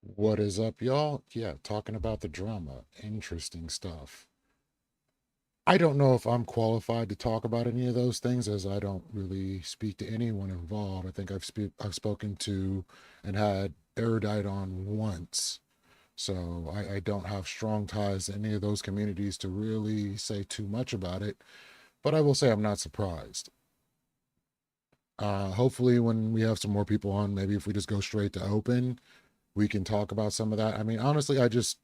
What is up, y'all? Yeah, talking about the drama. Interesting stuff. I don't know if I'm qualified to talk about any of those things as I don't really speak to anyone involved. I think I've spoken to and had erudite on once. So I don't have strong ties to any of those communities to really say too much about it. But I will say I'm not surprised. Hopefully, when we have some more people on, maybe if we just go straight to open, we can talk about some of that. I mean, honestly, I just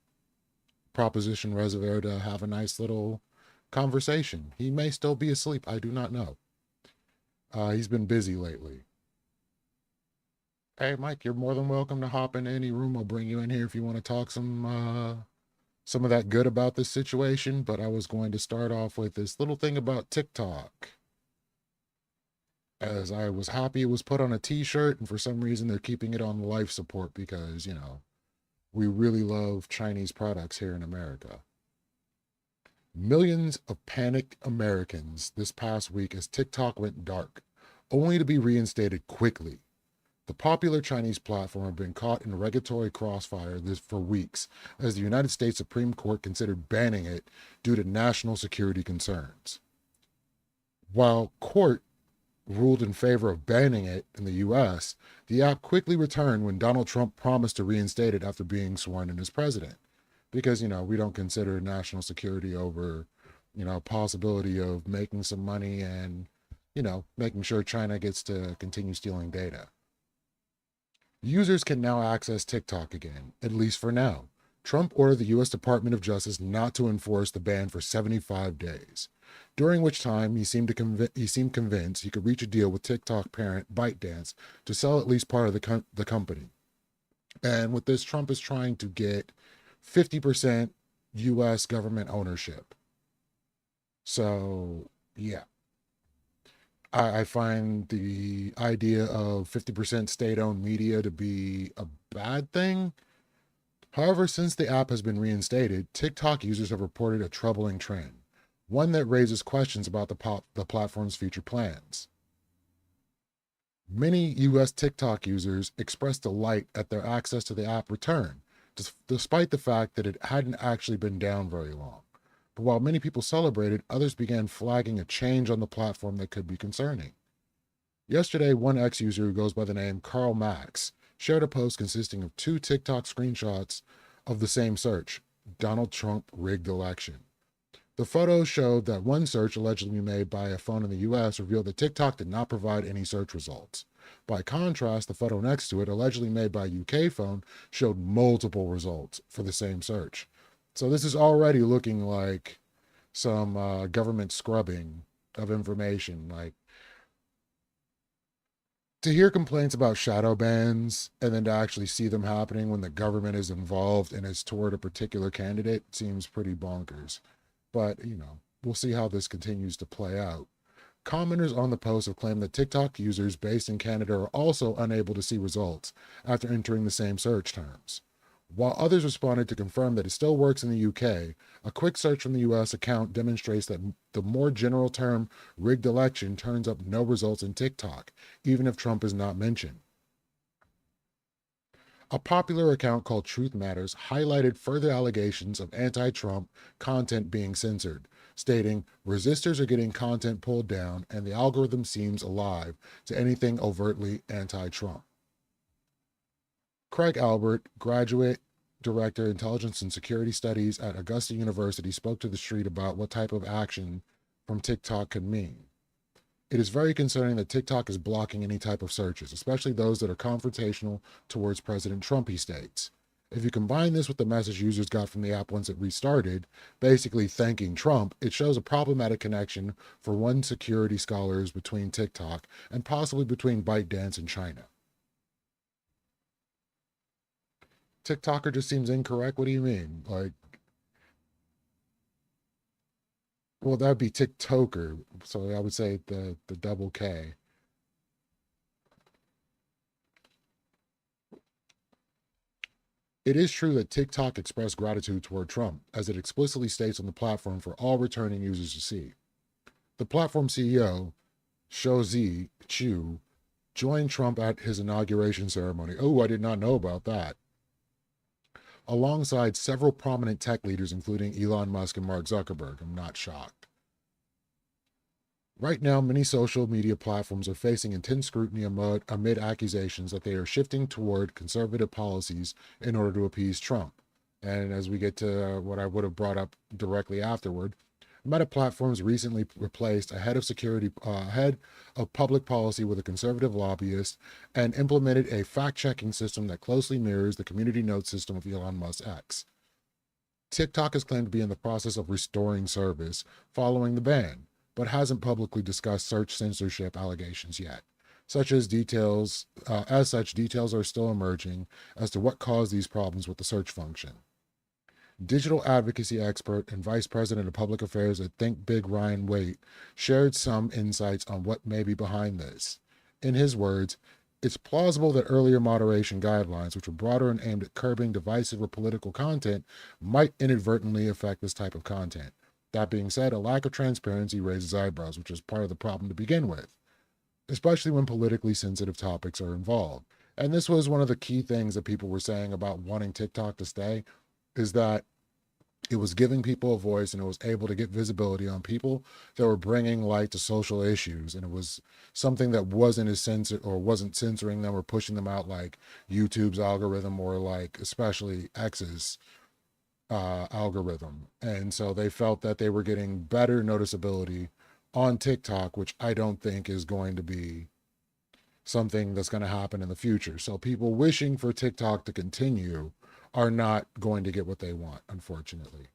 proposition Reservoir to have a nice little conversation. He may still be asleep. I do not know. He's been busy lately. Hey, Mike, you're more than welcome to hop in any room. I'll bring you in here if you want to talk some of that good about this situation. But I was going to start off with this little thing about TikTok. As I was happy it was put on a T-shirt, and for some reason they're keeping it on life support because we really love Chinese products here in America. Millions of panicked Americans this past week as TikTok went dark, only to be reinstated quickly. The popular Chinese platform had been caught in regulatory crossfire for weeks as the United States Supreme Court considered banning it due to national security concerns. While court ruled in favor of banning it in the US, the app quickly returned when Donald Trump promised to reinstate it after being sworn in as president. Because, we don't consider national security over, possibility of making some money and, making sure China gets to continue stealing data. Users can now access TikTok again, at least for now. Trump ordered the U.S. Department of Justice not to enforce the ban for 75 days, during which time he seemed convinced he could reach a deal with TikTok parent ByteDance to sell at least part of the company. And with this, Trump is trying to get 50% U.S. government ownership. So, yeah, I find the idea of 50% state owned media to be a bad thing. However, since the app has been reinstated, TikTok users have reported a troubling trend, one that raises questions about the platform's future plans. Many US TikTok users expressed delight at their access to the app return, despite the fact that it hadn't actually been down very long. But while many people celebrated, others began flagging a change on the platform that could be concerning. Yesterday, one X user who goes by the name Karl Max shared a post consisting of two TikTok screenshots of the same search: Donald Trump rigged election. The photos showed that one search allegedly made by a phone in the US revealed that TikTok did not provide any search results. By contrast, the photo next to it, allegedly made by a UK phone, showed multiple results for the same search. So this is already looking like some government scrubbing of information. Like, to hear complaints about shadow bans and then to actually see them happening when the government is involved and is toward a particular candidate seems pretty bonkers. But, we'll see how this continues to play out. Commenters on the post have claimed that TikTok users based in Canada are also unable to see results after entering the same search terms. While others responded to confirm that it still works in the UK, a quick search from the US account demonstrates that the more general term rigged election turns up no results in TikTok, even if Trump is not mentioned. A popular account called Truth Matters highlighted further allegations of anti Trump content being censored, stating, "Resistors are getting content pulled down, and the algorithm seems alive to anything overtly anti Trump." Craig Albert, graduate director, intelligence and security studies at Augusta University, spoke to the street about what type of action from TikTok could mean. It is very concerning that TikTok is blocking any type of searches, especially those that are confrontational towards President Trump, he states. If you combine this with the message users got from the app once it restarted, basically thanking Trump, it shows a problematic connection for one security scholars between TikTok and possibly between ByteDance and China. TikToker just seems incorrect. What do you mean? Like, well, that would be TikToker. So I would say the double K. It is true that TikTok expressed gratitude toward Trump, as it explicitly states on the platform for all returning users to see. The platform CEO, Shouzi Chu, joined Trump at his inauguration ceremony. Oh, I did not know about that. alongside several prominent tech leaders, including Elon Musk and Mark Zuckerberg. I'm not shocked. Right now, many social media platforms are facing intense scrutiny amid accusations that they are shifting toward conservative policies in order to appease Trump. And as we get to what I would have brought up directly afterward, Meta Platforms recently replaced a head of public policy with a conservative lobbyist and implemented a fact-checking system that closely mirrors the community note system of Elon Musk's X. TikTok has claimed to be in the process of restoring service following the ban, but hasn't publicly discussed search censorship allegations yet. As such, details are still emerging as to what caused these problems with the search function. Digital advocacy expert and vice president of public affairs at Think Big Ryan Waite shared some insights on what may be behind this. In his words, it's plausible that earlier moderation guidelines, which were broader and aimed at curbing divisive or political content, might inadvertently affect this type of content. That being said, a lack of transparency raises eyebrows, which is part of the problem to begin with, especially when politically sensitive topics are involved. And this was one of the key things that people were saying about wanting TikTok to stay, is that it was giving people a voice and it was able to get visibility on people that were bringing light to social issues. And it was something that wasn't censoring them or pushing them out like YouTube's algorithm or like especially X's algorithm. And so they felt that they were getting better noticeability on TikTok, which I don't think is going to be something that's going to happen in the future. So people wishing for TikTok to continue are not going to get what they want, unfortunately.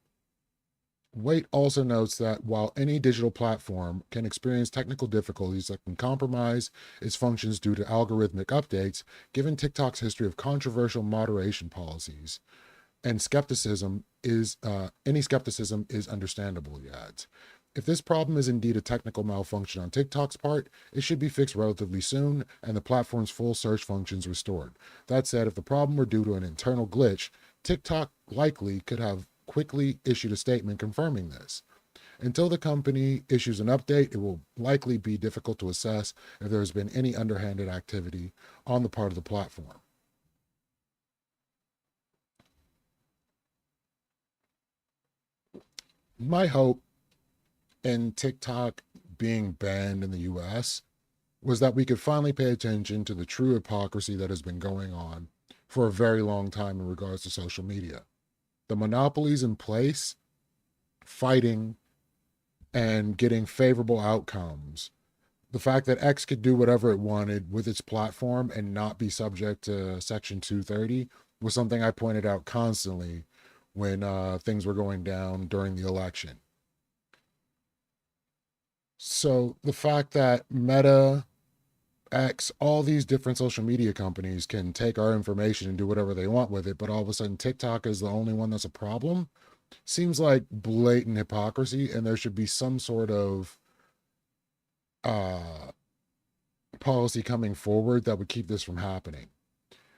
Waite also notes that while any digital platform can experience technical difficulties that can compromise its functions due to algorithmic updates, given TikTok's history of controversial moderation policies, and any skepticism is understandable, he adds. If this problem is indeed a technical malfunction on TikTok's part, it should be fixed relatively soon and the platform's full search functions restored. That said, if the problem were due to an internal glitch, TikTok likely could have quickly issued a statement confirming this. Until the company issues an update, it will likely be difficult to assess if there has been any underhanded activity on the part of the platform. My hope in TikTok being banned in the US was that we could finally pay attention to the true hypocrisy that has been going on for a very long time in regards to social media. The monopolies in place, fighting and getting favorable outcomes. The fact that X could do whatever it wanted with its platform and not be subject to Section 230 was something I pointed out constantly when things were going down during the election. So the fact that Meta, X, all these different social media companies can take our information and do whatever they want with it, but all of a sudden TikTok is the only one that's a problem, seems like blatant hypocrisy, and there should be some sort of uh, policy coming forward that would keep this from happening.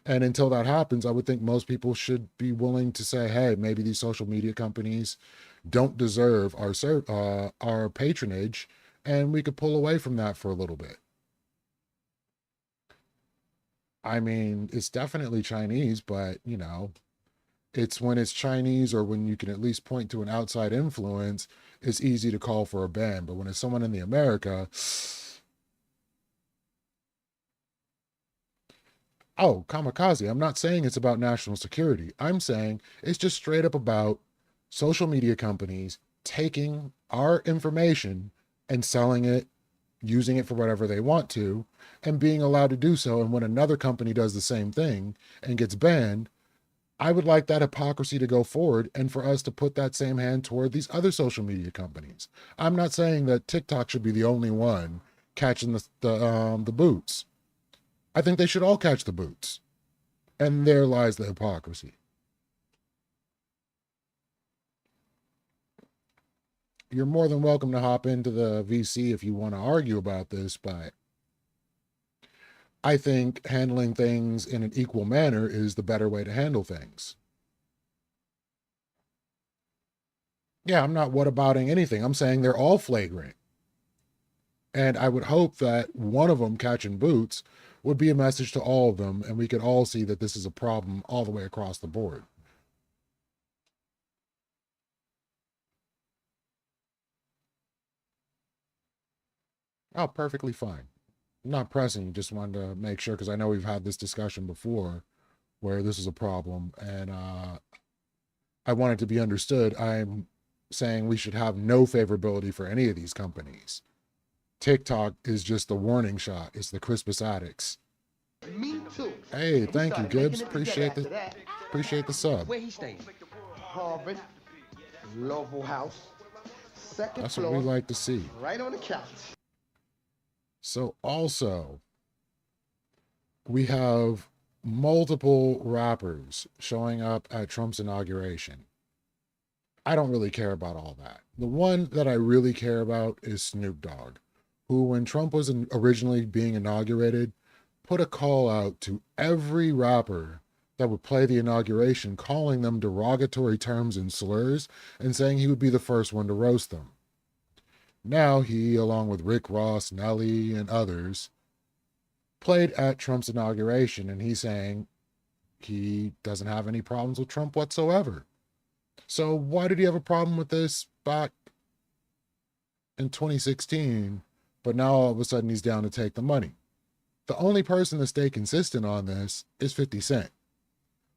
And until that happens, I would think most people should be willing to say, hey, maybe these social media companies don't deserve our patronage, and we could pull away from that for a little bit. I mean, it's definitely Chinese, but, it's when it's Chinese or when you can at least point to an outside influence, it's easy to call for a ban. But when it's someone in the America, oh, kamikaze. I'm not saying it's about national security. I'm saying it's just straight up about social media companies taking our information and selling it, using it for whatever they want to, and being allowed to do so. And when another company does the same thing and gets banned, I would like that hypocrisy to go forward and for us to put that same hand toward these other social media companies. I'm not saying that TikTok should be the only one catching the boots. I think they should all catch the boots. And there lies the hypocrisy. You're more than welcome to hop into the VC if you want to argue about this, but I think handling things in an equal manner is the better way to handle things. Yeah, I'm not whatabouting anything. I'm saying they're all flagrant. And I would hope that one of them catching boots would be a message to all of them, and we could all see that this is a problem all the way across the board. Oh, perfectly fine. I'm not pressing, just wanted to make sure because I know we've had this discussion before where this is a problem, and I want it to be understood. I'm saying we should have no favorability for any of these companies. TikTok is just the warning shot. It's the Crispus Attucks. Me too. Hey, And we thank you, started making Gibbs. it together Appreciate the after that. sub. Where he staying? Harvard, Lovel House, second That's what we floor, like to see. right on the couch. So also, we have multiple rappers showing up at Trump's inauguration. I don't really care about all that. The one that I really care about is Snoop Dogg, who, when Trump was originally being inaugurated, put a call out to every rapper that would play the inauguration, calling them derogatory terms and slurs, and saying he would be the first one to roast them. Now he, along with Rick Ross, Nelly, and others, played at Trump's inauguration, and he's saying he doesn't have any problems with Trump whatsoever. So why did he have a problem with this back in 2016, but now all of a sudden he's down to take the money? The only person to stay consistent on this is 50 Cent,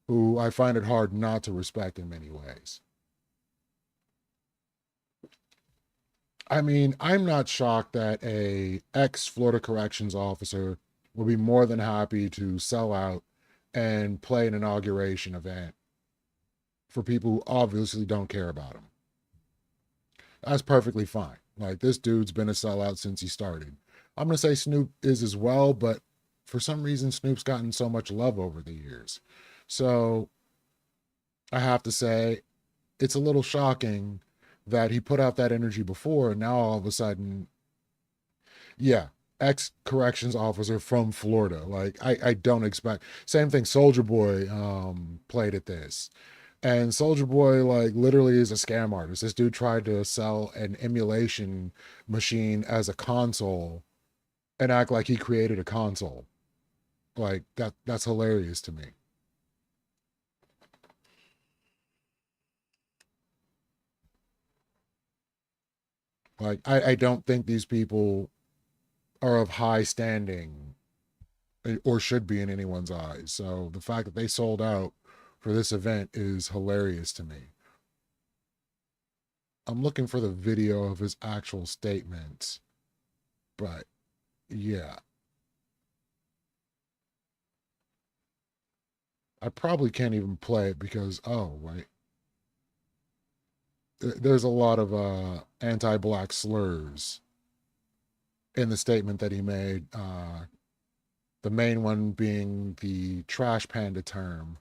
who I find it hard not to respect in many ways. I mean, I'm not shocked that a ex-Florida corrections officer will be more than happy to sell out and play an inauguration event for people who obviously don't care about him. That's perfectly fine. Like, this dude's been a sellout since he started. I'm going to say Snoop is as well, but for some reason, Snoop's gotten so much love over the years. So I have to say, it's a little shocking that he put out that energy before, and now all of a sudden, yeah, ex corrections officer from Florida. Like, I don't expect. Same thing, Soldier Boy played at this. And Soldier Boy, like, literally is a scam artist. This dude tried to sell an emulation machine as a console and act like he created a console. Like, that's hilarious to me. Like, I don't think these people are of high standing or should be in anyone's eyes. So the fact that they sold out for this event is hilarious to me. I'm looking for the video of his actual statements, but yeah, I probably can't even play it because, oh, wait, there's a lot of anti-black slurs in the statement that he made. The main one being the trash panda term.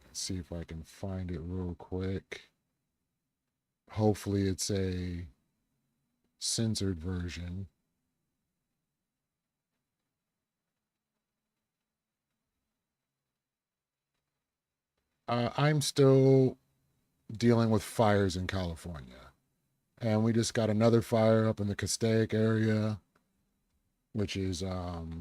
Let's see if I can find it real quick. Hopefully it's a censored version. I'm still dealing with fires in California. And we just got another fire up in the Castaic area, which is out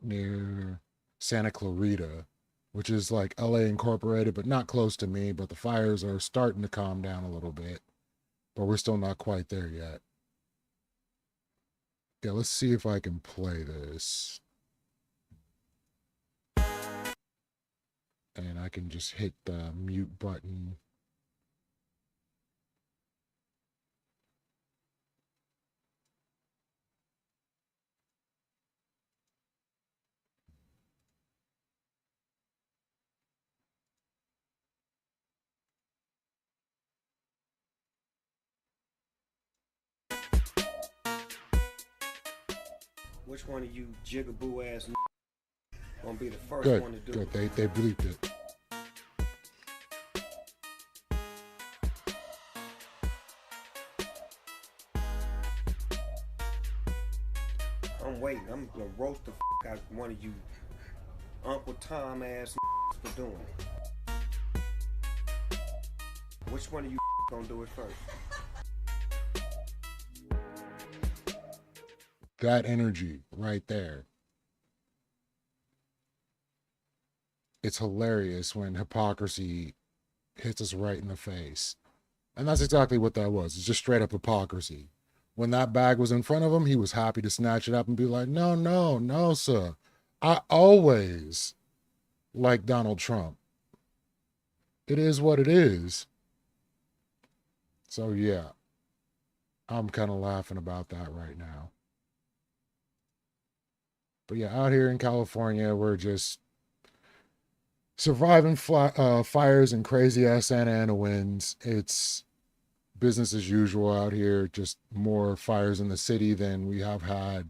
near Santa Clarita, which is like LA Incorporated, but not close to me. But the fires are starting to calm down a little bit, but we're still not quite there yet. Yeah, let's see if I can play this. And I can just hit the mute button. Which one of you jigaboo ass gonna be the first Good, one to do good. it? They bleeped it. I'm waiting. I'm gonna roast the out of one of you Uncle Tom ass for doing it. Which one of you gonna do it first? That energy right there. It's hilarious when hypocrisy hits us right in the face. And that's exactly what that was. It's just straight up hypocrisy. When that bag was in front of him, he was happy to snatch it up and be like, no, no, no, sir. I always like Donald Trump. It is what it is. So, yeah, I'm kind of laughing about that right now. But yeah, out here in California, we're just surviving fires and crazy ass Santa Ana winds. It's business as usual out here, just more fires in the city than we have had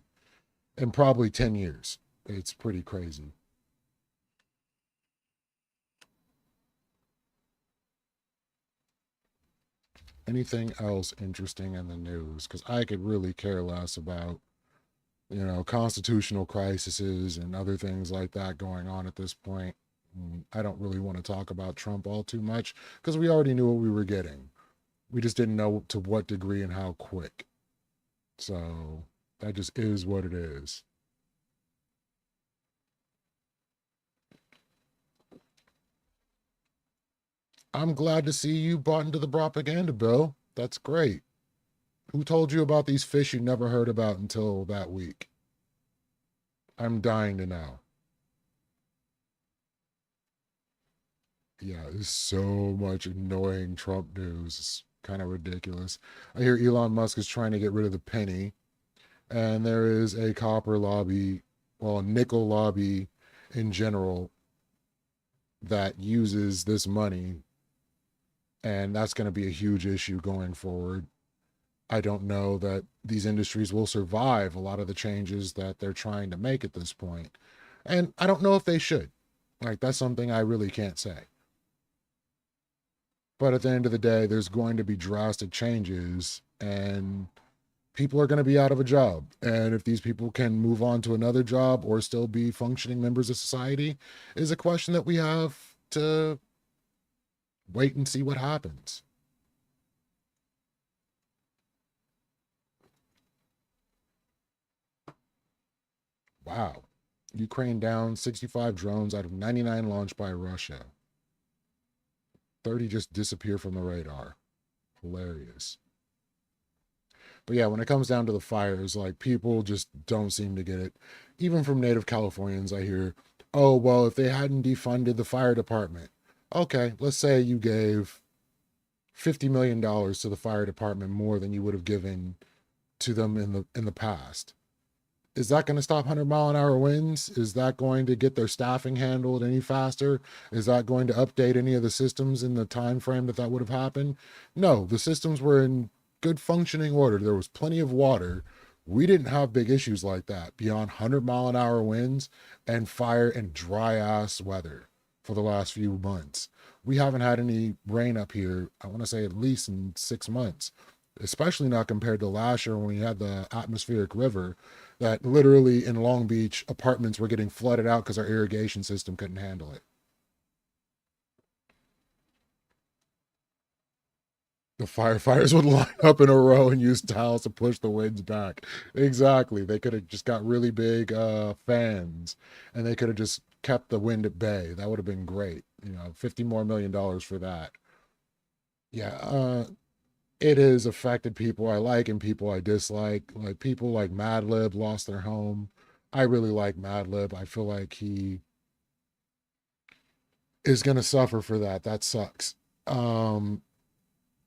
in probably 10 years. It's pretty crazy. Anything else interesting in the news? Because I could really care less about, constitutional crises and other things like that going on at this point. I don't really want to talk about Trump all too much because we already knew what we were getting. We just didn't know to what degree and how quick. So that just is what it is. I'm glad to see you bought into the propaganda, Bill. That's great. Who told you about these fish you never heard about until that week? I'm dying to know. Yeah, there's so much annoying Trump news. It's kind of ridiculous. I hear Elon Musk is trying to get rid of the penny, and there is a copper lobby, well, a nickel lobby in general that uses this money, and that's going to be a huge issue going forward. I don't know that these industries will survive a lot of the changes that they're trying to make at this point. And I don't know if they should. Like, that's something I really can't say. But at the end of the day, there's going to be drastic changes, and people are going to be out of a job. And if these people can move on to another job or still be functioning members of society is a question that we have to wait and see what happens. Wow. Ukraine down 65 drones out of 99 launched by Russia. 30 just disappear from the radar. Hilarious. But yeah, when it comes down to the fires, like, people just don't seem to get it. Even from native Californians, I hear, oh, well, if they hadn't defunded the fire department. Okay, let's say you gave $50 million to the fire department more than you would have given to them in the past. Is that going to stop 100-mile-an-hour winds? Is that going to get their staffing handled any faster? Is that going to update any of the systems in the time frame that would have happened? No, the systems were in good functioning order. There was plenty of water. We didn't have big issues like that beyond 100-mile-an-hour winds and fire and dry ass weather for the last few months. We haven't had any rain up here, I want to say at least in 6 months, especially not compared to last year when we had the atmospheric river that literally in Long Beach, apartments were getting flooded out because our irrigation system couldn't handle it. The firefighters would line up in a row and use towels to push the winds back. Exactly. They could have just got really big fans, and they could have just kept the wind at bay. That would have been great. $50 more million for that. Yeah, it has affected people I like and people I dislike. Like, people like Madlib lost their home. I really like Madlib. I feel like he is going to suffer for that. That sucks. Um,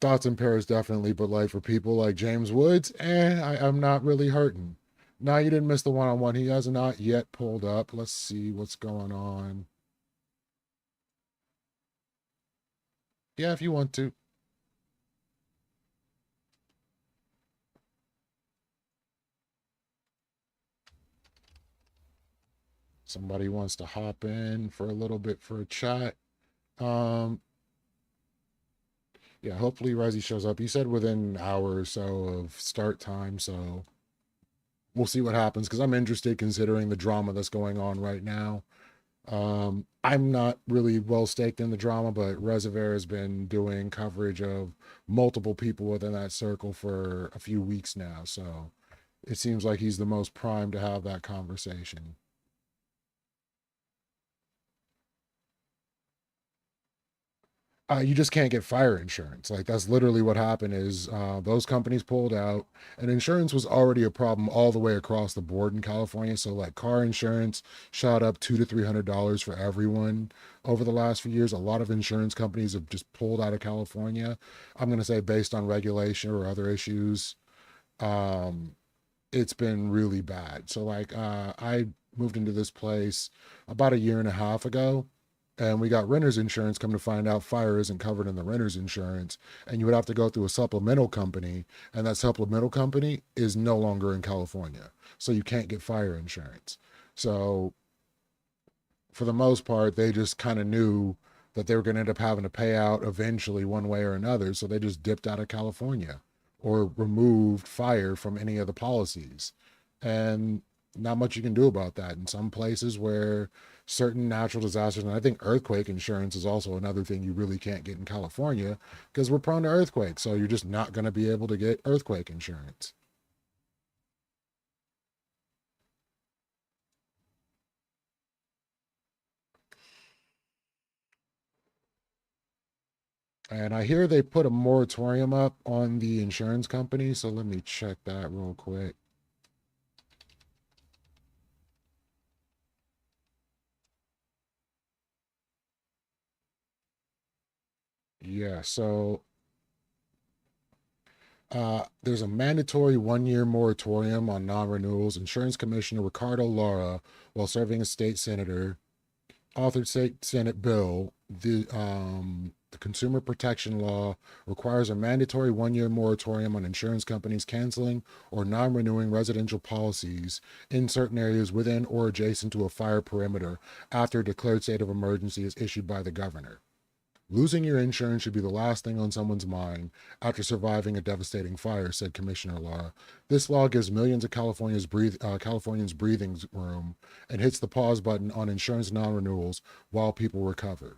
Thoughts and prayers definitely, but like for people like James Woods, I'm not really hurting. Now, you didn't miss the one-on-one. He has not yet pulled up. Let's see what's going on. Yeah, if you want to. Somebody wants to hop in for a little bit for a chat. Um, yeah, hopefully Resi shows up. He said within an hour or so of start time, so we'll see what happens because I'm interested considering the drama that's going on right now. I'm not really well staked in the drama, but Reservoir has been doing coverage of multiple people within that circle for a few weeks now, so it seems like he's the most primed to have that conversation. You just can't get fire insurance. Like that's literally what happened is those companies pulled out, and insurance was already a problem all the way across the board in California. So like car insurance shot up $200 to $300 for everyone over the last few years. A lot of insurance companies have just pulled out of California. I'm going to say based on regulation or other issues. Um, it's been really bad. So like I moved into this place about a year and a half ago, and we got renter's insurance. Come to find out fire isn't covered in the renter's insurance, and you would have to go through a supplemental company, and that supplemental company is no longer in California. So you can't get fire insurance. So for the most part, they just kind of knew that they were going to end up having to pay out eventually one way or another. So they just dipped out of California or removed fire from any of the policies. And not much you can do about that. In some places where certain natural disasters, and I think earthquake insurance is also another thing you really can't get in California because we're prone to earthquakes. So you're just not going to be able to get earthquake insurance. And I hear they put a moratorium up on the insurance company. So let me check that real quick. Yeah, so there's a mandatory 1 year moratorium on non renewals. Insurance Commissioner Ricardo Lara, while serving as state senator, authored state Senate bill. The Consumer Protection Law requires a mandatory 1 year moratorium on insurance companies canceling or non renewing residential policies in certain areas within or adjacent to a fire perimeter after a declared state of emergency is issued by the governor. Losing your insurance should be the last thing on someone's mind after surviving a devastating fire, said Commissioner Law. This law gives millions of Californians breathing room and hits the pause button on insurance non renewals while people recover.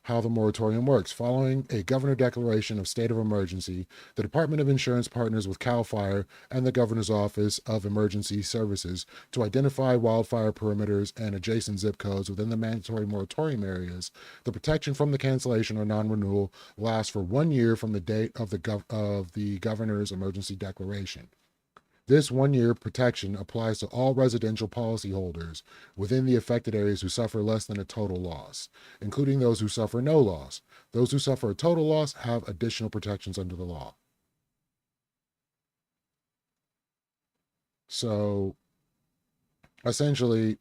How the moratorium works. Following a governor declaration of state of emergency, the Department of Insurance partners with CAL FIRE and the Governor's Office of Emergency Services to identify wildfire perimeters and adjacent zip codes within the mandatory moratorium areas. The protection from the cancellation or non-renewal lasts for 1 year from the date of the Governor's emergency declaration. This 1 year protection applies to all residential policyholders within the affected areas who suffer less than a total loss, including those who suffer no loss. Those who suffer a total loss have additional protections under the law. So essentially,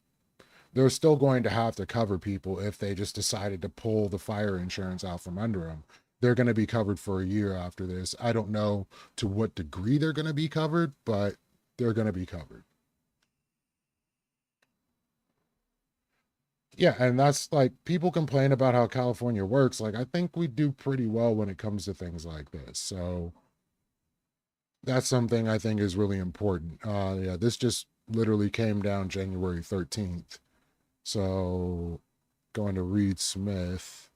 they're still going to have to cover people if they just decided to pull the fire insurance out from under them. They're going to be covered for a year after this. I don't know to what degree they're going to be covered, but they're going to be covered. Yeah, and that's like people complain about how California works. Like I think we do pretty well when it comes to things like this. So that's something I think is really important. Yeah, this just literally came down January 13th. So going to Reed Smith.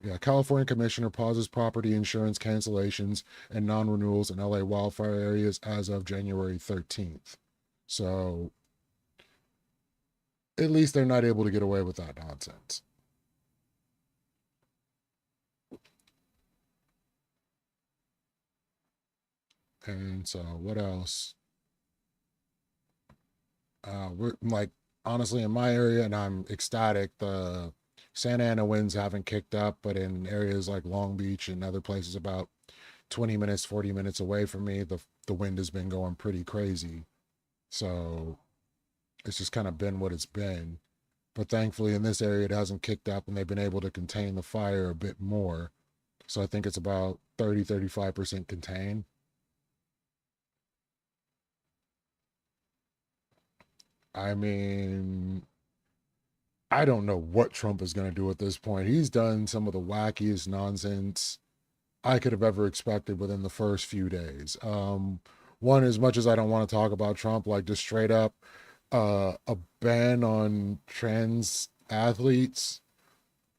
Yeah, California Commissioner pauses property insurance cancellations and non-renewals in LA wildfire areas as of January 13th. So at least they're not able to get away with that nonsense. And so what else? We're like honestly in my area, and I'm ecstatic. The Santa Ana winds haven't kicked up, but in areas like Long Beach and other places about 20 minutes, 40 minutes away from me, the wind has been going pretty crazy. So it's just kind of been what it's been. But thankfully in this area it hasn't kicked up and they've been able to contain the fire a bit more. So I think it's about 35% contained. I mean, I don't know what Trump is going to do at this point. He's done some of the wackiest nonsense I could have ever expected within the first few days. One, as much as I don't want to talk about Trump, like just straight up a ban on trans athletes.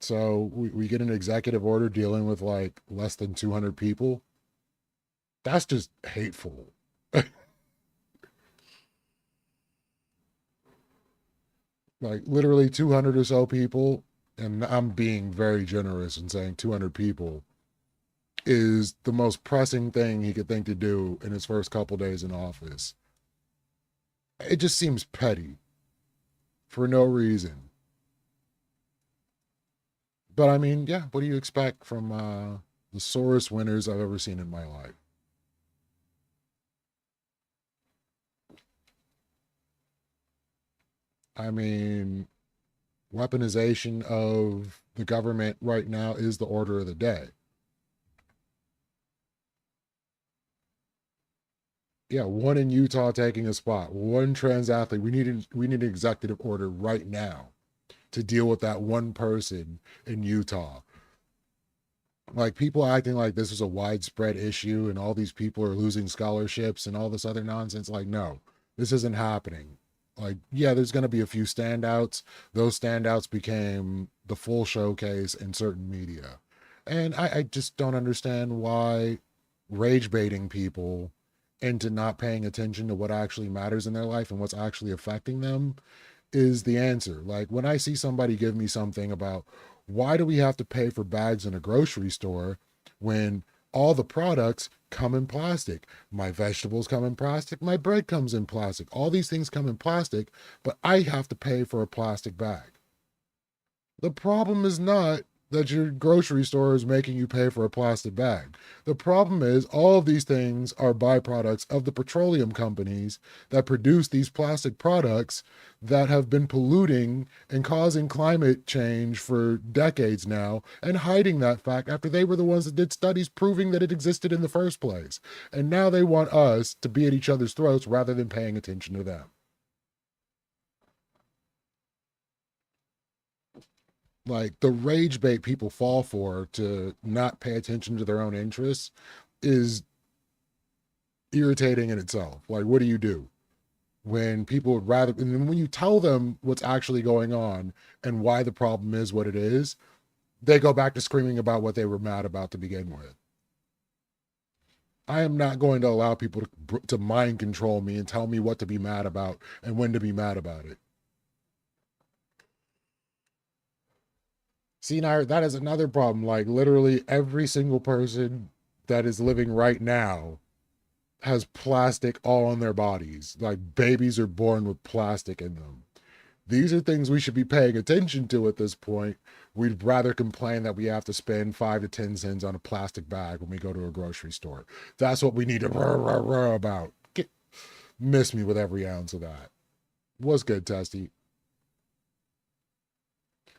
So we get an executive order dealing with like less than 200 people. That's just hateful. Like literally 200 or so people. and I'm being very generous in saying 200 people, is the most pressing thing he could think to do in his first couple days in office. It just seems petty for no reason. But I mean, yeah, what do you expect from the sorest winners I've ever seen in my life? I mean, weaponization of the government right now is the order of the day. Yeah, one in Utah taking a spot, one trans athlete. We need an executive order right now to deal with that one person in Utah. Like people acting like this is a widespread issue and all these people are losing scholarships and all this other nonsense. Like, no, this isn't happening. Like, yeah, there's going to be a few standouts. Those standouts became the full showcase in certain media. And I just don't understand why rage baiting people into not paying attention to what actually matters in their life and what's actually affecting them is the answer. Like when I see somebody give me something about why do we have to pay for bags in a grocery store when all the products come in plastic? My vegetables come in plastic, my bread comes in plastic, all these things come in plastic, but I have to pay for a plastic bag. The problem is not that your grocery store is making you pay for a plastic bag. The problem is all of these things are byproducts of the petroleum companies that produce these plastic products that have been polluting and causing climate change for decades now and hiding that fact after they were the ones that did studies proving that it existed in the first place. And now they want us to be at each other's throats rather than paying attention to them. Like the rage bait people fall for to not pay attention to their own interests is irritating in itself. Like, what do you do when people would rather, and when you tell them what's actually going on and why the problem is what it is, they go back to screaming about what they were mad about to begin with. I am not going to allow people to mind control me and tell me what to be mad about and when to be mad about it. See, now that is another problem. Like, literally, every single person that is living right now has plastic all on their bodies. Like, babies are born with plastic in them. These are things we should be paying attention to at this point. We'd rather complain that we have to spend 5 to 10 cents on a plastic bag when we go to a grocery store. That's what we need to rah about. Miss me with every ounce of that. What's good, Testy?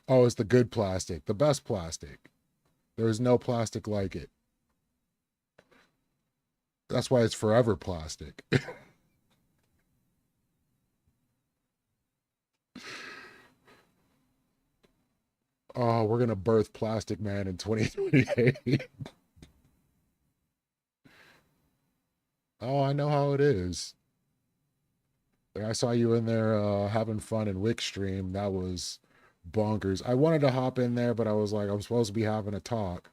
Oh, it's the good plastic, the best plastic. There is no plastic like it. That's why it's forever plastic. Oh, we're going to birth Plastic Man in 2028. Oh, I know how it is. I saw you in there having fun in Wick Stream. That was bonkers. I wanted to hop in there, but I was like, I'm supposed to be having a talk.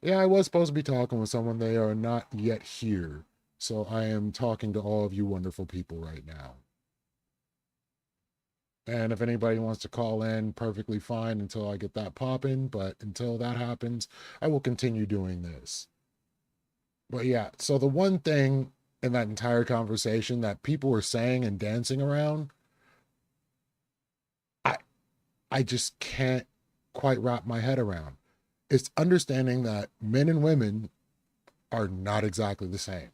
Yeah, I was supposed to be talking with someone. They are not yet here. So I am talking to all of you wonderful people right now. And if anybody wants to call in, perfectly fine until I get that popping. But until that happens, I will continue doing this. But yeah, so the one thing in that entire conversation that people were saying and dancing around, I I just can't quite wrap my head around. It's understanding that men and women are not exactly the same.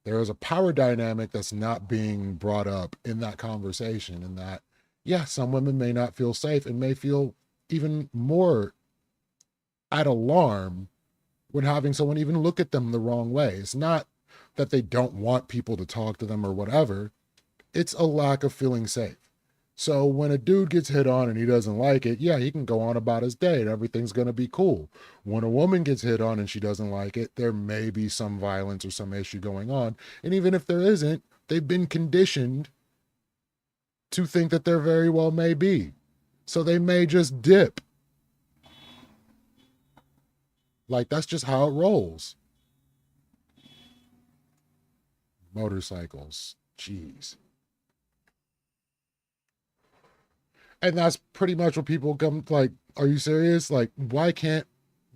There is a power dynamic that's not being brought up in that conversation, and that, yeah, some women may not feel safe and may feel even more at alarm when having someone even look at them the wrong way. It's not that they don't want people to talk to them or whatever, it's a lack of feeling safe. So when a dude gets hit on and he doesn't like it, yeah, he can go on about his day and everything's going to be cool. When a woman gets hit on and she doesn't like it, there may be some violence or some issue going on. And even if there isn't, they've been conditioned to think that there very well may be. So they may just dip. Like, that's just how it rolls. Motorcycles. Jeez. And that's pretty much what people come like, are you serious? Like, why can't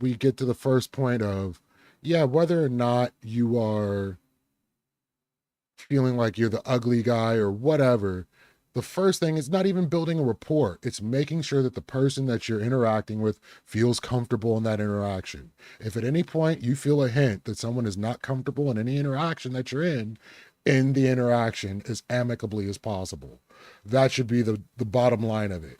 we get to the first point of, yeah, whether or not you are feeling like you're the ugly guy or whatever, the first thing is not even building a rapport. It's making sure that the person that you're interacting with feels comfortable in that interaction. If at any point you feel a hint that someone is not comfortable in any interaction that you're in the interaction as amicably as possible. That should be the bottom line of it.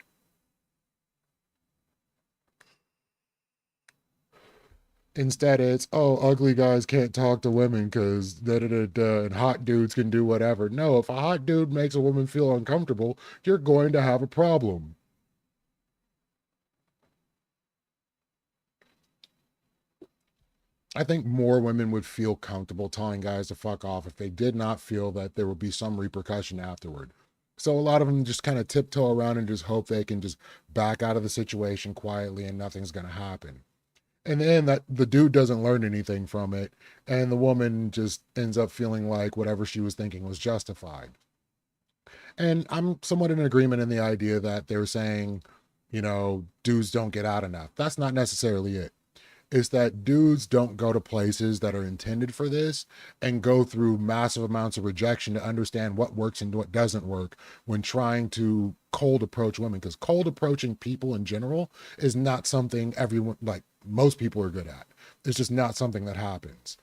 Instead, it's, oh, ugly guys can't talk to women because da da da da, and hot dudes can do whatever. No, if a hot dude makes a woman feel uncomfortable, you're going to have a problem. I think more women would feel comfortable telling guys to fuck off if they did not feel that there would be some repercussion afterward. So a lot of them just kind of tiptoe around and just hope they can just back out of the situation quietly and nothing's going to happen. And then that the dude doesn't learn anything from it, and the woman just ends up feeling like whatever she was thinking was justified. And I'm somewhat in agreement in the idea that they're saying, dudes don't get out enough. That's not necessarily it. Is that dudes don't go to places that are intended for this and go through massive amounts of rejection to understand what works and what doesn't work when trying to cold approach women. Because cold approaching people in general is not something everyone, like most people, are good at. It's just not something that happens.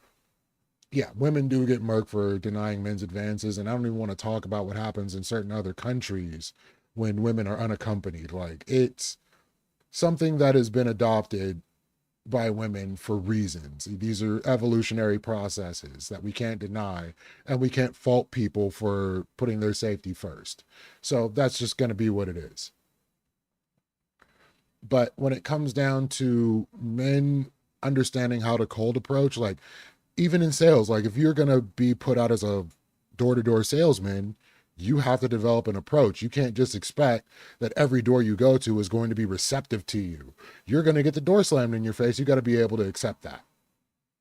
Yeah, women do get murked for denying men's advances, and I don't even want to talk about what happens in certain other countries when women are unaccompanied. Like, it's something that has been adopted by women for reasons. These are evolutionary processes that we can't deny, and we can't fault people for putting their safety first. So that's just going to be what it is. But when it comes down to men understanding how to cold approach, like even in sales, like if you're going to be put out as a door-to-door salesman, you have to develop an approach. You can't just expect that every door you go to is going to be receptive to you. You're going to get the door slammed in your face. You got to be able to accept that.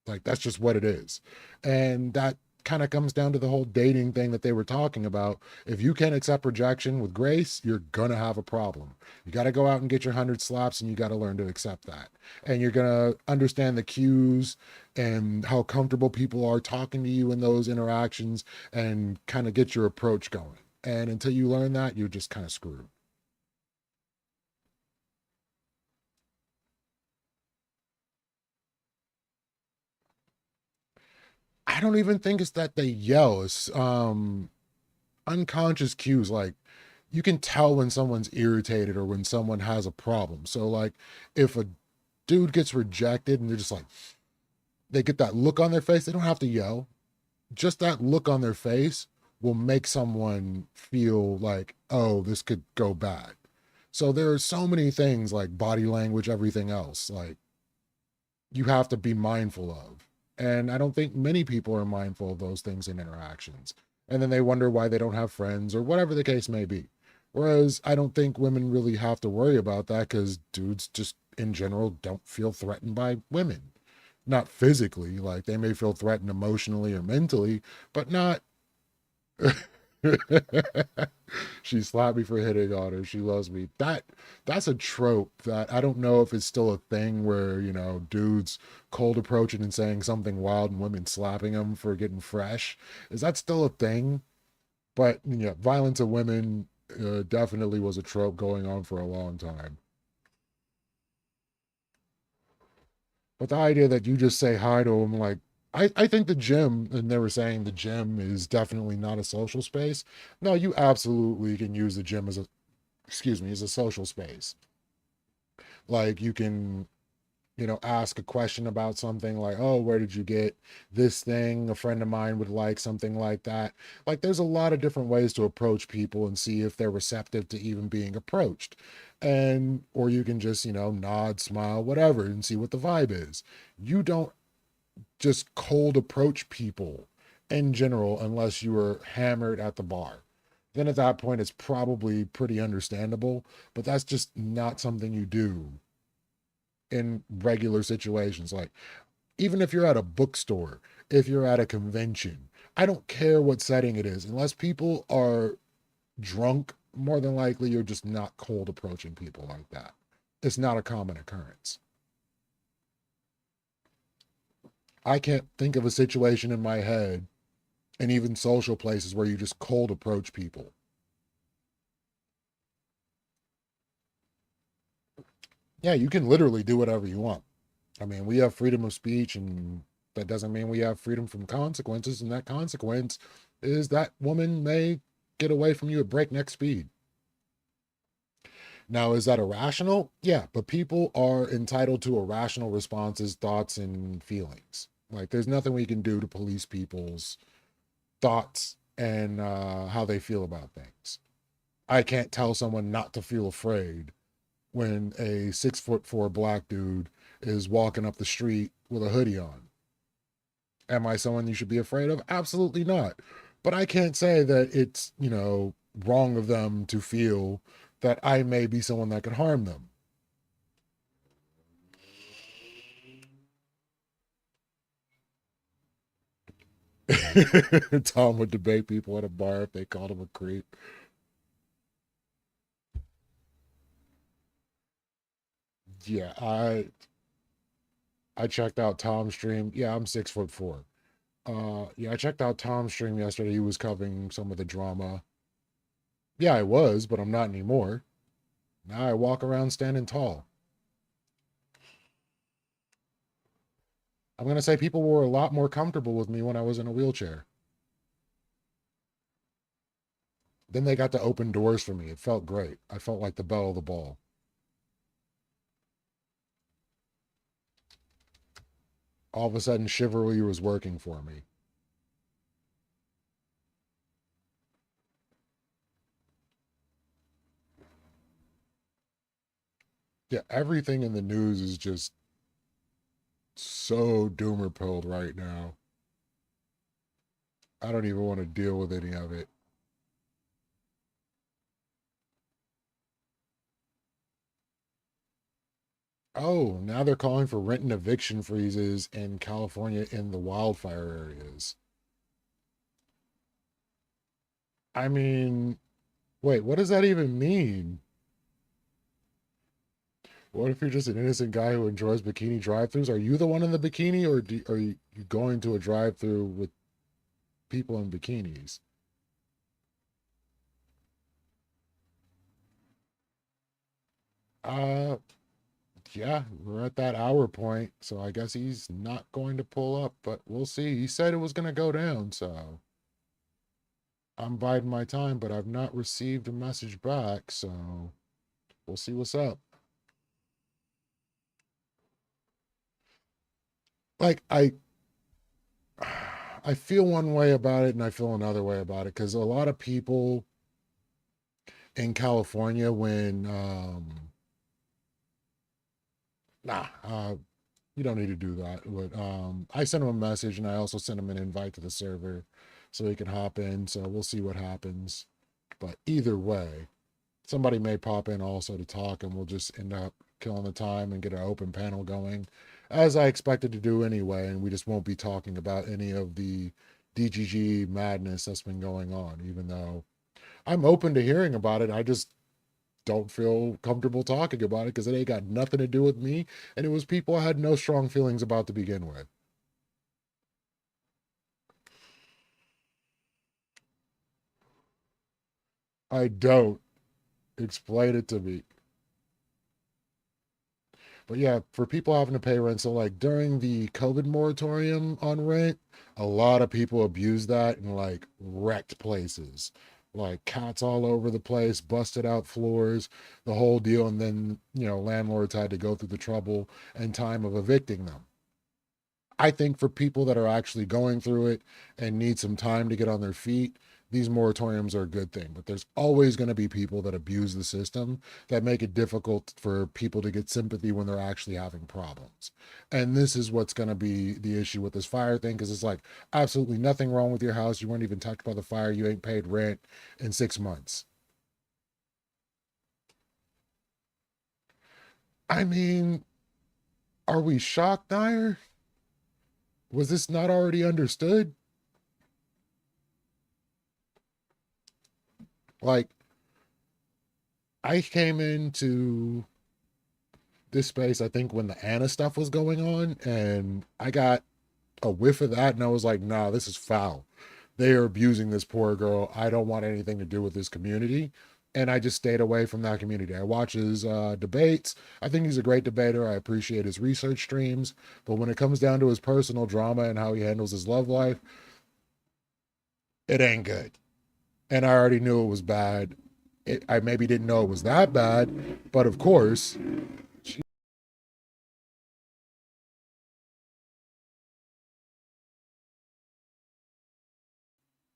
Like, that's just what it is. And that kind of comes down to the whole dating thing that they were talking about. If you can't accept rejection with grace, you're going to have a problem. You got to go out and get your 100 slaps, and you got to learn to accept that. And you're going to understand the cues and how comfortable people are talking to you in those interactions and kind of get your approach going. And until you learn that, you're just kind of screwed. I don't even think it's that they yell. It's unconscious cues. Like, you can tell when someone's irritated or when someone has a problem. So like if a dude gets rejected and they're just like, they get that look on their face, they don't have to yell. Just that look on their face will make someone feel like, oh, this could go bad. So there are so many things like body language, everything else, like you have to be mindful of. And I don't think many people are mindful of those things in interactions. And then they wonder why they don't have friends or whatever the case may be. Whereas I don't think women really have to worry about that because dudes just in general don't feel threatened by women. Not physically, like they may feel threatened emotionally or mentally, but not. She slapped me for hitting on her. She loves me. That's a trope that I don't know if it's still a thing where, dudes cold approaching and saying something wild and women slapping them for getting fresh. Is that still a thing? But yeah, violence of women definitely was a trope going on for a long time. But the idea that you just say hi to them, like, I think the gym, and they were saying the gym is definitely not a social space. No, you absolutely can use the gym as a, excuse me, as a social space. Like you can, ask a question about something like, oh, where did you get this thing? A friend of mine would like something like that. Like there's a lot of different ways to approach people and see if they're receptive to even being approached. And, or you can just, nod, smile, whatever, and see what the vibe is. You don't just cold approach people in general unless you are hammered at the bar. Then at that point, it's probably pretty understandable, but that's just not something you do in regular situations. Like, even if you're at a bookstore, if you're at a convention, I don't care what setting it is, unless people are drunk more than likely you're just not cold approaching people like that. It's not a common occurrence. I can't think of a situation in my head, and even social places, where you just cold approach people. Yeah, you can literally do whatever you want. I mean, we have freedom of speech, and that doesn't mean we have freedom from consequences. And that consequence is that woman may get away from you at breakneck speed. Now, is that irrational? Yeah, but people are entitled to irrational responses, thoughts, and feelings. Like, there's nothing we can do to police people's thoughts and how they feel about things. I can't tell someone not to feel afraid when a 6'4" black dude is walking up the street with a hoodie on. Am I someone you should be afraid of? Absolutely not. But I can't say that it's, wrong of them to feel that I may be someone that could harm them. Tom would debate people at a bar if they called him a creep. Yeah, I checked out Tom's stream. Yeah, I'm 6'4". Yeah, I checked out Tom's stream yesterday. He was covering some of the drama. Yeah, I was, but I'm not anymore. Now I walk around standing tall. I'm gonna say people were a lot more comfortable with me when I was in a wheelchair. Then they got to open doors for me. It felt great. I felt like the belle of the ball. All of a sudden, chivalry was working for me. Yeah, everything in the news is just so doomer pilled right now. I don't even want to deal with any of it. Oh, now they're calling for rent and eviction freezes in California in the wildfire areas. I mean, wait, what does that even mean? What if you're just an innocent guy who enjoys bikini drive-throughs? Are you the one in the bikini, or are you going to a drive-through with people in bikinis? Uh, yeah, we're at that hour point, so I guess he's not going to pull up, but we'll see. He said it was going to go down, so I'm biding my time, but I've not received a message back, so we'll see what's up. Like I feel one way about it and I feel another way about it, because a lot of people in California, when nah, you don't need to do that. But I sent him a message and I also sent him an invite to the server so he can hop in. So we'll see what happens. But either way, somebody may pop in also to talk, and we'll just end up killing the time and get an open panel going, as I expected to do anyway. And we just won't be talking about any of the DGG madness that's been going on, even though I'm open to hearing about it. I just don't feel comfortable talking about it because it ain't got nothing to do with me. And it was people I had no strong feelings about to begin with. I don't. Explain it to me. But yeah, for people having to pay rent, so like during the COVID moratorium on rent, a lot of people abused that and like wrecked places. Like cats all over the place, busted out floors, the whole deal. And then, landlords had to go through the trouble and time of evicting them. I think for people that are actually going through it and need some time to get on their feet, these moratoriums are a good thing. But there's always going to be people that abuse the system, that make it difficult for people to get sympathy when they're actually having problems. And this is what's going to be the issue with this fire thing, because it's like absolutely nothing wrong with your house. You weren't even touched by the fire. You ain't paid rent in 6 months. I mean, are we shocked, Dyer? Was this not already understood? Like, I came into this space, I think, when the Anna stuff was going on, and I got a whiff of that, and I was like, nah, this is foul. They are abusing this poor girl. I don't want anything to do with this community. And I just stayed away from that community. I watch his debates. I think he's a great debater. I appreciate his research streams. But when it comes down to his personal drama and how he handles his love life, it ain't good. And I already knew it was bad. I maybe didn't know it was that bad, but of course,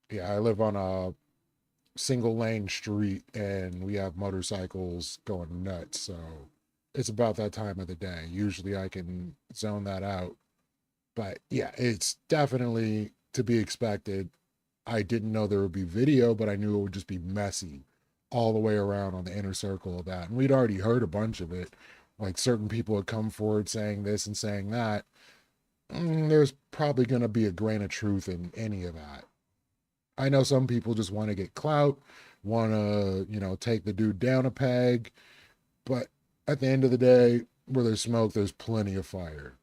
yeah, I live on a single lane street and we have motorcycles going nuts. So it's about that time of the day. Usually I can zone that out. But yeah, it's definitely to be expected. I didn't know there would be video, but I knew it would just be messy all the way around on the inner circle of that. And we'd already heard a bunch of it. Like certain people had come forward saying this and saying that. There's probably going to be a grain of truth in any of that. I know some people just want to get clout, want to, take the dude down a peg. But at the end of the day, where there's smoke, there's plenty of fire.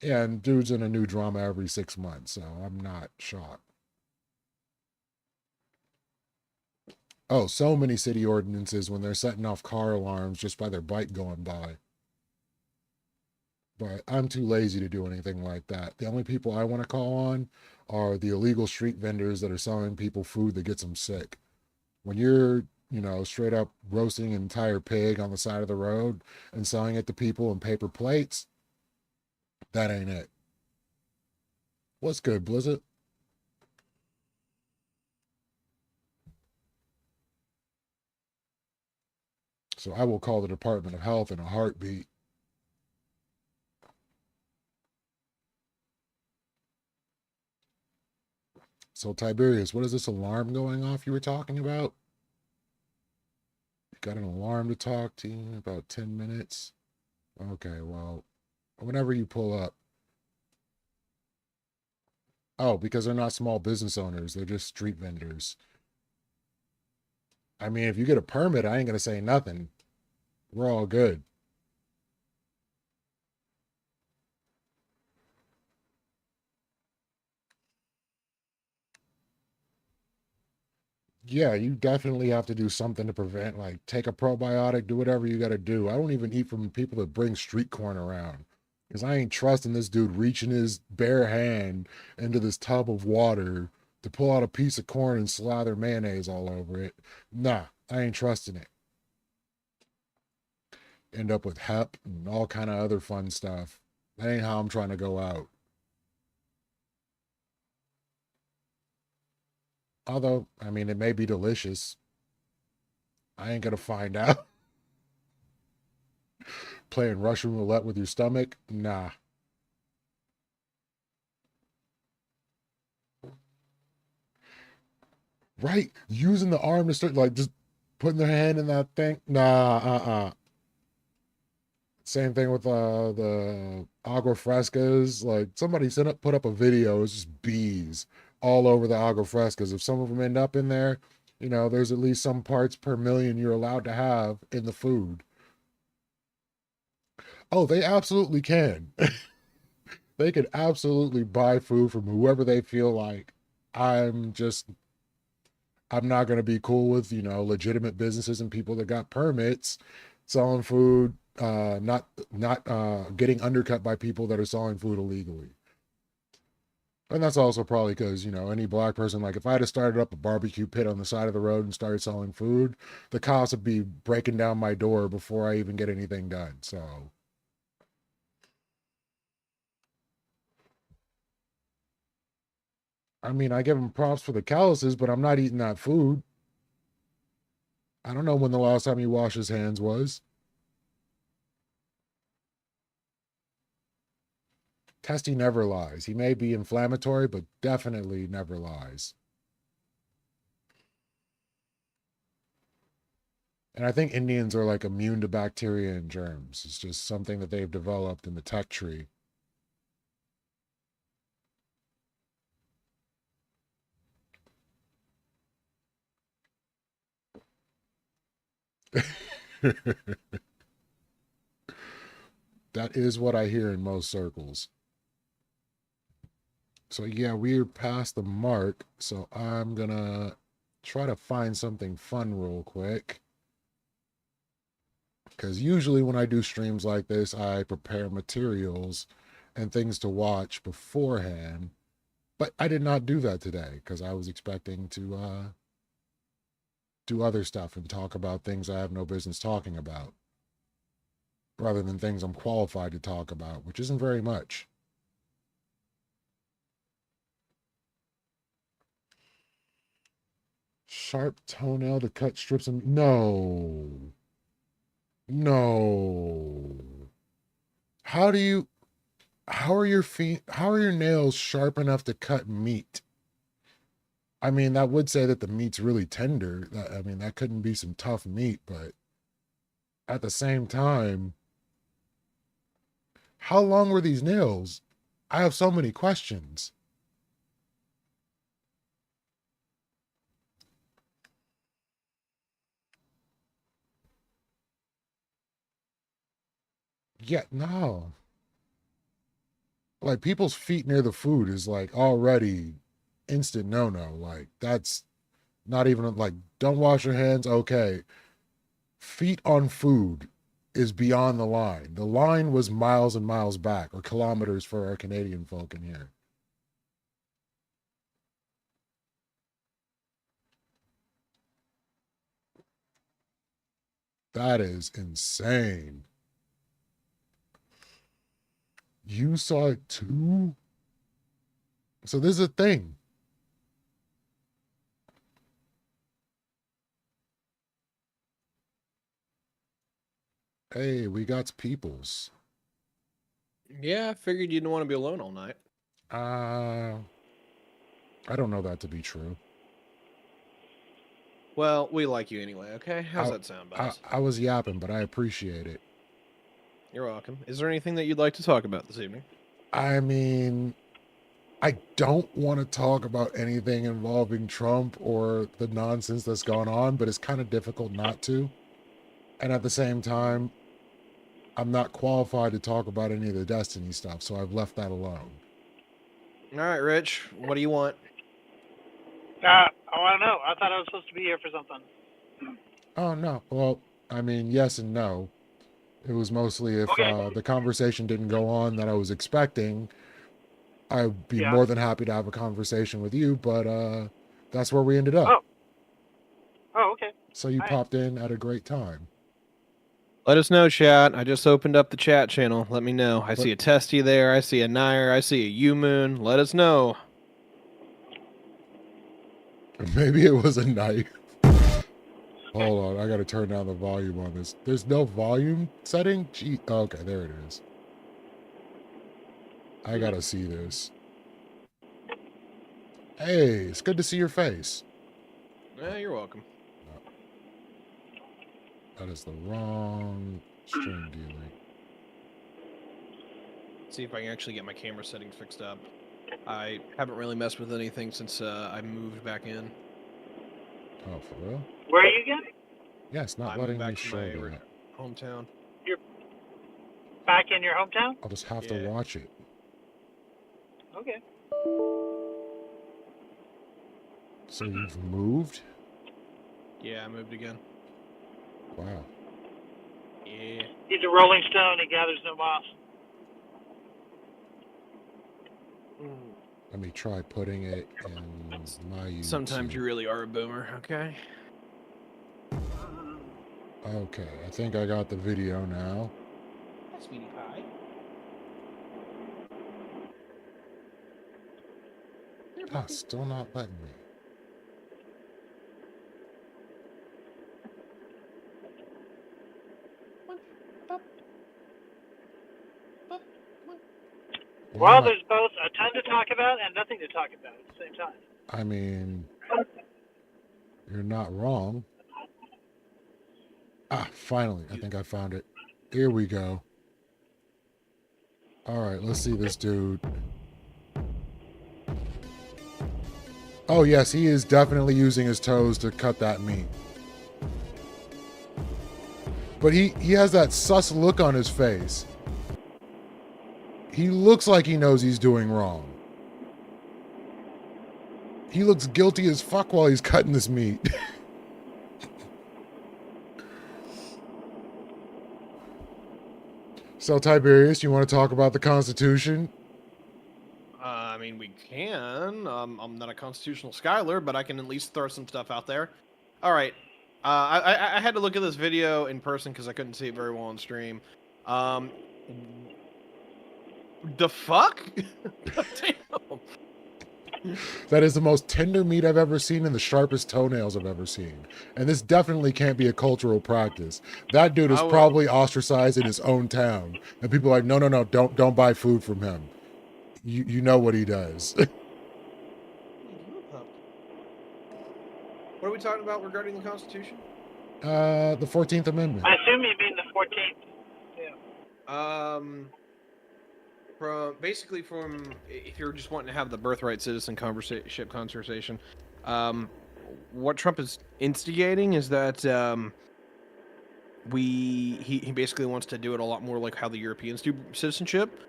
And dude's in a new drama every 6 months, so I'm not shocked. Oh, so many city ordinances when they're setting off car alarms just by their bike going by. But I'm too lazy to do anything like that. The only people I want to call on are the illegal street vendors that are selling people food that gets them sick. When you're, straight up roasting an entire pig on the side of the road and selling it to people in paper plates, that ain't it. What's good, Blizzard? So I will call the Department of Health in a heartbeat. So Tiberius, what is this alarm going off you were talking about? You got an alarm to talk to you in about 10 minutes? Okay, well, whenever you pull up. Oh, because they're not small business owners. They're just street vendors. I mean, if you get a permit, I ain't going to say nothing. We're all good. Yeah, you definitely have to do something to prevent, like, take a probiotic, do whatever you got to do. I don't even eat from people that bring street corn around because I ain't trusting this dude reaching his bare hand into this tub of water to pull out a piece of corn and slather mayonnaise all over it. Nah, I ain't trusting it. End up with hep and all kind of other fun stuff. That ain't how I'm trying to go out. Although, I mean, it may be delicious. I ain't gonna find out. Playing Russian roulette with your stomach? Nah. Right? Using the arm to start, like, just putting their hand in that thing? Nah, Same thing with the agua frescas. Like, somebody put up a video, it's just bees all over the agua frescas. If some of them end up in there, there's at least some parts per million you're allowed to have in the food. Oh, they absolutely can. They could absolutely buy food from whoever they feel like. I'm just I'm not going to be cool with, legitimate businesses and people that got permits selling food, not getting undercut by people that are selling food illegally. And that's also probably because, any black person, like if I had started up a barbecue pit on the side of the road and started selling food, the cops would be breaking down my door before I even get anything done. So, I mean, I give them props for the calluses, but I'm not eating that food. I don't know when the last time he washed his hands was. Testy never lies. He may be inflammatory, but definitely never lies. And I think Indians are like immune to bacteria and germs. It's just something that they've developed in the tech tree. That is what I hear in most circles. So yeah, we're past the mark. So I'm gonna try to find something fun real quick. Because usually when I do streams like this, I prepare materials and things to watch beforehand. But I did not do that today because I was expecting to do other stuff and talk about things I have no business talking about, rather than things I'm qualified to talk about, which isn't very much. Sharp toenail to cut strips and no. No. How do you how are your feet how are your nails sharp enough to cut meat? I mean, that would say that the meat's really tender. I mean, that couldn't be some tough meat, but at the same time, how long were these nails? I have so many questions. Yeah, no. Like people's feet near the food is like already instant no-no. Like that's not even like don't wash your hands, okay. Feet on food is beyond the line. The line was miles and miles back, or kilometers for our Canadian folk in here. That is insane. You saw it too? So this is a thing. Hey, we got peoples. Yeah, I figured you didn't want to be alone all night. I don't know that to be true. Well, we like you anyway, okay? How's that sound, boss? I was yapping, but I appreciate it. You're welcome. Is there anything that you'd like to talk about this evening? I mean, I don't want to talk about anything involving Trump or the nonsense that's gone on, but it's kind of difficult not to. And at the same time, I'm not qualified to talk about any of the Destiny stuff, so I've left that alone. All right, Rich, what do you want? I don't know. I thought I was supposed to be here for something. Oh, no. Well, I mean, yes and no. It was mostly if the conversation didn't go on that I was expecting, I'd be more than happy to have a conversation with you, but that's where we ended up. Oh, okay. So you popped in at a great time. Let us know, chat. I just opened up the chat channel. Let me know. I see a Testy there. I see a Nair. I see a U-Moon. Let us know. Maybe it was a knife. Hold on, I gotta turn down the volume on this. There's no volume setting? Gee, okay, there it is. I gotta see this. Hey, it's good to see your face. Yeah, you're welcome. That is the wrong stream dealing. See if I can actually get my camera settings fixed up. I haven't really messed with anything since I moved back in. Oh, for real? Where are you again? Yeah, it's not I'm letting back me to show my that. hometown. You're back in your hometown? I'll just have to watch it. Okay. So you've moved? Yeah, I moved again. Wow. Yeah. He's a rolling stone. He gathers no moss. Let me try putting it in my YouTube. Sometimes you really are a boomer, okay? Okay, I think I got the video now. Hi, sweetie pie. Ah, still not letting me. Well, there's both a ton to talk about and nothing to talk about at the same time. I mean, you're not wrong. Ah, finally, I think I found it. Here we go. All right, let's see this dude. Oh, yes, he is definitely using his toes to cut that meat. But he has that sus look on his face. He looks like he knows he's doing wrong. He looks guilty as fuck while he's cutting this meat. So, Tiberius, you want to talk about the Constitution? I mean, we can. I'm not a constitutional scholar, but I can at least throw some stuff out there. All right. I had to look at this video in person because I couldn't see it very well on stream. The fuck? Damn. That is the most tender meat I've ever seen and the sharpest toenails I've ever seen. And this definitely can't be a cultural practice. That dude is probably ostracized in his own town. And people are like, no, don't buy food from him. You know what he does. What are we talking about regarding the Constitution? The 14th Amendment. I assume you mean the 14th. Yeah. From if you're just wanting to have the birthright citizen conversation, what Trump is instigating is that he basically wants to do it a lot more like how the Europeans do citizenship.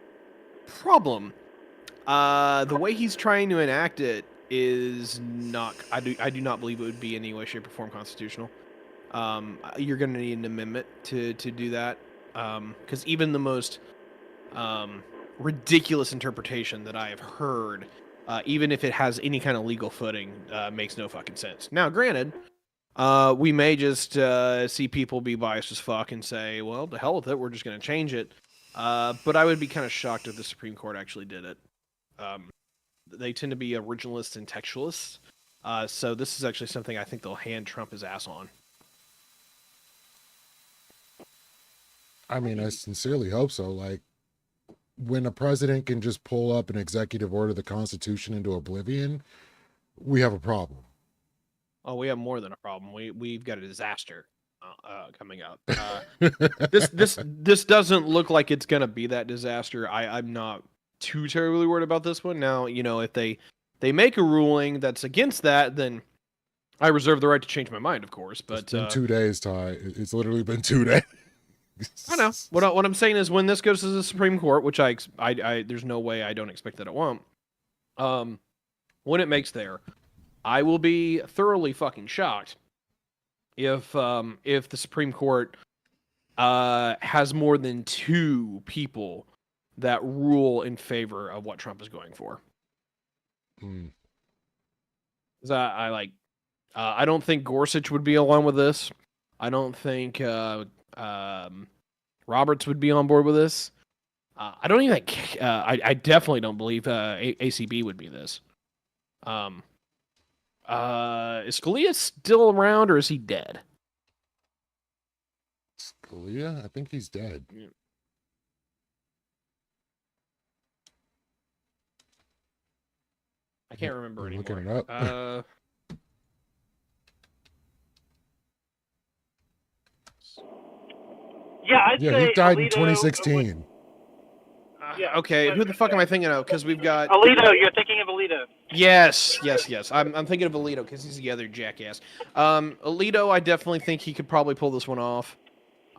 Problem, the way he's trying to enact it is not. I do not believe it would be in any way, shape, or form constitutional. You're going to need an amendment to do that, because even the most ridiculous interpretation that I have heard, even if it has any kind of legal footing, makes no fucking sense. Now, granted, we may just see people be biased as fuck and say, well, to hell with it, we're just going to change it. But I would be kind of shocked if the Supreme Court actually did it. They tend to be originalists and textualists, so this is actually something I think they'll hand Trump his ass on. I mean, I sincerely hope so. Like, when a president can just pull up an executive order the Constitution into oblivion, we have a problem. Oh, we have more than a problem. We've got a disaster coming up. This doesn't look like it's gonna be that disaster. I'm not too terribly worried about this one. Now, if they make a ruling that's against that, then I reserve the right to change my mind, of course. But it's been 2 days, Ty. It's literally been 2 days. I know. What I'm saying is, when this goes to the Supreme Court, which I there's no way I don't expect that it won't. When it makes there, I will be thoroughly fucking shocked if the Supreme Court has more than 2 people that rule in favor of what Trump is going for. I don't think Gorsuch would be along with this. I don't think Roberts would be on board with this. I don't even think. I definitely don't believe ACB would be this. Is Scalia still around, or is he dead? Scalia? I think he's dead. I can't remember anymore. Looking it up. I'd say he died Alito, in 2016. Okay, who the fuck am I thinking of? Because we've got Alito. You're thinking of Alito. Yes. I'm thinking of Alito because he's the other jackass. Alito, I definitely think he could probably pull this one off.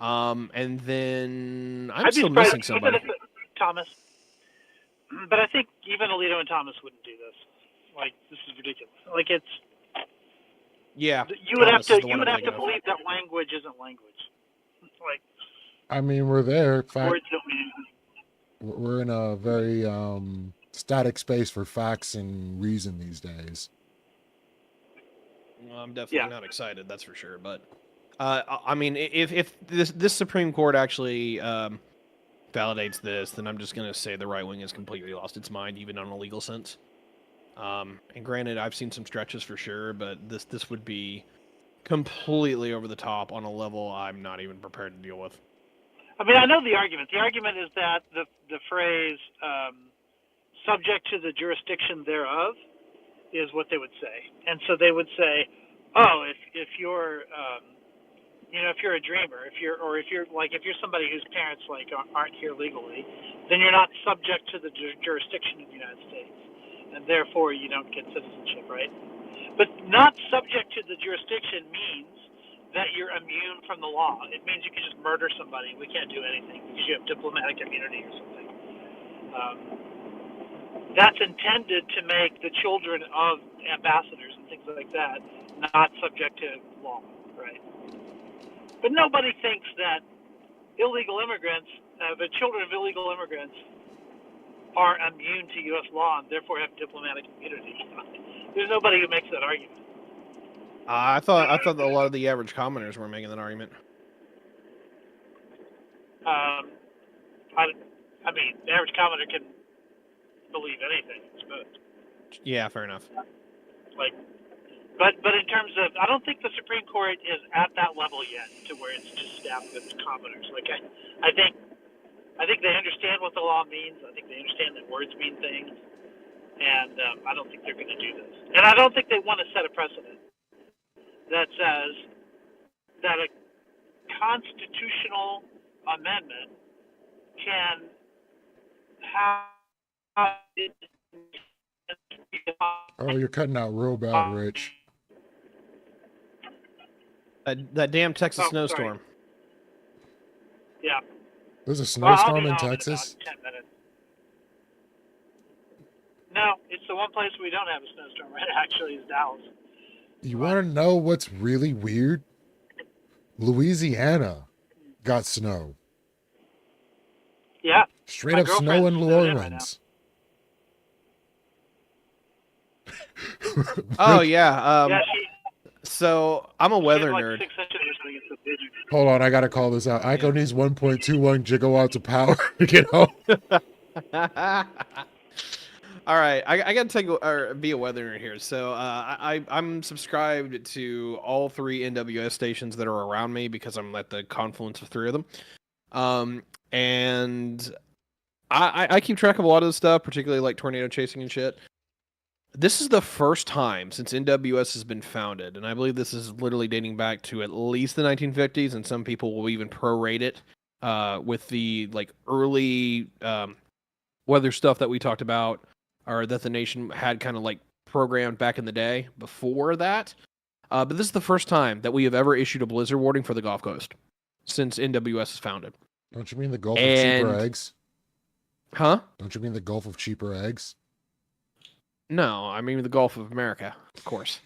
And then I'm still missing somebody. Thomas. But I think even Alito and Thomas wouldn't do this. Like, this is ridiculous. Like, it's. Yeah. You would have to believe that language isn't language. Like. I mean, we're there. In fact, words don't mean anything. We're in a very static space for facts and reason these days. Well, I'm definitely not excited, that's for sure. But I mean, if this Supreme Court actually validates this, then I'm just going to say the right wing has completely lost its mind, even on a legal sense. And granted, I've seen some stretches for sure, but this would be completely over the top on a level I'm not even prepared to deal with. I mean, I know the argument. The argument is that the phrase "subject to the jurisdiction thereof" is what they would say, and so they would say, "Oh, if you're, if you're a dreamer, if you're somebody whose parents aren't here legally, then you're not subject to the jurisdiction of the United States, and therefore you don't get citizenship, right? But not subject to the jurisdiction means that you're immune from the law. It means you can just murder somebody. We can't do anything because you have diplomatic immunity or something. That's intended to make the children of ambassadors and things like that not subject to law, right? But nobody thinks that illegal immigrants, the children of illegal immigrants, are immune to U.S. law and therefore have diplomatic immunity. There's nobody who makes that argument. I thought that a lot of the average commoners were making that argument. I mean, the average commoner can believe anything, I suppose. Yeah, fair enough. Like, but in terms of, I don't think the Supreme Court is at that level yet to where it's just staffed with commoners. Like, I think they understand what the law means. I think they understand that words mean things, and I don't think they're going to do this. And I don't think they want to set a precedent that says that a constitutional amendment can have it. Oh, you're cutting out real bad, Rich. That damn Texas Oh, sorry. snowstorm. Yeah. There's a Well, I'll snowstorm be in home Texas? about 10 minutes. No, it's the one place we don't have a snowstorm, right? Actually, is Dallas. You want to know what's really weird? Louisiana got snow. Yeah. Straight My up snow in girlfriend's New snowed in right Orleans. Oh yeah. Yeah, So I'm a she weather had like nerd. 6 inches or something. It's so big. Hold on, I gotta call this out. Ico needs 1.21 gigawatts of power to get home. All right, I gotta be a weather nerd here. So I'm subscribed to all 3 NWS stations that are around me because I'm at the confluence of 3 of them. And I keep track of a lot of this stuff, particularly like tornado chasing and shit. This is the first time since NWS has been founded, and I believe this is literally dating back to at least the 1950s, and some people will even prorate it with the like early weather stuff that we talked about, or that the nation had kind of like programmed back in the day before that. But this is the first time that we have ever issued a blizzard warning for the Gulf Coast since NWS is founded. Don't you mean the Gulf of Cheaper And- Eggs? Huh? Don't you mean the Gulf of Cheaper Eggs? No, I mean the Gulf of America, of course.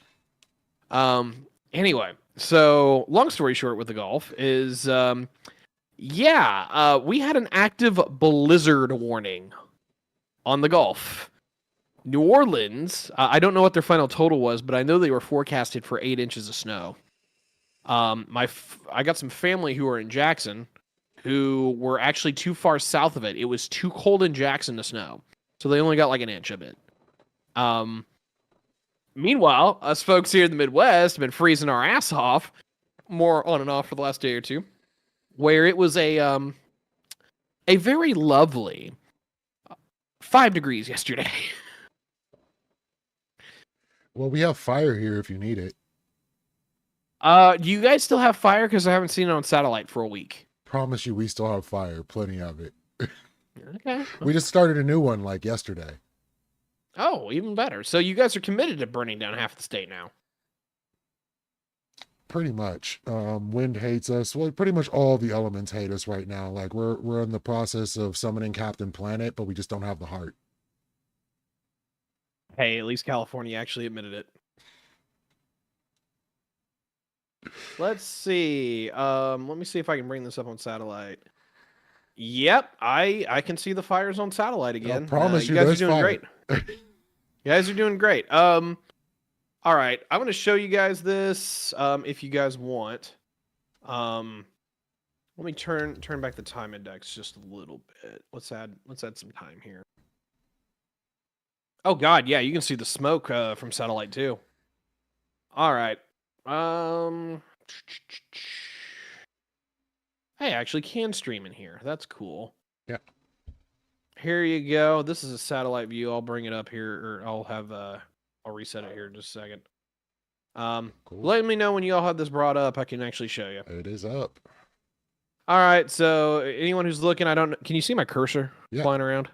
Anyway, so long story short with the Gulf is, we had an active blizzard warning on the Gulf. New Orleans, I don't know what their final total was, but I know they were forecasted for 8 inches of snow. I got some family who are in Jackson who were actually too far south of it. It was too cold in Jackson to snow, so they only got like an inch of it. Meanwhile, us folks here in the Midwest have been freezing our ass off, more on and off for the last day or two, where it was a very lovely 5 degrees yesterday. Well, we have fire here if you need it. Do you guys still have fire? Because I haven't seen it on satellite for a week. Promise you, we still have fire. Plenty of it. Okay. We just started a new one like yesterday. Oh, even better. So you guys are committed to burning down half the state now. Pretty much. Wind hates us. Well, pretty much all the elements hate us right now. Like we're in the process of summoning Captain Planet, but we just don't have the heart. Hey, at least California actually admitted it. Let's see. Let me see if I can bring this up on satellite. Yep, I can see the fires on satellite again. I promise you guys are there's doing fire. great. You guys are doing great. All right, I'm going to show you guys this if you guys want. Let me turn back the time index just a little bit. Let's add some time here. Oh God, yeah, you can see the smoke from satellite too. All right. Hey, I actually can stream in here. That's cool. Yeah. Here you go. This is a satellite view. I'll bring it up here, or I'll reset it here in just a second. Cool. Let me know when you all have this brought up. I can actually show you. It is up. All right. So anyone who's looking, can you see my cursor flying around?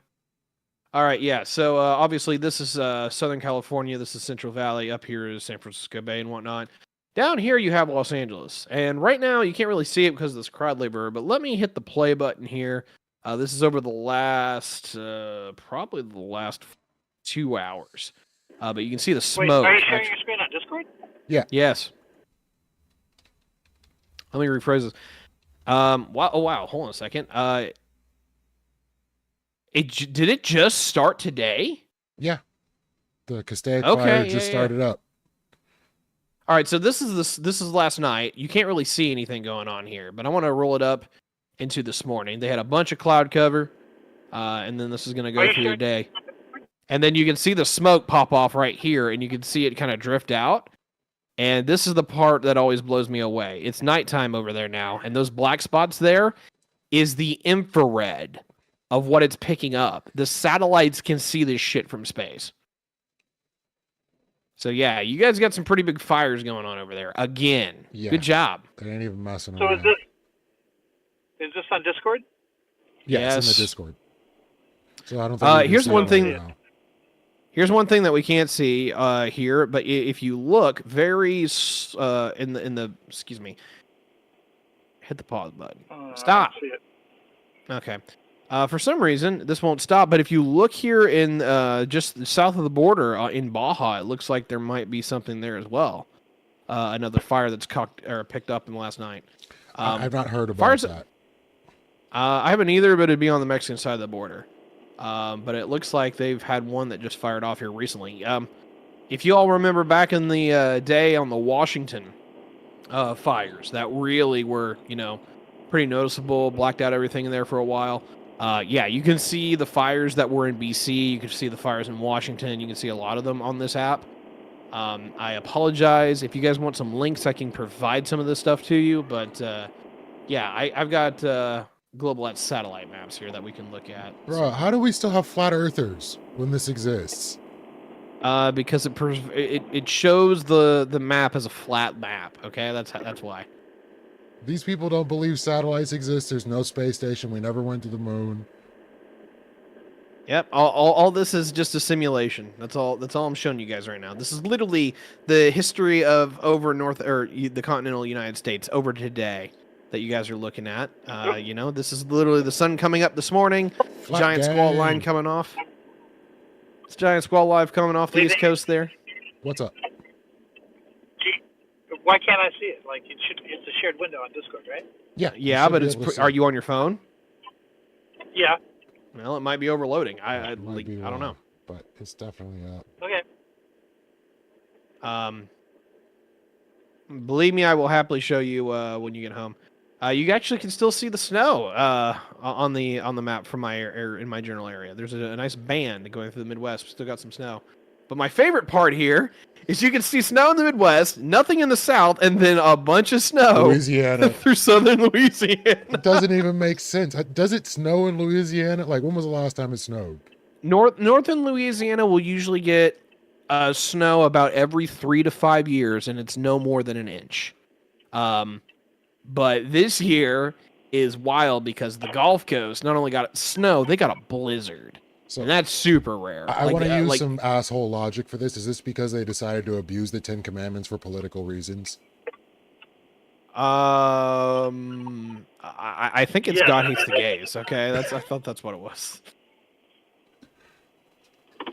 All right. Yeah. So obviously this is Southern California. This is Central Valley. Up here is San Francisco Bay and whatnot. Down here you have Los Angeles, and right now you can't really see it because of this crowd labor. But let me hit the play button here. This is over the last, probably the last 2 hours. But you can see the Wait, smoke. are you sharing your screen on Discord? Yes. Let me rephrase this. Wow. Oh wow. Hold on a second. Did it just start today? Yeah. The Castaic Okay, fire yeah, just yeah. started up. All right, so this is last night. You can't really see anything going on here, but I want to roll it up into this morning. They had a bunch of cloud cover, and then this is going to Are go you through sure? the day. And then you can see the smoke pop off right here, and you can see it kind of drift out. And this is the part that always blows me away. It's nighttime over there now, and those black spots there is the infrared of what it's picking up. The satellites can see this shit from space. So yeah, you guys got some pretty big fires going on over there. Again. Yeah. Good job. They ain't even messing So around. is this on Discord? Yeah, it's in Yes. the Discord. So I don't think we can here's see one it thing- right now. Here's one thing that we can't see here, but if you look very in the excuse me, hit the pause button. Stop. I don't see it. Okay. For some reason, this won't stop, but if you look here in just south of the border in Baja, it looks like there might be something there as well. Another fire that's picked up in the last night. I've not heard about fires- that. I haven't either, but it'd be on the Mexican side of the border. But it looks like they've had one that just fired off here recently. If you all remember back in the day on the Washington fires that really were, pretty noticeable, blacked out everything in there for a while. Yeah, you can see the fires that were in BC. You can see the fires in Washington. You can see a lot of them on this app. I apologize. If you guys want some links, I can provide some of this stuff to you. But yeah, I've got global satellite maps here that we can look at. Bro, how do we still have flat earthers when this exists? Because it shows the map as a flat map. Okay, that's why. These people don't believe satellites exist. There's no space station. We never went to the moon. Yep. All this is just a simulation. That's all I'm showing you guys right now. This is literally the history of the continental United States over today that you guys are looking at. This is literally the sun coming up this morning. Flat Giant squall gang. line coming off. It's giant squall line coming off the East Coast there. What's up? Gee, why can't I see it? Like it's a shared window on Discord, right? Yeah. you Yeah, should but be able to see are it. you on your phone? Yeah. Well, it might be overloading. I It might be don't know. wrong, but it's definitely up. Okay. Believe me, I will happily show you when you get home. You actually can still see the snow on the map from in my general area. There's a nice band going through the Midwest. Still got some snow. But my favorite part here is you can see snow in the Midwest, nothing in the South, and then a bunch of snow Louisiana. through southern Louisiana. It doesn't even make sense. Does it snow in Louisiana? Like, when was the last time it snowed? Northern Louisiana will usually get snow about every 3 to 5 years, and it's no more than an inch. But this year is wild because the Gulf Coast not only got snow, they got a blizzard. So And that's super rare. I want to use like, some asshole logic for this. Is this because they decided to abuse the Ten Commandments for political reasons? I think it's Yeah. God hates the gays. Okay, I thought that's what it was.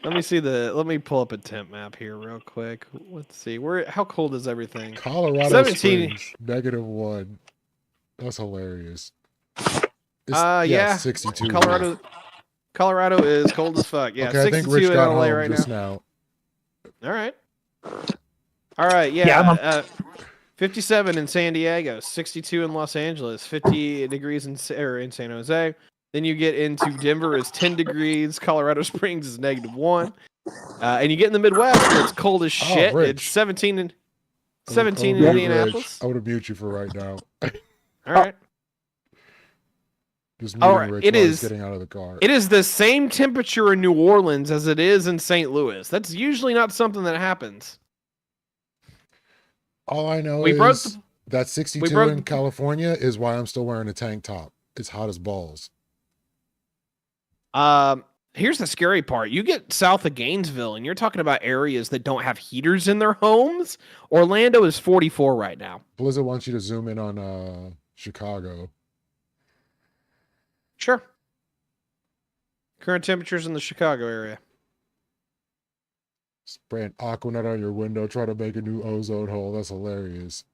Let me pull up a temp map here real quick. Let's see. How cold is everything? Colorado 17. Springs, -1. That's hilarious. Yeah. 62. Colorado is cold as fuck. Yeah, Okay, I think 62 Rich in got LA home right just now. now. All right. All right, Yeah, I'm yeah. 57 in San Diego, 62 in Los Angeles, 50 degrees in San Jose. Then you get into Denver is 10 degrees, Colorado Springs is -1. And you get in the Midwest, it's cold as shit. Rich. It's 17 in I would mute Indianapolis. Rich. I would mute you for right now. All right. Just All muting right, Rich it while he's is- getting out of the car. It is the same temperature in New Orleans as it is in St. Louis. That's usually not something that happens. All I know We broke is that 62 broke in the- California is why I'm still wearing a tank top. It's hot as balls. Here's the scary part. You get south of Gainesville, and you're talking about areas that don't have heaters in their homes. Orlando is 44 right now. Blizzard wants you to zoom in on Chicago. Sure. Current temperatures in the Chicago area. Spraying Aquanet on your window, try to make a new ozone hole. That's hilarious.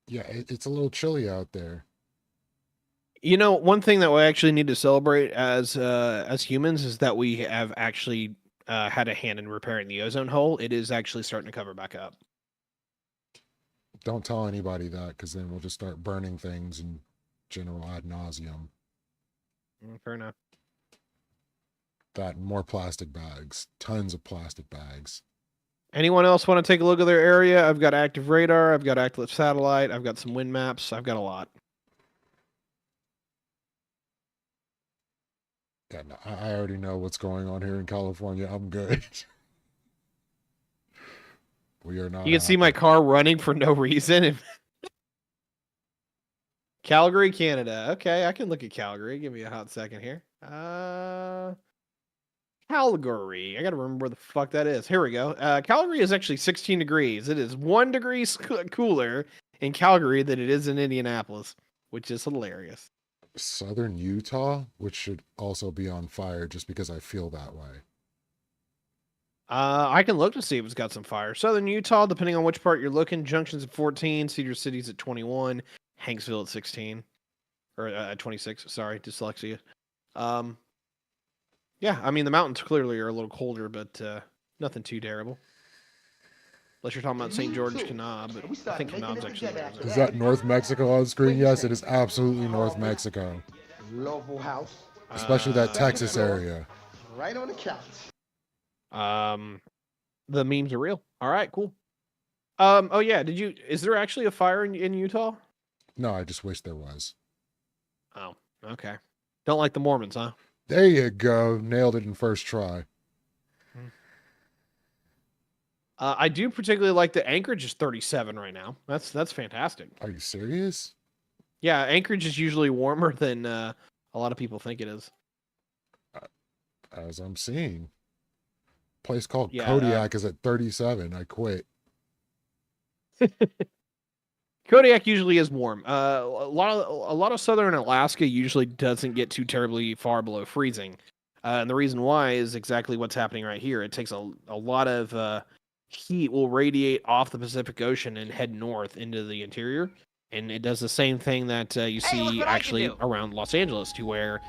Yeah, it's a little chilly out there. You know, one thing that we actually need to celebrate as humans is that we have actually had a hand in repairing the ozone hole. It is actually starting to cover back up. Don't tell anybody that, because then we'll just start burning things in general ad nauseum. Fair enough. That and more plastic bags. Tons of plastic bags. Anyone else want to take a look at their area? I've got active radar. I've got active satellite. I've got some wind maps. I've got a lot. Yeah, no, I already know what's going on here in California. I'm good. We are not. You can see my car running for no reason. Calgary, Canada. Okay, I can look at Calgary. Give me a hot second here. Calgary. I gotta remember where the fuck that is. Here we go. Calgary is actually 16 degrees. It is 1 degree cooler in Calgary than it is in Indianapolis, which is hilarious. Southern Utah, which should also be on fire just because I feel that way. I can look to see if it's got some fire. Southern Utah, depending on which part you're looking, Junction's at 14, Cedar City's at 21, Hanksville at 16. Or 26, sorry, dyslexia. Yeah, I mean, the mountains clearly are a little colder, but nothing too terrible. Unless you're talking about St. George Kanab, but I think Kanab's actually there. Is that North Mexico on screen? Yes, it is absolutely North Mexico. Lovely house. Especially that Texas area. Right on the couch. The memes are real. All right, cool. Oh yeah, is there actually a fire in Utah? No, I just wish there was. Oh, okay. Don't like the Mormons, huh? There you go. Nailed it in first try. I do particularly like that Anchorage is 37 right now. That's fantastic. Are you serious? Yeah, Anchorage is usually warmer than a lot of people think it is. As I'm seeing. Place called Yeah, Kodiak is at 37. I quit. Kodiak usually is warm. A lot of southern Alaska usually doesn't get too terribly far below freezing. And the reason why is exactly what's happening right here. It takes a lot of heat will radiate off the Pacific Ocean and head north into the interior. And it does the same thing that you see actually around Los Angeles, to where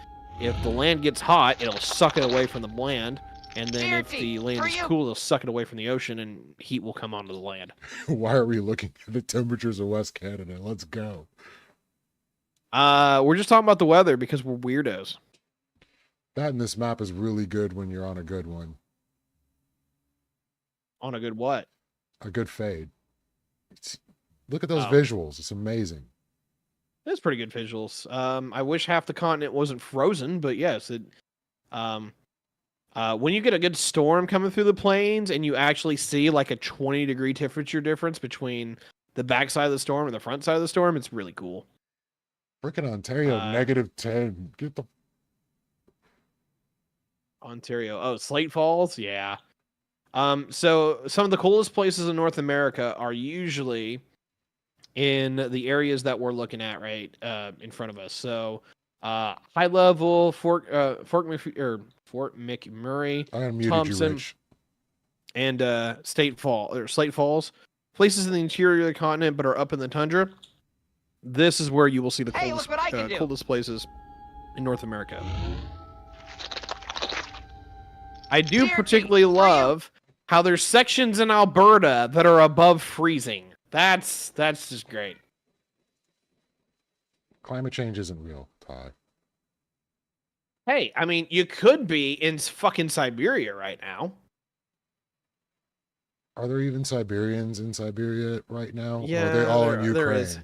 if the land gets hot, it'll suck it away from the land. And then if the land is cool, it'll suck it away from the ocean and heat will come onto the land. Why are we looking at the temperatures of West Canada? Let's go. We're just talking about the weather because we're weirdos. That and this map is really good when you're on a good one. On a good what? A good fade. Look at those visuals. It's amazing. That's pretty good visuals. I wish half the continent wasn't frozen, but yes, when you get a good storm coming through the plains and you actually see like a 20-degree temperature difference between the back side of the storm and the front side of the storm, it's really cool. Freaking Ontario, -10. Get the Ontario. Oh, Slate Falls? Yeah. So some of the coolest places in North America are usually in the areas that we're looking at right in front of us. So high level Fort McMurray, I unmuted Thompson, you, Rich. and Slate Falls, places in the interior of the continent but are up in the tundra. This is where you will see the coldest places in North America. I do particularly love how there's sections in Alberta that are above freezing. That's just great. Climate change isn't real, Todd. Hey, I mean, you could be in fucking Siberia right now. Are there even Siberians in Siberia right now? Yeah, or are they all in there Ukraine? is.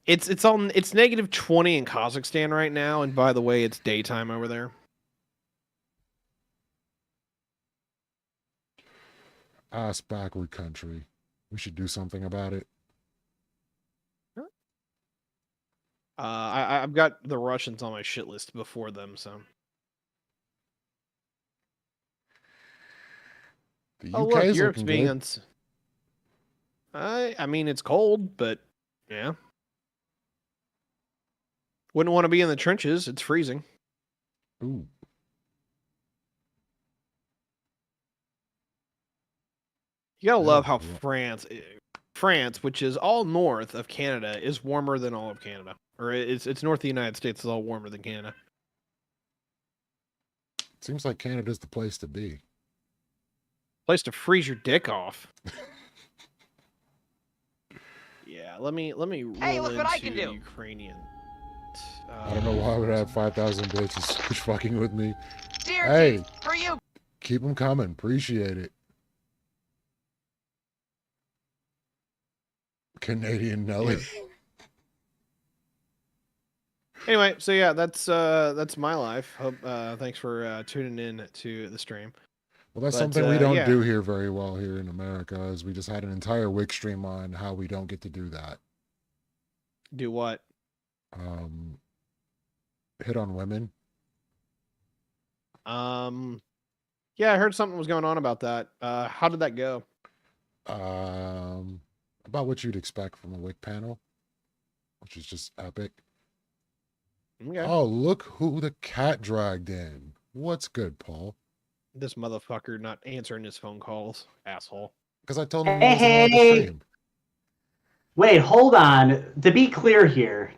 It's -20 in Kazakhstan right now, and by the way, it's daytime over there. Ass backward country. We should do something about it. I've got the Russians on my shit list before them, so The Oh, UK look, is Europe's looking being good. I mean, it's cold, but yeah. Wouldn't want to be in the trenches. It's freezing. Ooh. You gotta Oh, love how yeah. France, which is all north of Canada, is warmer than all of Canada. Or it's north of the United States is all warmer than Canada. Seems like Canada's the place to be. Place to freeze your dick off. Yeah, let me roll Hey, look into what I can do. Ukrainian. I don't know why I would have 5,000 bitches switch fucking with me. Dear Hey, for you. keep them coming. Appreciate it. Canadian Nelly. Anyway, so yeah, that's my life. Hope thanks for tuning in to the stream. Well, that's But, something we don't yeah. do here very well here in America, is we just had an entire Wix stream on how we don't get to do that. Do what? Hit on women. Yeah, I heard something was going on about that. How did that go? About what you'd expect from a Wix panel, which is just epic. Okay. Oh, look who the cat dragged in. What's good, Paul? This motherfucker not answering his phone calls, asshole. Because I told him he wasn't on the stream. Wait, hold on. To be clear here,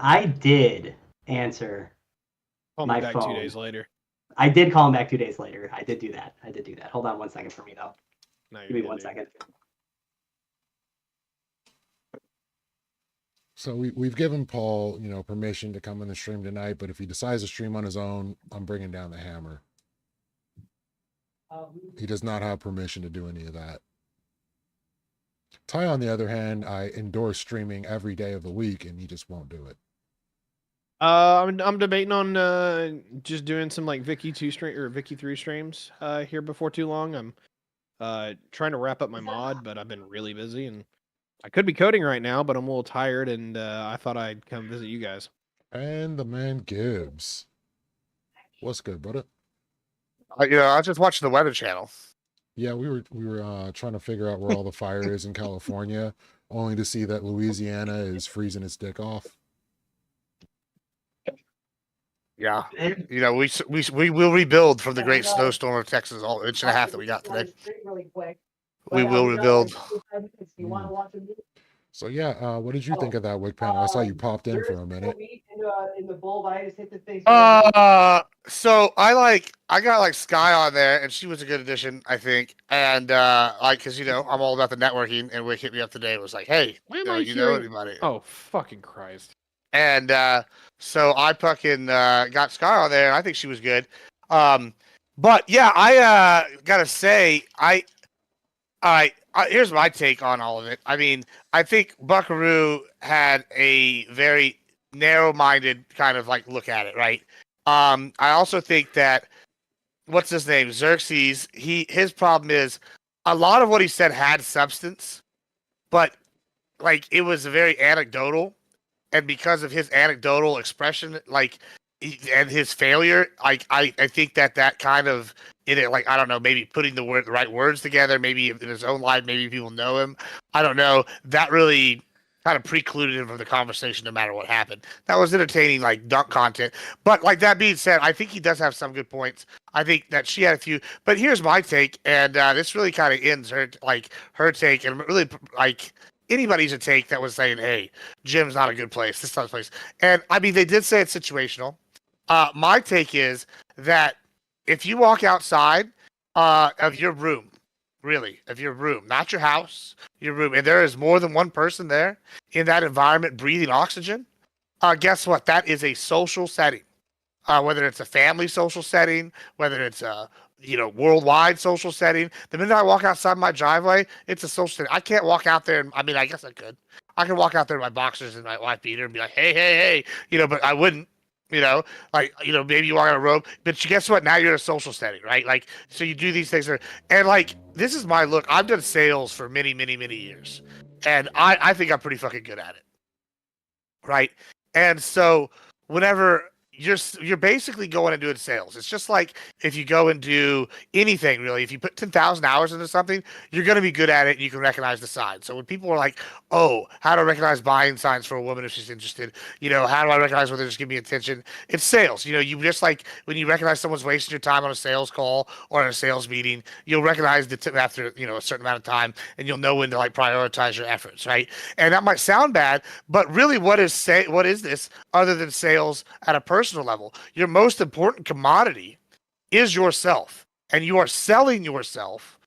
I did answer Call me my back phone. 2 days later. I did call him back 2 days later. I did do that. Hold on 1 second for me, though. No, Give me 1 second. So we've given Paul, permission to come in the stream tonight, but if he decides to stream on his own, I'm bringing down the hammer. He does not have permission to do any of that. Ty, on the other hand, I endorse streaming every day of the week, and he just won't do it. I'm debating on just doing some like Vicky 2 stream or Vicky 3 streams here before too long. I'm trying to wrap up my mod, but I've been really busy and I could be coding right now, but I'm a little tired and I thought I'd come visit you guys. And the man Gibbs. What's good, brother? I was just watching the Weather Channel. Yeah, we were trying to figure out where all the fire is in California, only to see that Louisiana is freezing its dick off. Yeah, we will rebuild from the great snowstorm of Texas, all inch and a half that we got today. We will rebuild. So yeah, what did you think of that Wig panel? I saw you popped in for a minute. So I got Sky on there, and she was a good addition, I think. And because I'm all about the networking, and Wick hit me up today. And was like, hey, Why am know I you know hearing- anybody? Oh fucking Christ! And so I fucking got Sky on there, and I think she was good. But yeah, I gotta say, here's my take on all of it. I mean, I think Buckaroo had a very narrow-minded kind of look at it, right? I also think that what's his name, Xerxes. His problem is a lot of what he said had substance, but it was very anecdotal, and because of his anecdotal expression, and his failure, I think that kind of in it, I don't know, maybe putting the right words together, maybe in his own life, maybe people know him. I don't know. That really kind of precluded him from the conversation, no matter what happened. That was entertaining, dunk content. But that being said, I think he does have some good points. I think that she had a few. But here's my take, and this really kind of ends her take, and really anybody's a take that was saying, hey, gym's not a good place. This is not a place. And I mean, they did say it's situational. My take is that if you walk outside of your room, not your house, your room, and there is more than one person there in that environment breathing oxygen, guess what? That is a social setting. Whether it's a family social setting, whether it's a worldwide social setting. The minute I walk outside my driveway, it's a social setting. I can't walk out there, and I mean, I guess I could. I can walk out there in my boxers and my wife beater and be like, hey, but I wouldn't. Maybe you walk on a road, but guess what? Now you're in a social setting, right? So you do these things, and this is my look. I've done sales for many, many, many years, and I think I'm pretty fucking good at it, right? And so whenever you're basically going and doing sales. It's just like if you go and do anything really. If you put 10,000 hours into something, you're going to be good at it and you can recognize the signs. So when people are like, "Oh, how do I recognize buying signs for a woman if she's interested?" How do I recognize whether they're just giving me attention? It's sales. You just like when you recognize someone's wasting your time on a sales call or in a sales meeting, you'll recognize the tip after a certain amount of time, and you'll know when to like prioritize your efforts, right? And that might sound bad, but really, what is this other than sales at a personal level? Your most important commodity is yourself, and you are selling yourself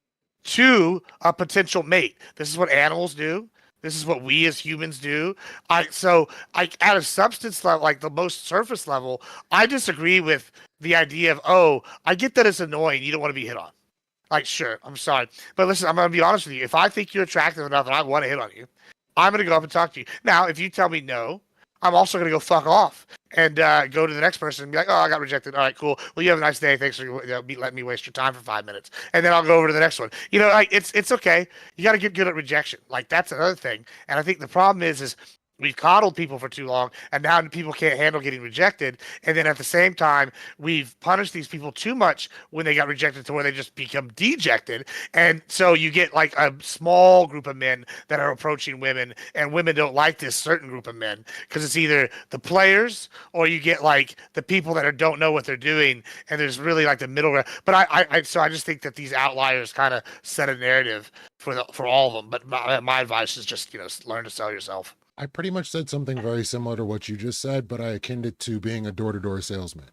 to a potential mate. This is what animals do. This is what we as humans do. At a substance level, like the most surface level, I disagree with the idea of, oh, I get that it's annoying. You don't want to be hit on. Like, sure, I'm sorry. But listen, I'm going to be honest with you. If I think you're attractive enough and I want to hit on you, I'm going to go up and talk to you. Now, if you tell me no, I'm also going to go fuck off and go to the next person and be like, oh, I got rejected. All right, cool. Well, you have a nice day. Thanks for letting me waste your time for 5 minutes. And then I'll go over to the next one. It's okay. You got to get good at rejection. Like, that's another thing. And I think the problem is we've coddled people for too long, and now people can't handle getting rejected. And then at the same time, we've punished these people too much when they got rejected to where they just become dejected. And so you get like a small group of men that are approaching women, and women don't like this certain group of men because it's either the players or you get like the people that don't know what they're doing, and there's really like the middle ground. But I just think that these outliers kind of set a narrative for all of them. But my advice is just learn to sell yourself. I pretty much said something very similar to what you just said, but I akined it to being a door-to-door salesman.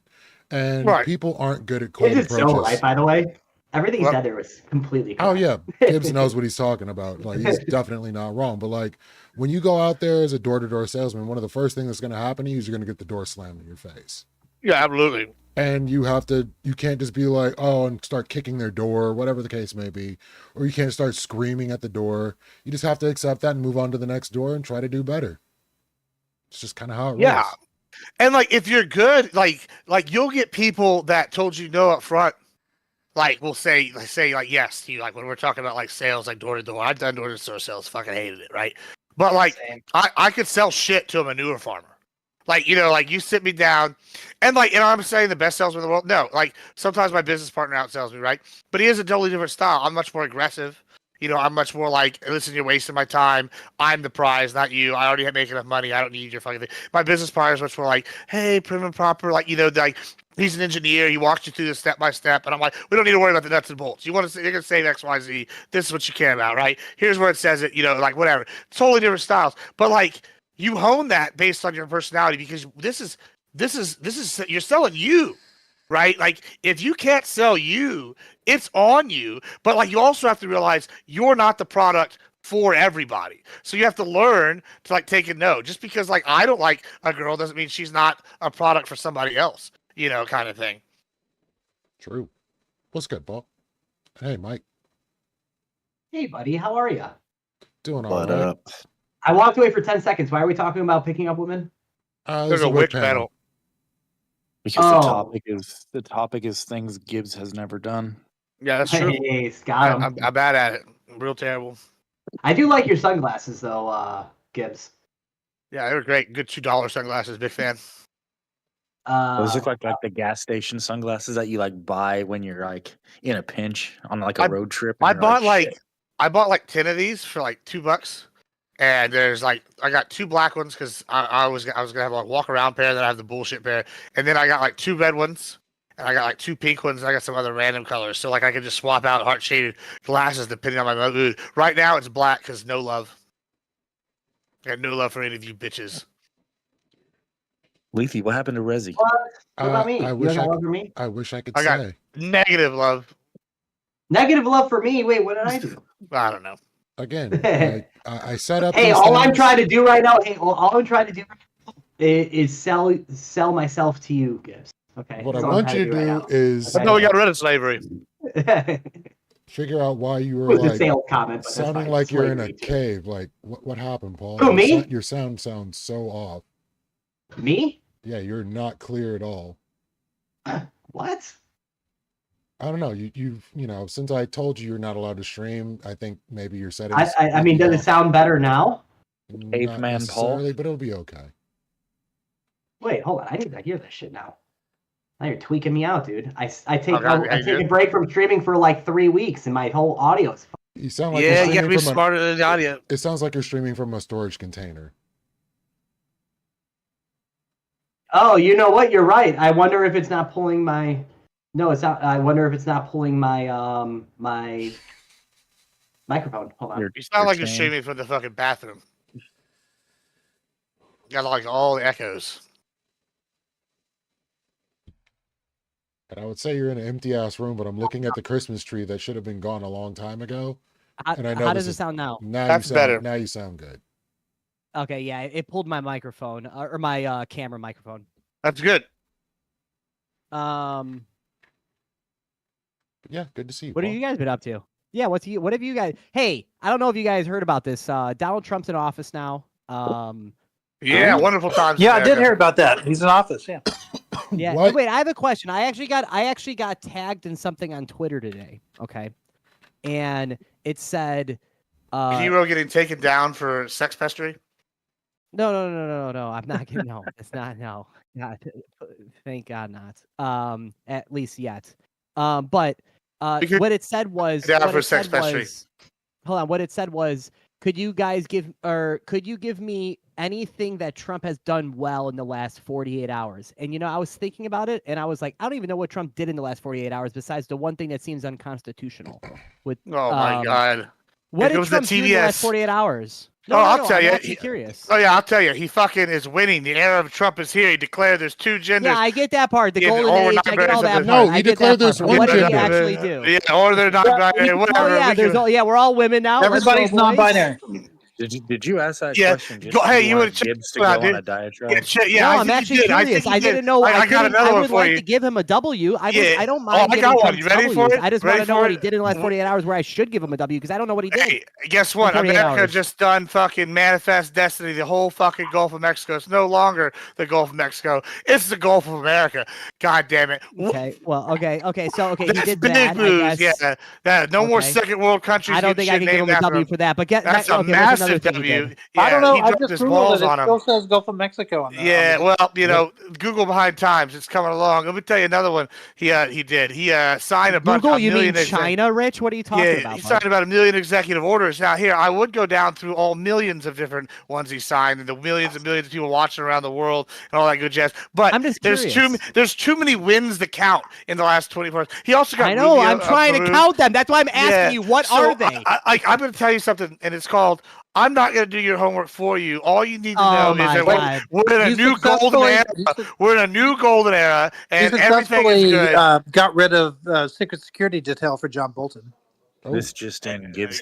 And Right. people aren't good at cold Is it approaches. so right, by the way? Everything he Well- said there was completely Oh correct. yeah, Gibbs knows what he's talking about. Like, he's definitely not wrong. But like, when you go out there as a door-to-door salesman, one of the first things that's going to happen to you is you're going to get the door slammed in your face. Yeah, absolutely. And you can't just be like, oh, and start kicking their door, whatever the case may be, or you can't start screaming at the door. You just have to accept that and move on to the next door and try to do better. It's just kind of how it Yeah. rolls. And like if you're good, like you'll get people that told you no up front. Like will say like yes to you, like when we're talking about like sales, like door to door. I've done door to door sales, fucking hated it, right? But like Same. I could sell shit to a manure farmer. Like, like you sit me down and like, I'm saying the best salesman in the world. No, like sometimes my business partner outsells me, right? But he has a totally different style. I'm much more aggressive. I'm much more like, listen, you're wasting my time. I'm the prize, not you. I already make enough money. I don't need your fucking thing. My business partner is much more like, hey, prim and proper. Like, like he's an engineer. He walks you through this step by step. And I'm like, we don't need to worry about the nuts and bolts. You're going to save X, Y, Z. This is what you care about, right? Here's where it says it, like whatever. Totally different styles. But like, you hone that based on your personality because this is you're selling you, right? Like if you can't sell you, it's on you. But like you also have to realize you're not the product for everybody. So you have to learn to like take a no. Just because like I don't like a girl doesn't mean she's not a product for somebody else, kind of thing. True. What's good, Paul? Hey, Mike. Hey, buddy, how are you? Doing all What right. up? I walked away for 10 seconds. Why are we talking about picking up women? This There's is a witch witch battle. Because Oh. the topic is things Gibbs has never done. Yeah, that's true. Hey, got him. I'm bad at it. I'm real terrible. I do like your sunglasses, though, Gibbs. Yeah, they were great. Good $2 sunglasses. Big fan. Those look like the gas station sunglasses that you like buy when you're like in a pinch on like a road trip. and I you're bought "Shit." I bought like 10 of these for like $2. And there's like I got 2 black ones because I was gonna have like walk around pair, then I have the bullshit pair, and then I got like 2 red ones, and I got like 2 pink ones, and I got some other random colors. So like I could just swap out heart shaded glasses depending on my mood. Right now it's black because no love. I got no love for any of you bitches. Lethy, what happened to Resi? What about me? I You wish got I love could, for me? I wish I could I got- say. Negative love. Negative love for me? Wait, what did I do? I don't know. Again, like, I set up. Hey, these all I'm things. trying to do right now, all I'm trying to do is sell myself to you, Gibbs. Okay. What I That's all I'm want you to trying do right is Okay. No, we got rid of slavery. now. figure out why you It were was a like sales comment, but that's sounding fine. like you're in a Slavery, too. cave. Like, what happened, Paul? Who, me? Your sound sounds so off. Me? Yeah, you're not clear at all. What? I don't know. You've since I told you you're not allowed to stream, I think maybe your settings. I mean, does it sound better now? Not Caveman Paul? necessarily, but it'll be okay. Wait, hold on. I need to hear this shit now. Now you're tweaking me out, dude. I take a break from streaming for like 3 weeks, and my whole audio is. You sound like Yeah, you gotta be smarter than the audio. It sounds like you're streaming from a storage container. Oh, you know what? You're right. I wonder if it's not pulling my. No, it's not. I wonder if it's not pulling my my microphone. Hold on. You sound like you're streaming from the fucking bathroom. Got like all the echoes. And I would say you're in an empty ass room, but I'm looking at the Christmas tree that should have been gone a long time ago. And I know how does it sound now? That's better. Now you sound good. Okay, yeah, it pulled my microphone or my camera microphone. That's good. But yeah, good to see you. What have you guys been up to? Yeah, what have you guys? Hey, I don't know if you guys heard about this. Donald Trump's in office now. Yeah, wonderful times. Yeah, I did hear about that. He's in office. Yeah. Yeah. What? Wait, I have a question. I actually got tagged in something on Twitter today. Okay, and it said hero getting taken down for sex pestry. No. I'm not getting. No, it's not. No, not. Thank God not. At least yet. But what it said was. Down for sex pestry. Hold on. What it said was, could you give me anything that Trump has done well in the last 48 hours? And, I was thinking about it, and I was like, I don't even know what Trump did in the last 48 hours besides the one thing that seems unconstitutional. With oh, my God. What did Trump do in the last 48 hours? No, I'll tell you. I'm curious. Oh, yeah, I'll tell you. He fucking is winning. The era of Trump is here. He declared there's two genders. Yeah, I get that part. The golden age. I get all that part. No, he declared there's one What did gender. he actually do? Yeah, or they're not binary. Whatever. Oh, yeah, we're all women now. Everybody's non-binary. Did you ask that question? Just hey, you want would Gibbs to go on a diatribe? Yeah, no, I'm actually curious. I didn't know. I got another I one would for like you. to give him a W. I don't mind. I got one. You ready for it? I just want to know what he did in the last 48 hours where I should give him a W because I don't know what he did. Hey, guess what? America just done fucking manifest destiny. The whole fucking Gulf of Mexico. It's no longer the Gulf of Mexico. It's the Gulf of America. God damn it. Okay. Well, okay. So, he That's did big that. news. Yeah. No more second world countries. I don't think I can give him a W for that. But that's a massive W. Yeah, I don't know. He I dropped just his Googled balls it. on It him. still says Gulf of Mexico on there. Yeah, well, Google behind times. It's coming along. Let me tell you another one. He did. He signed a bunch. Google? of You mean million China, Rich? What are you talking about? He signed about 1 million executive orders. Now, here I would go down through all millions of different ones he signed, and the millions and millions of people watching around the world and all that good jazz. But I'm just there's too many wins to count in the last 24 hours. He also got. I know. I'm trying to count them. That's why I'm asking you. What are they? I'm going to tell you something, and it's called. I'm not going to do your homework for you. All you need to know is that we're in a new golden era. We're in a new golden era, and everything is good. Got rid of secret security detail for John Bolton. This just in Gibbs.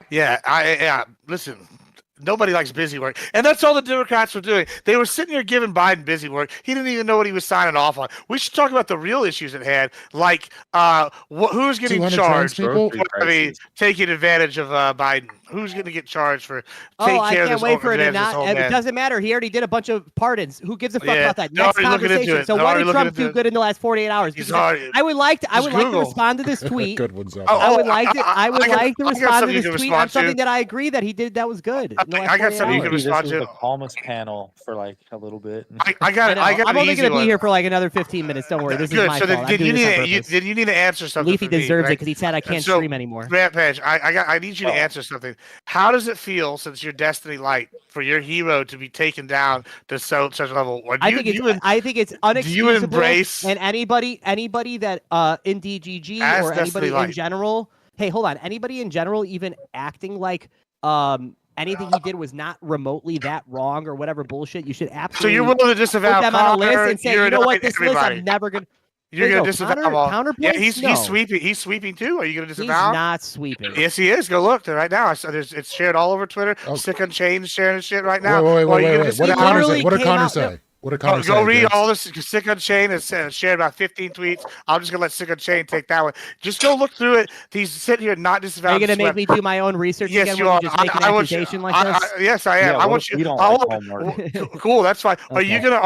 Yeah. Listen. Nobody likes busy work. And that's all the Democrats were doing. They were sitting here giving Biden busy work. He didn't even know what he was signing off on. We should talk about the real issues at hand, like who's getting charged for taking advantage of Biden. Who's going to get charged for taking care of this? I can't wait for it to not. It doesn't matter. He already did a bunch of pardons. Who gives a fuck about that? Next conversation. So what did Trump do good in the last 48 hours? I would like to respond to this tweet. Good ones. I would like to respond to this tweet on something that I agree that he did that was good. I got something you can respond to. The calmest panel for like a little bit. I got I'm only going to be here for like another 15 minutes. Don't worry. This is my fault. Did you need to answer something? Leafy deserves it because he said I can't stream anymore. Rampage, I need you to answer something. How does it feel since your Destiny Light for your hero to be taken down to such a level? I think it's unexcusable. Do you embrace and anybody that in DGG or anybody in general? Hey, hold on. Anybody in general even acting like anything he did was not remotely that wrong or whatever bullshit? You should absolutely. So you're willing to disavow put them on a list and say, you know what, this list I'm never gonna. You're going to disavow counterpoints? Yeah, he's sweeping. He's sweeping too. Are you going to disavow? He's not sweeping. Yes, he is. Go look right now. It's shared all over Twitter. Stick on chain sharing shit right now. Wait. What did Connor say? What a comment. Go read all this. Sick Unchained has shared about 15 tweets. I'm just gonna let Sick Unchained take that one. Just go look through it. He's sitting here not disavowing. Are you gonna make me do my own research Yes, again? you when are. You just make an accusation like this? Yes, I am. Yeah, I want you. we don't like homework. Cool. That's fine. Okay. Are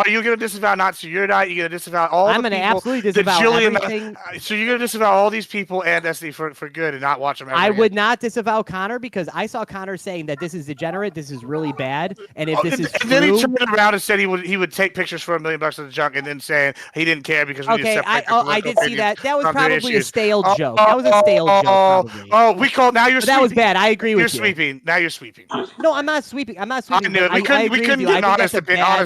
you gonna disavow Nazi? You're not. You're gonna disavow all. I'm the gonna people, absolutely disavow everything. So you're gonna disavow all these people and Destiny for good and not watch them. I would not disavow Connor because I saw Connor saying that this is degenerate, this is really bad, and if this is true, then he turned around and said he would take pictures for $1 million of the junk, and then saying he didn't care because we okay, just I did see that. That was on their probably a issues. stale joke. That was a stale joke. Probably. We call now. You're. But that was bad. I agree with you. You're sweeping. Now you're sweeping. No, I'm not sweeping. I'm not sweeping. I knew it. We couldn't get an honest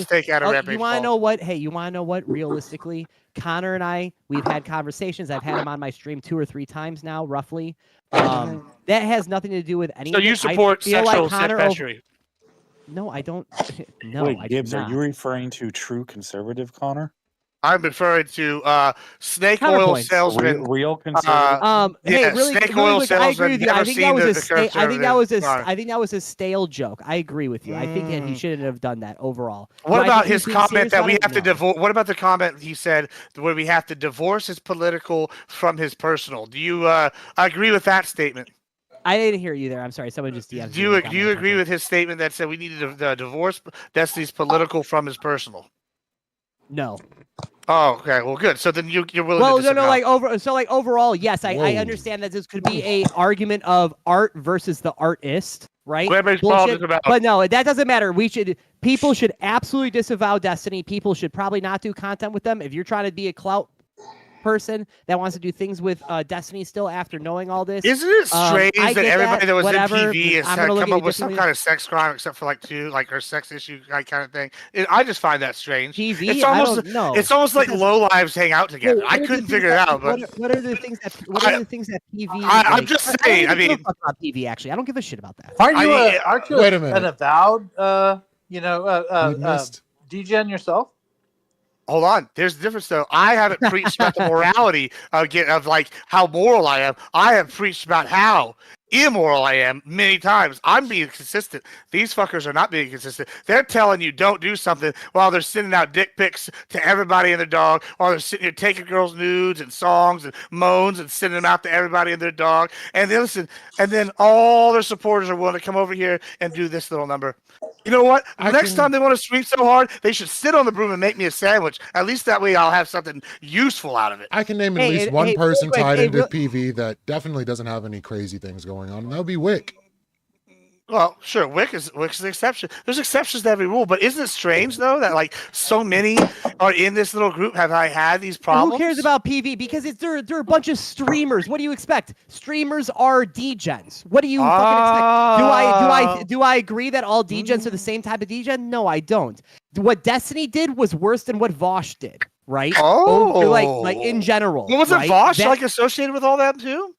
take out of You want to know what? Hey, you want to know what? Realistically, Connor and I, we've had conversations. I've had him on my stream 2 or 3 times now, roughly. That has nothing to do with anything. So you support sexual pastry? No, I don't. No, Wait, I Gibbs, do are not. you referring to true conservative Connor? I'm referring to snake oil salesman. Real conservative. Hey, really, snake really oil quick, I agree salesman. with you. I think that was I think that was a stale joke. I agree with you. I think that he shouldn't have done that overall. What about his comment that we have to divorce? divorce? What about the comment he said where we have to divorce his political from his personal? Do you agree with that statement? I didn't hear you there. I'm sorry. Someone just DM'd Do you agree with his statement that said we needed to divorce Destiny's political from his personal? No. Oh, okay. Well, good. So then you're willing. Well, to disavow. overall, yes, I understand that this could be a argument of art versus the artist, right? Bullshit. But no, that doesn't matter. People should absolutely disavow Destiny. People should probably not do content with them. If you're trying to be a clout person that wants to do things with Destiny still after knowing all this, isn't it strange that everybody that was in TV has come up with some kind of sex crime except for her sex issue kind of thing? I just find that strange. TV, it's almost like low lives hang out together. I couldn't figure it out. But what are the things that TV? I'm just saying. I mean, about TV. Actually, I don't give a shit about that. Aren't you wait a minute. an avowed degen yourself? Hold on. There's a difference, though. I haven't preached about the morality of like how moral I am. I have preached about how immoral I am many times. I'm being consistent. These fuckers are not being consistent. They're telling you don't do something while they're sending out dick pics to everybody and their dog, while they're sitting here taking girls' nudes and songs and moans and sending them out to everybody and their dog. And then listen, and then all their supporters are willing to come over here and do this little number. You know what? Next time they want to sweep so hard, they should sit on the broom and make me a sandwich. At least that way I'll have something useful out of it. I can name at least one person tied into PV that definitely doesn't have any crazy things going on, and that would be Wick. Well, sure, Wick is an exception. There's exceptions to every rule, but isn't it strange though that like so many are in this little group have I had these problems? Who cares about PV? Because they're a bunch of streamers. What do you expect? Streamers are degens. What do you fucking expect? Do I agree that all degens are the same type of degen? No, I don't. What Destiny did was worse than what Vosh did, right? Oh, like in general. Well, wasn't Vosh like associated with all that too?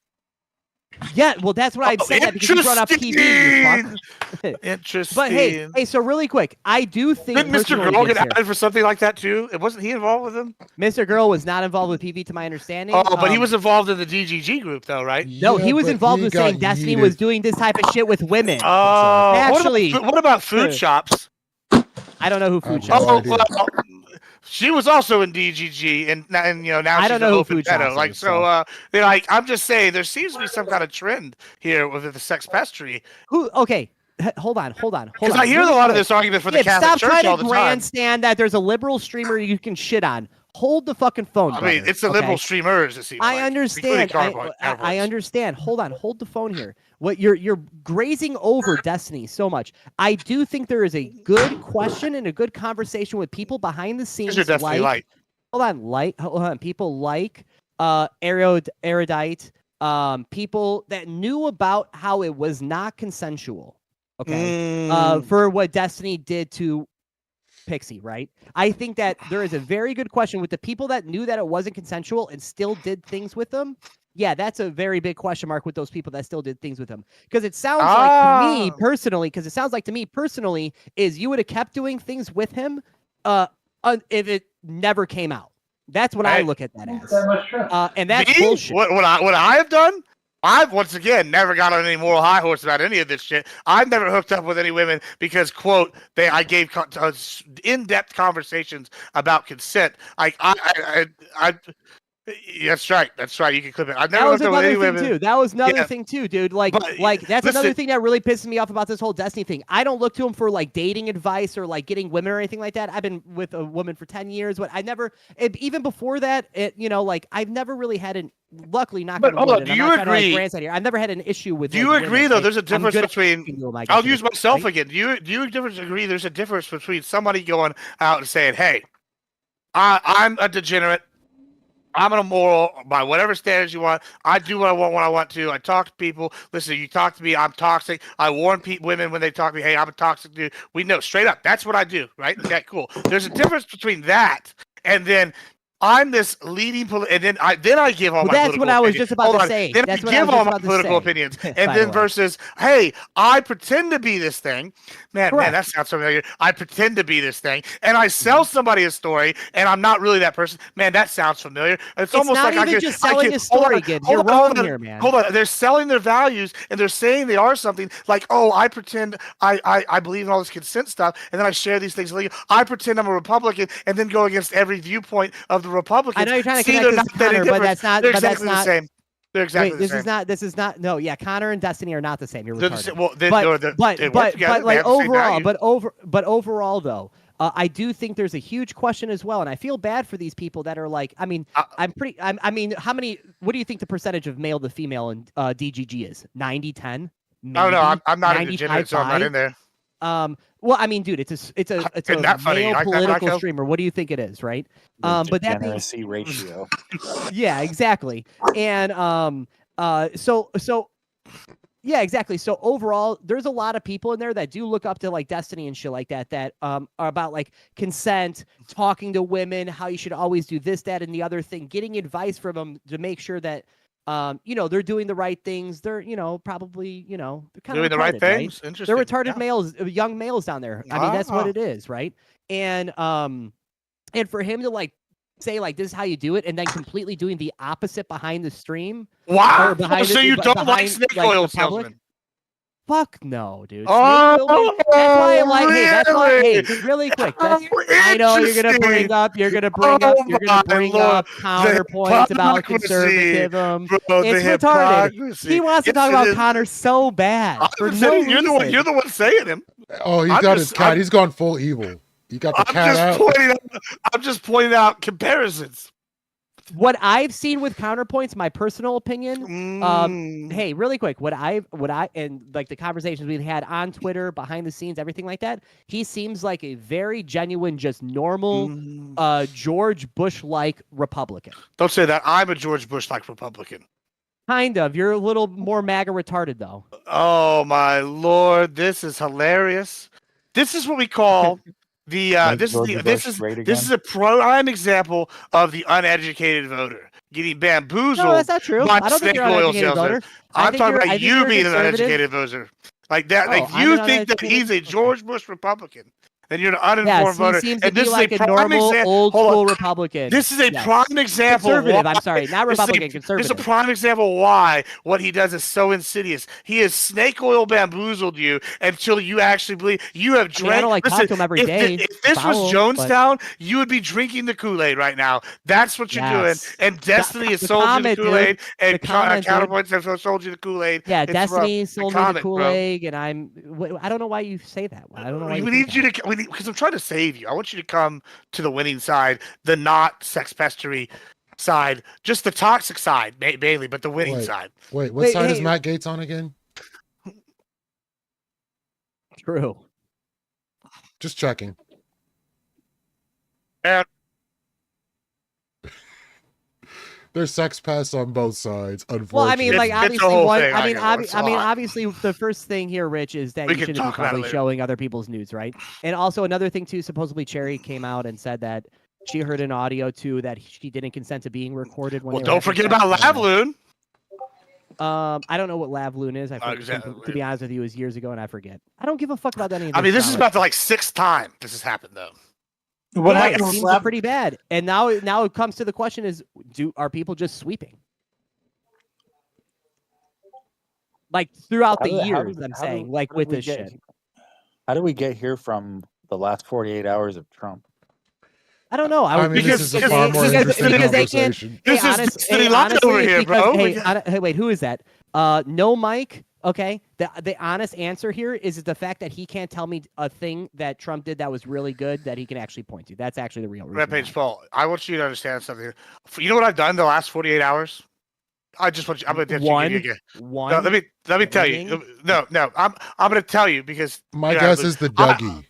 Yeah, well, that's what I'm saying. That because you brought up PV. You fuck. Interesting. But hey, so really quick, I do think did Mr. Girl get outed for something like that too? Wasn't he involved with him? Mr. Girl was not involved with PV, to my understanding. Oh, but he was involved in the DGG group, though, right? No, he was involved with saying Destiny was doing this type of shit with women. Oh, actually, what about food shops? I don't know who food shops. Well, she was also in DGG, and now she's an open pedo. Like so, I'm just saying there seems to be some kind of trend here with the sex pestry. Who? Okay, hold on. Because I hear a lot of this argument for the Catholic Church all the time. Stop trying to grandstand that there's a liberal streamer you can shit on. Hold the fucking phone. I mean, it's the liberal streamers. It seems. I understand. I understand. Hold on. Hold the phone here. What you're grazing over Destiny so much. I do think there is a good question and a good conversation with people behind the scenes. Your Destiny Light. Hold on. People like Erudite. People that knew about how it was not consensual. Okay. For what Destiny did to Pixie, right? I think that there is a very good question with the people that knew that it wasn't consensual and still did things with them. Yeah, that's a very big question mark with those people that still did things with him. Because it sounds like to me personally, is you would have kept doing things with him if it never came out. That's what I look at that as. And that's bullshit. What I have done? I've once again never got on any moral high horse about any of this shit. I've never hooked up with any women because, quote, I gave in-depth conversations about consent. That's right. That's right. You can clip it. I've never That was hooked up with any another thing women. too. That was another Yeah. thing too, dude. Like, But, that's listen, another thing that really pisses me off about this whole Destiny thing. I don't look to him for like dating advice or like getting women or anything like that. I've been with a woman for 10 years, but I never, even before that, like I've never really had an. Luckily, not But going hold on, to. Do you agree? I've never had an issue with. Do you like, agree women. though? Like, There's a difference between. I'll use myself right? again. Do you agree? There's a difference between somebody going out and saying, "Hey, I'm a degenerate. I'm an immoral by whatever standards you want. I do what I want when I want to. I talk to people. Listen, you talk to me, I'm toxic. I warn women when they talk to me, hey, I'm a toxic dude. We know straight up. That's what I do, right? Okay, cool. There's a difference between that and then I'm this leading, and then I give all my that's political what I was opinions. just about to say. Then That's I what I give was all just my about to political say. opinions, By and the then way. versus, hey, I pretend to be this thing. Man, Correct. that sounds familiar. I pretend to be this thing, and I sell somebody a story, and I'm not really that person. Man, that sounds familiar. It's almost not like even just selling a story, Gibbs. You're wrong here, man. Hold on. They're selling their values, and they're saying they are something. Like, oh, I pretend I believe in all this consent stuff, and then I share these things legally. I pretend I'm a Republican, and then go against every viewpoint of the Republicans. I know you're trying to See, connect they're this not to that Connor, but different. that's not. They're but that's exactly the not. same. They're exactly Wait, the same. this is not. No, yeah, Connor and Destiny are not the same. You're They're the retarded. same. Well, they work together. But like They have the same overall, values. but overall though, I do think there's a huge question as well, and I feel bad for these people that are like. I mean, I mean, how many? What do you think the percentage of male to female in DGG is? 90-10? Oh no, I'm not a degenerate, so I'm not in there. Well, I mean, dude, it's a male political streamer. What do you think it is, right? But that being degeneracy ratio. yeah, exactly. And so yeah, exactly. So overall, there's a lot of people in there that do look up to like Destiny and shit like that are about like consent, talking to women, how you should always do this, that, and the other thing, getting advice from them to make sure that they're doing the right things. They're, probably, they're kind Doing of the right retarded, things. Right? Interesting. They're retarded males, young males down there. I mean, that's what it is, right? And for him to like say like this is how you do it, and then completely doing the opposite behind the stream. Wow. Behind So you don't like snake oil salesmen? Fuck no, dude. Oh, that's why I'm like, hey, that's why. Hey, really? really quick. Oh, I know you're gonna bring up. You're gonna bring up counterpoints about conservatism. Bro, it's retarded. He wants to talk about Connor so bad for no reason. You're the one saying him. Oh, he's got his cat. He's gone full evil. You got the cat out. I'm just pointing out comparisons. What I've seen with counterpoints, my personal opinion. Hey, really quick, what I and like the conversations we've had on Twitter, behind the scenes, everything like that. He seems like a very genuine, just normal, George Bush-like Republican. Don't say that. I'm a George Bush-like Republican. Kind of. You're a little more MAGA retarded, though. Oh my lord, this is hilarious. This is what we call. This is a prime example of the uneducated voter getting bamboozled. No, that's not true. By I don't think you're an uneducated voter. I'm talking about you being an uneducated voter. Like that, like you think that he's a George Bush Republican, then you're an uninformed voter. He seems and to this be like is a normal old school Republican. This is a prime example. Conservative. I'm sorry, not Republican. Conservative. This is a prime example why what he does is so insidious. He has snake oil bamboozled you until you actually believe you have drank. I don't like talk to him every day. If this was Jonestown, you would be drinking the Kool-Aid right now. That's what you're doing. And Destiny has sold you the Kool-Aid, and Counterpoints have sold you the Kool-Aid. Yeah, Destiny sold me the Kool-Aid, and I don't know why you say that. I don't know why. We need you to. Because I'm trying to save you. I want you to come to the winning side, the not sex pestery side, just the toxic side, mainly, but the winning side. Wait, what side is Matt Gaetz on again? True. Just checking. And there's sex pests on both sides. Unfortunately, well, I mean, like obviously, one. Obviously, the first thing here, Rich, is that you shouldn't be probably showing other people's nudes, right? And also another thing too. Supposedly, Cherry came out and said that she heard an audio too that she didn't consent to being recorded. When don't forget about Lavloon. I don't know what Lavloon is. To be honest with you, it was years ago, and I forget. I don't give a fuck about any of this. I mean, this is about the sixth time this has happened, though. What happened? It seems pretty bad. And now it comes to the question: are people just sweeping? Like throughout How the do- how years, did- I'm how do- saying, like how did with we this get shit. How do we get here from the last 48 hours of Trump? I don't know. I mean, this is a far more because interesting they can't. conversation. Hey, This is honest, Destiny hey, Line honestly, over here, because bro. hey, wait, who is that? No, Mike. Okay, the honest answer here is the fact that he can't tell me a thing that Trump did that was really good that he can actually point to. That's actually the real reason. Rampage Paul, I want you to understand something. You know what I've done the last 48 hours? I just want you. I'm going to One. give you again. One. No, let me tell you. No. I'm going to tell you because My guess is the Dougie.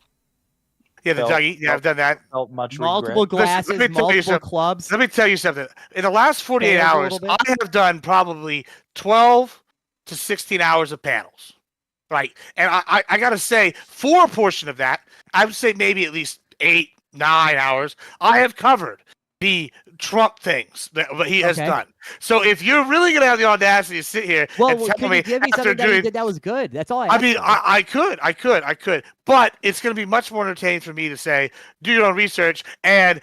Yeah, the Dougie. Yeah, I've done that. Felt much Multiple regret. glasses, Let me tell you multiple something. clubs. Let me tell you something. In the last 48 Panels a hours, little I bit. have done probably 12 to 16 hours of panels. Right. And I got to say, for a portion of that, I would say maybe at least 8, 9 hours, I have covered the Trump things that he has done. So if you're really going to have the audacity to sit here and tell can me you give me after something that he doing, did that was good? That's all I. I mean, I could, but it's going to be much more entertaining for me to say, do your own research and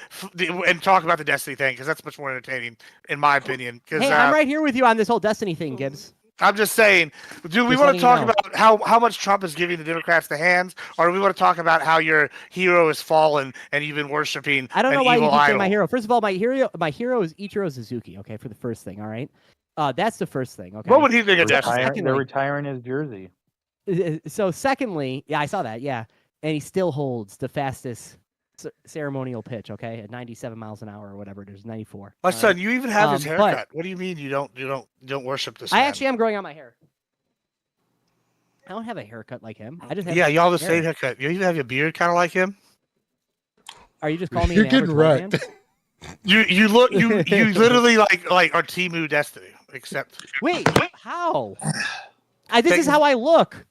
talk about the Destiny thing because that's much more entertaining, in my opinion. Hey, I'm right here with you on this whole Destiny thing, Gibbs. I'm just saying, do we Just want to letting you talk know. about how much Trump is giving the Democrats the hands, or do we want to talk about how your hero has fallen and you've been worshiping I don't know an why you evil keep saying idol? my hero. First of all, my hero is Ichiro Suzuki. Okay, for the first thing. All right, that's the first thing. Okay. What would he think of Destiny? They're retiring his jersey. So secondly, yeah, I saw that. Yeah, and he still holds the fastest ceremonial pitch. Okay, at 97 miles an hour or whatever it is, 94. My son, you even have his haircut. But What do you mean you don't worship this? I man? actually am growing out my hair. I don't have a haircut like him. I just have y'all the hair. same haircut. You even have your beard kind of like him. Are you just calling me You're an getting average white wrecked. man? You literally like are Temu Destiny, except Wait, how? This is how I look.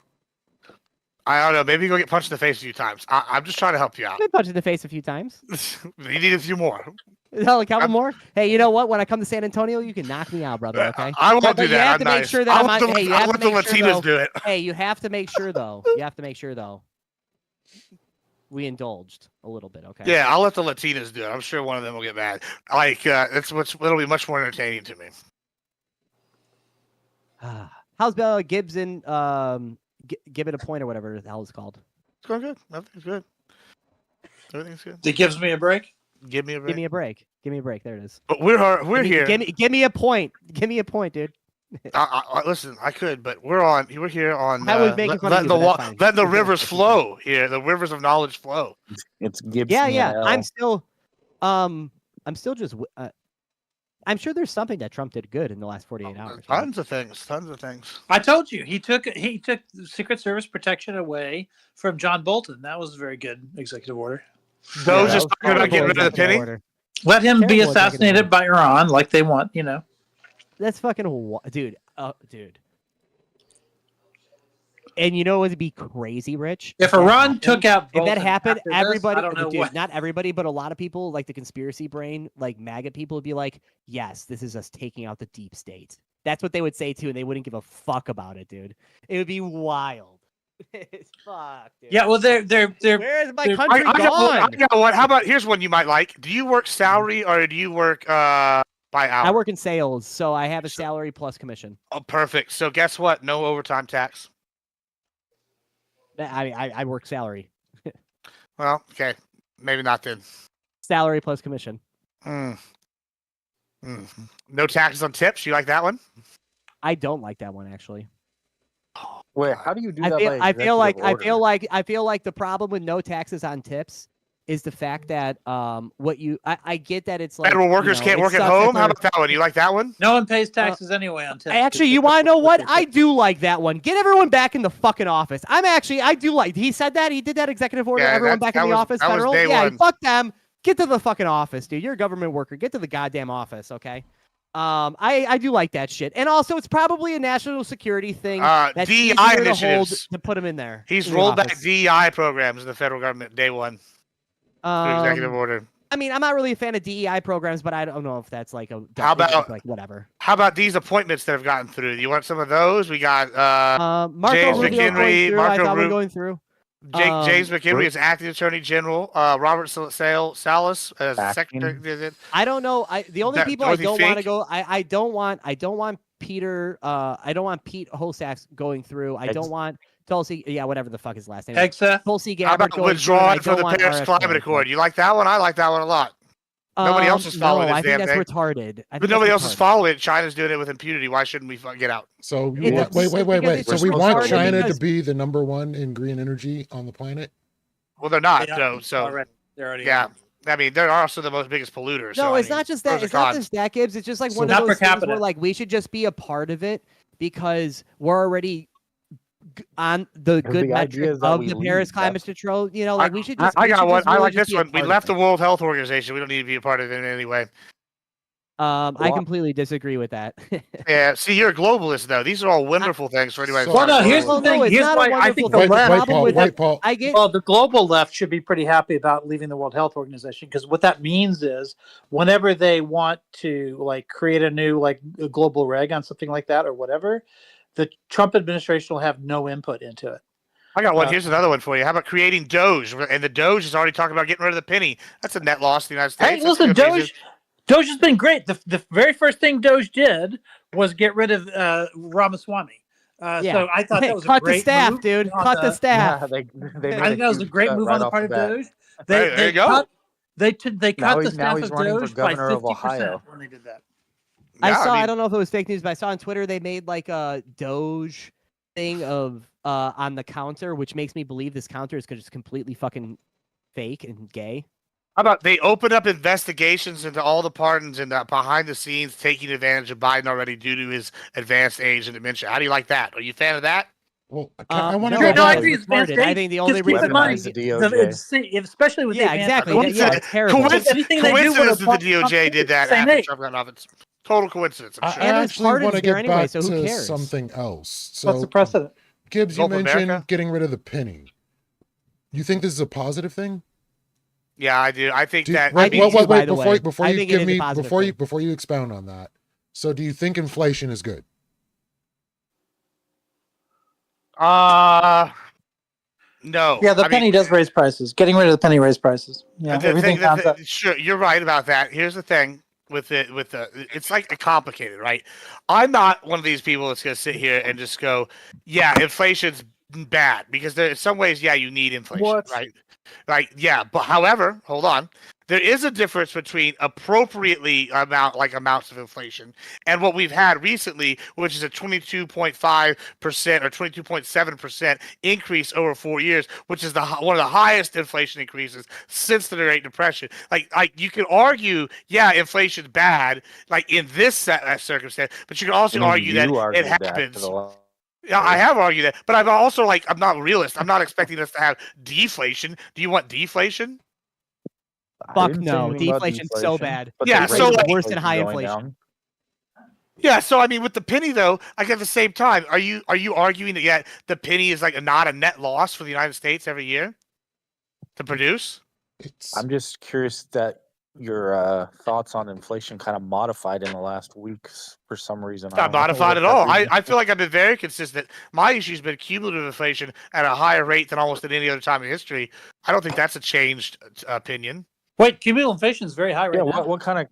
I don't know. Maybe go get punched in the face a few times. I'm just trying to help you out. I've been punched in the face a few times. You need a few more. A couple more. Hey, you know what? When I come to San Antonio, you can knock me out, brother. Okay. I won't do You that. have to I'm make nice. sure that I'll I'm let on. the- Hey, you I'll have let to the make sure Latinos though. do it. Hey, you have to make sure though. You have to make sure though. We indulged a little bit, okay? Yeah, I'll let the Latinas do it. I'm sure one of them will get mad. Like it'll be much more entertaining to me. How's Gibson? Give it a point or whatever the hell it's called. It's going good. Everything's good. Everything's good. It gives me a break. Give me a break. Give me a break. Give me a break. There it is. But we're here. Give me a point. Give me a point, dude. Listen, I could, but we're here on. I was making fun of you, but that's fine. Let the rivers flow here. The rivers of knowledge flow. It's Gibson. Yeah. I'm still just. I'm sure there's something that Trump did good in the last 48 hours. Right? Tons of things. I told you he took Secret Service protection away from John Bolton. That was a very good executive order. Those just talking about getting rid of the penny. Order. Let him be Terrible assassinated by Iran like they want, you know. That's fucking dude. Dude. And you know what would be crazy, Rich? If Iran took out if that Bolton happened, after this, everybody, I don't know dude, what. not everybody, but a lot of people, like the conspiracy brain, like MAGA people, would be like, "Yes, this is us taking out the deep state." That's what they would say too, and they wouldn't give a fuck about it, dude. It would be wild. Fuck, dude. Yeah, well, they're. Where is my country I gone? got one. How about here's one you might like. Do you work salary or do you work by hour? I work in sales, so I have a salary plus commission. Oh, perfect. So guess what? No overtime tax. I work salary. Well, okay, maybe not then. Salary plus commission. No taxes on tips. You like that one? I don't like that one actually. Wait, how do you do I that? feel, by I feel like executive order? I feel like the problem with no taxes on tips is the fact that I get that it's like Federal workers can't work at home. How about that one? You like that one? No one pays taxes anyway on tips. Actually, you want to know what? I do like that one. Get everyone back in the fucking office. I do like. He said that. He did that executive order. Yeah, everyone back in the office. that was Federal. day Yeah, one. fuck them. Get to the fucking office, dude. You're a government worker. Get to the goddamn office, okay? I do like that shit, and also it's probably a national security thing. That's DEI easier to hold initiatives. to put them in there. He's in the rolled back office. DEI programs in the federal government day one through executive order. I mean, I'm not really a fan of DEI programs, but I don't know if that's like a. How about like whatever? How about these appointments that have gotten through? You want some of those? We got Marco James Rubio going McHenry, through, Marco I thought we're Rubio. going through. James McHenry is acting attorney general. Robert Salas as Acting. secretary. I don't know. The only That people I Dorothy don't want to Fink? go. I don't want Peter. I don't want Pete Holsack going through. I don't want Tulsi. Yeah, whatever the fuck his last name is. Exa. Tulsi How Gabbard about going through. and I withdrawing from don't the want Paris RFK Climate going Accord? through. You like that one? I like that one a lot. Nobody else is following no, this I think damn that's thing. retarded. But nobody else is following it. China's doing it with impunity. Why shouldn't we get out? So It's wait. because So it's we want retarded China to because- be the #1 in green energy on the planet? Well, they're not, They are though. So already. They're already. yeah, I mean, they're also the most biggest polluters. No, so, it's I mean, not just that. pros It's and not cons. just that, Gibbs. It's just like one Not of per those things capita. where like we should just be a part of it because we're already on the good the idea metric is that of we the lead, Paris Jeff. Climate Control. You know, like we should just. I we got should one. just I really like just this be a one. We part of left it. the World Health Organization. We don't need to be a part of it in any way. I completely disagree with that. Yeah. See, you're a globalist, though. These are all wonderful things for anybody. So- Well, no. Here's the Well, no, thing. it's Here's not a why I wonderful think thing. the The left. problem with White Paul. I get. Well, the global left should be pretty happy about leaving the World Health Organization because what that means is whenever they want to like create a new like a global reg on something like that or whatever, the Trump administration will have no input into it. I got one. Here's another one for you. How about creating Doge? And the Doge is already talking about getting rid of the penny. That's a net loss to the United States. Hey, That's a listen, good reason. Doge has been great. The very first thing Doge did was get rid of Ramaswamy. Yeah. So I thought that was cut a great the staff, move dude. on Cut the staff. Yeah, they made I think that was a huge great cut move right on the off part of bat. Doge. Hey, there you go. cut they Now cut the he's- now staff he's of running for Doge by governor of 50% Ohio. when they did that. I Yeah, saw. I mean, don't know if it was fake news, but I saw on Twitter they made like a Doge thing of on the counter, which makes me believe this counter is just completely fucking fake and gay. How about they open up investigations into all the pardons and behind the scenes taking advantage of Biden already due to his advanced age and dementia? How do you like that? Are you a fan of that? Well, I want to no, go no, I back. think it's retarded. advanced I think the only Because keep reason in mind, Weaponize the DOJ. especially with the Yeah, advanced exactly. technology, Yeah, it's terrible. Anything they do Coincidence with that the DOJ did that same after age. Trump got in office. Total coincidence, I'm I sure. And his actually pardon's want to there get anyway, back so who to cares? something else. What's So, the precedent? Gibbs, you Gulf mentioned America? getting rid of the penny. You think this is a positive thing? Yeah, I do. I think that. I do too, by the before, way. before I you think it give is a me positive before you thing. before you expound on that. So, do you think inflation is good? No. Yeah, the I penny mean, does raise prices. Getting rid of the penny raised prices. Yeah, the everything thing sounds up. sure, you're right about that. Here's the thing with it. It's like complicated, right? I'm not one of these people that's going to sit here and just go, "Yeah, inflation's bad," because there, in some ways, yeah, you need inflation, What? right? Right? Yeah, but however, hold on. There is a difference between appropriately amounts of inflation and what we've had recently, which is a 22.5% or 22.7% increase over 4 years, which is one of the highest inflation increases since the Great Depression. Like you can argue, yeah, inflation's bad, like in this circumstance, but you can also argue that it happens. Yeah, I have argued that, but I'm also I'm not a realist. I'm not expecting us to have deflation. Do you want deflation? Fuck no, deflation's so bad. Yeah, so worse than high inflation. Yeah, so I mean, with the penny though, at the same time, are you arguing that the penny is not a net loss for the United States every year to produce? I'm just curious that your thoughts on inflation kind of modified in the last weeks for some reason. Not modified at all. I feel like I've been very consistent. My issue's been cumulative inflation at a higher rate than almost at any other time in history. I don't think that's a changed opinion. Wait, cumulative inflation is very high right now. What kind of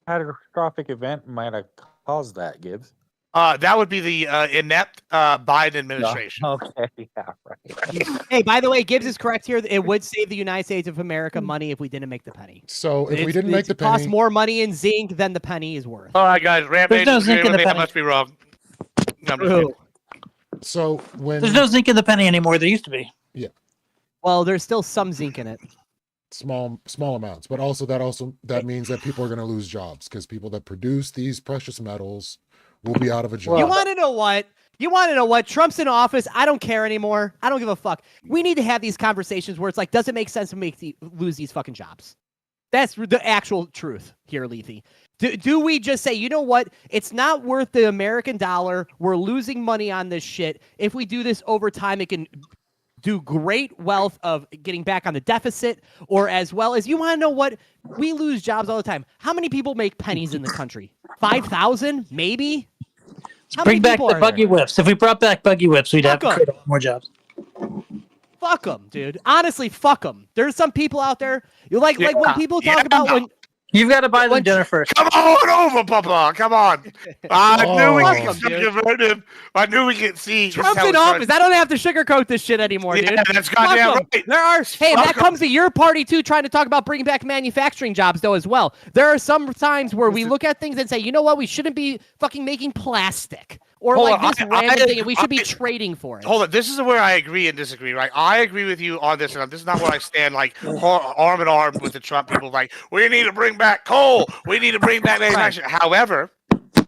catastrophic event might have caused that, Gibbs? That would be the inept Biden administration. No. Okay, yeah, right. Hey, by the way, Gibbs is correct here. It would save the United States of America money if we didn't make the penny. So if we didn't make the it costs penny, more money in zinc than the penny is worth. All right, guys, Rampage. There's no zinc in the I penny. must be wrong. True. so when There's no zinc in the penny anymore. There used to be. Well, there's still some zinc in it. small amounts, but that means that people are going to lose jobs because people that produce these precious metals will be out of a job. You want to know what? You want to know what? Trump's in office. I don't care anymore. I don't give a fuck. We need to have these conversations where it's like, does it make sense to lose these fucking jobs? That's the actual truth here, Lethe. Do we just say, you know what? It's not worth the American dollar. We're losing money on this shit. If we do this over time, it can do great wealth of getting back on the deficit, or as well as, you want to know what? We lose jobs all the time. How many people make pennies in the country? 5,000, maybe? How Bring many back people the are buggy there? whips. If we brought back buggy whips, we'd have Fuck 'em. to create a lot more jobs. Fuck them, dude. Honestly, fuck them. There's some people out there. You like when people talk about when You've got to buy them dinner first. Come on over, Papa. Come on. I knew we Oh. could convert him. I knew we could see. Trump's in office. I don't have to sugarcoat this shit anymore, Yeah, dude. that's goddamn Fuck 'em. right. There are. Hey, Fuck that 'em. comes to your party too, trying to talk about bringing back manufacturing jobs though as well. There are some times where we look at things and say, you know what, we shouldn't be fucking making plastic or Hold like on, this random thing, and we should be I- trading for it. Hold on. This is where I agree and disagree, right? I agree with you on this, and this is not where I stand, like arm in arm with the Trump people. Like, we need to bring back coal. We need to bring back manufacturing. However,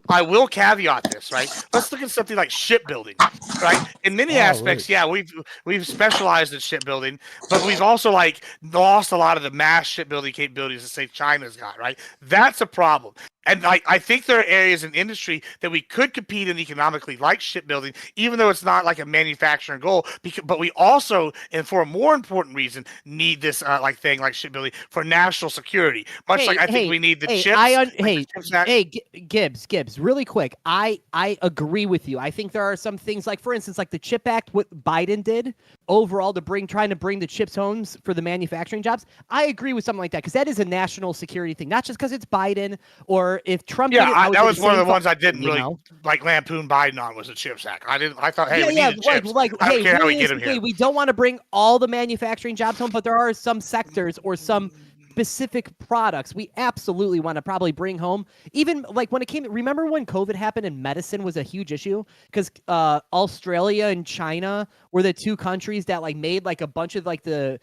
I will caveat this, right? Let's look at something like shipbuilding, right? In many aspects, yeah, we've specialized in shipbuilding, but we've also like lost a lot of the mass shipbuilding capabilities that say China's got, right? That's a problem. And I think there are areas in industry that we could compete in economically, like shipbuilding, even though it's not like a manufacturing goal. But we also, and for a more important reason, need this like thing like shipbuilding for national security. Much like I think we need the chips. Gibbs, really quick. I agree with you. I think there are some things like, for instance, like the CHIP Act, what Biden did overall to trying to bring the chips homes for the manufacturing jobs. I agree with something like that because that is a national security thing, not just because it's Biden or if Trump. Yeah, did it, that was one of the ones I didn't you really know? like lampoon Biden on was the CHIPS Act. I thought, hey, we yeah, need the chips. like I don't hey, care how we get them realistically, here. we don't want to bring all the manufacturing jobs home, but there are some sectors or some specific products we absolutely want to probably bring home. Even like when it came, remember when COVID happened and medicine was a huge issue because Australia and China were the two countries that like made like a bunch of like the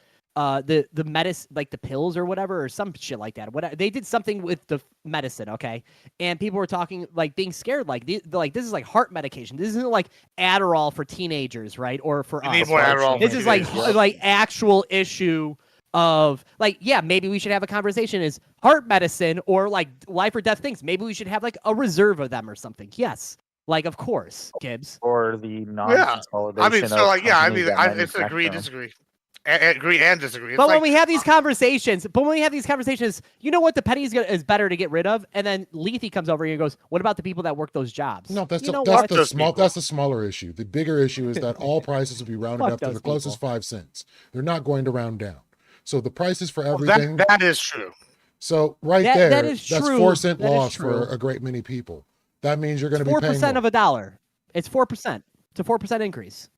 medicine, like the pills or whatever, or some shit like that. Whatever, they did something with the medicine, okay? And people were talking like being scared, like this is like heart medication. This isn't like Adderall for teenagers, right? Or for You us. need more right? Adderall This for is like teenagers. like actual issue of like, yeah, maybe we should have a conversation is heart medicine or like life or death things. Maybe we should have like a reserve of them or something. Yes. Like, of course, Gibbs. Or the Yeah, non-consolidation. I mean, so like, yeah, I mean, it's manufacture agree, them. disagree, agree and disagree. It's But like, when we have these conversations, you know what the penny is better to get rid of, and then Lethe comes over here and goes, "What about the people that work those jobs?" No, that's you know that's what? the small. That's the smaller issue. The bigger issue is that all prices will be rounded Fuck up to the those closest people. 5 cents. They're not going to round down. So the prices for everything. that is true. So right That there, is that's true. 4 cent That is loss for true. a great many people. That means you're going to be 4% paying of more. a dollar. It's 4%. It's a 4% increase.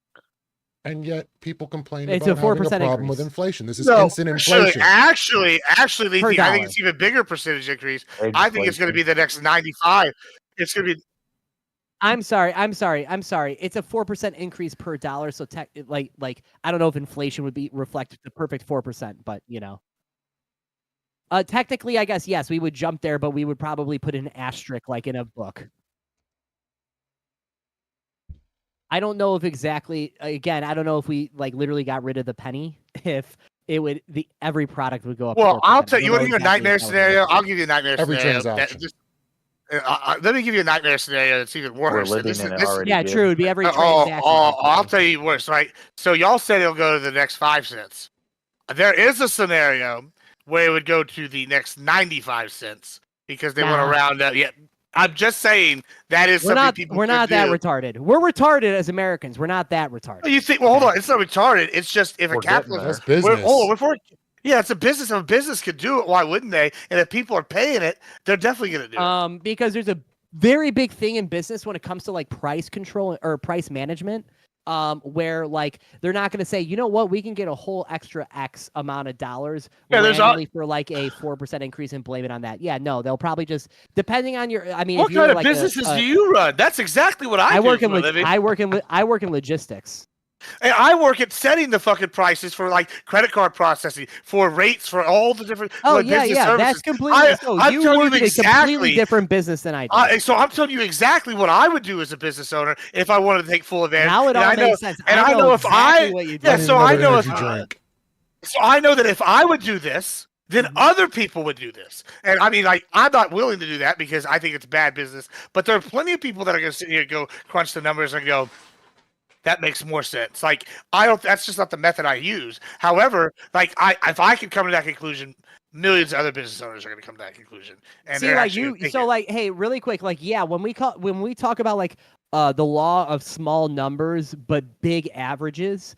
And yet people complain It's about a having a 4% problem with increase. inflation. This is No, instant inflation. actually, Per Lethe, I think dollar. it's even bigger percentage increase. I think it's going to be the next 95. It's going to be. I'm sorry. It's a 4% increase per dollar. So like I don't know if inflation would be reflect the perfect 4%, but you know. Technically, I guess yes, we would jump there, but we would probably put an asterisk like in a book. I don't know if exactly. Again, I don't know if we like literally got rid of the penny. If it would, every product would go up. Well, 4%. I'll tell you. I You don't want know to hear a exactly nightmare how it scenario? works. I'll give you a nightmare Every scenario. transaction. Let me give you a nightmare scenario that's even worse. We're And living this in is- it this- already. Yeah, dude. true. It'd be every Oh, transaction. I'll basically. tell you worse, right? So y'all said it'll go to the next 5 cents. There is a scenario where it would go to the next 95 cents because they want to Nah. round up. Yeah, I'm just saying that is We're something not. people We're could not that do. retarded. We're retarded as Americans. We're not that retarded. You think? Well, hold on. It's not retarded. It's just if We're a getting capitalist. there. That's business. Yeah, it's a business. If a business could do it, why wouldn't they? And if people are paying it, they're definitely going to do it. Because there's a very big thing in business when it comes to like price control or price management. Where like they're not going to say, you know what, we can get a whole extra X amount of dollars randomly for like a 4% increase and blame it on that. Yeah, no, they'll probably just depending on your. I mean, What if you're kind of like businesses do you run? That's exactly what I do work for in a living. I work in logistics. And I work at setting the fucking prices for like credit card processing, for rates, for all the different business services. That's completely. I'm you telling work you in a completely exactly. different business than I do. So I'm telling you exactly what I would do as a business owner if I wanted to take full advantage. Now it And all I know, makes sense. And I know if exactly what you do. yeah, I need so I another know if energy drink. so I know that if I would do this, then other people would do this. And I mean, like, I'm not willing to do that because I think it's bad business. But there are plenty of people that are going to sit here and go crunch the numbers and go, that makes more sense. Like, that's just not the method I use. However, like, if I could come to that conclusion, millions of other business owners are going to come to that conclusion. And See, they're like actually you, gonna take so it. like, hey, really quick, like, yeah, when we talk about like the law of small numbers but big averages,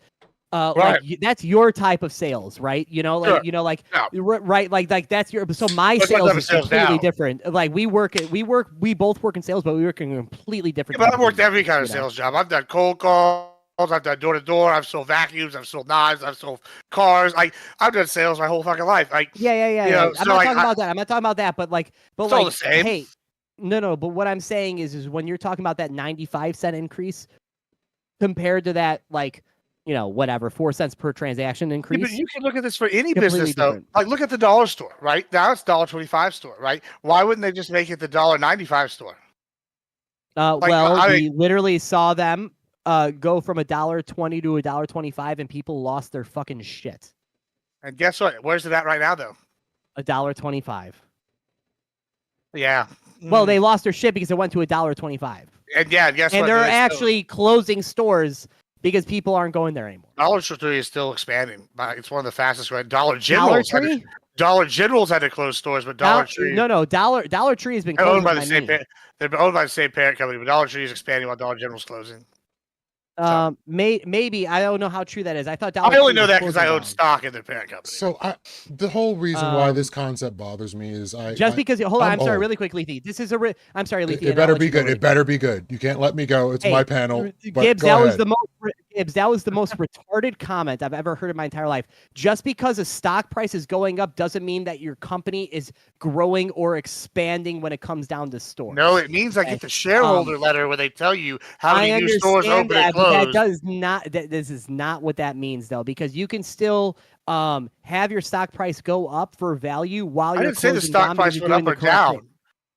Right. that's your type of sales, right? You know, like Sure. Yeah. right, like that's your. So my That's my sales type of is sales completely now. different. Like we both work in sales, but we work in completely different. Yeah, but type I've of worked every industries, kind of you know? sales job. I've done cold calls. I've done door to door. I've sold vacuums. I've sold knives. I've sold cars. Like I've done sales my whole fucking life. Like Yeah. you know, I'm so not like talking about that. I'm not talking about that. But it's all the same. hey, no. But what I'm saying is when you're talking about that 95-cent increase compared to that, like, you know, whatever 4 cents per transaction Yeah, increase. but you can look at this for any Completely business though. different. Like look at the dollar store, right? Now it's $1.25 store, right? Why wouldn't they just make it the $1.95 store? Well, I we literally saw them go from $1.20 to $1.25, and people lost their fucking shit. and guess what? Where's it at right now though? $1.25. Yeah. Well, they lost their shit because it went to $1.25. And yeah, guess And what? they're There's still- actually closing stores because people aren't going there anymore. Dollar Tree is still expanding. It's one of the fastest growing. Dollar Dollar General's Tree? Dollar General's had to close stores, but Dollar Tree No. Dollar Tree has been they're owned closing by the by same me. parent. They're owned by the same parent company, but Dollar Tree is expanding while Dollar General's closing. Maybe I don't know how true that is. I thought Dollar I only Tree know was that because I closing own down. stock in their parent company. So the whole reason why this concept bothers me is because hold on, I'm sorry, old. really quick, Lethe. This is I'm sorry, Lethe. It better be good. It better be good. You can't let me go. It's my panel. But Gibbs, go that was ahead. the most Gibbs, that was the most retarded comment I've ever heard in my entire life. Just because a stock price is going up doesn't mean that your company is growing or expanding when it comes down to stores. No, it means I get the shareholder letter where they tell you how many new stores open and but close. that does not. This is not what that means, though, because you can still have your stock price go up for value while I you're didn't say the closing stock down because price you're went doing up the or correct down. thing.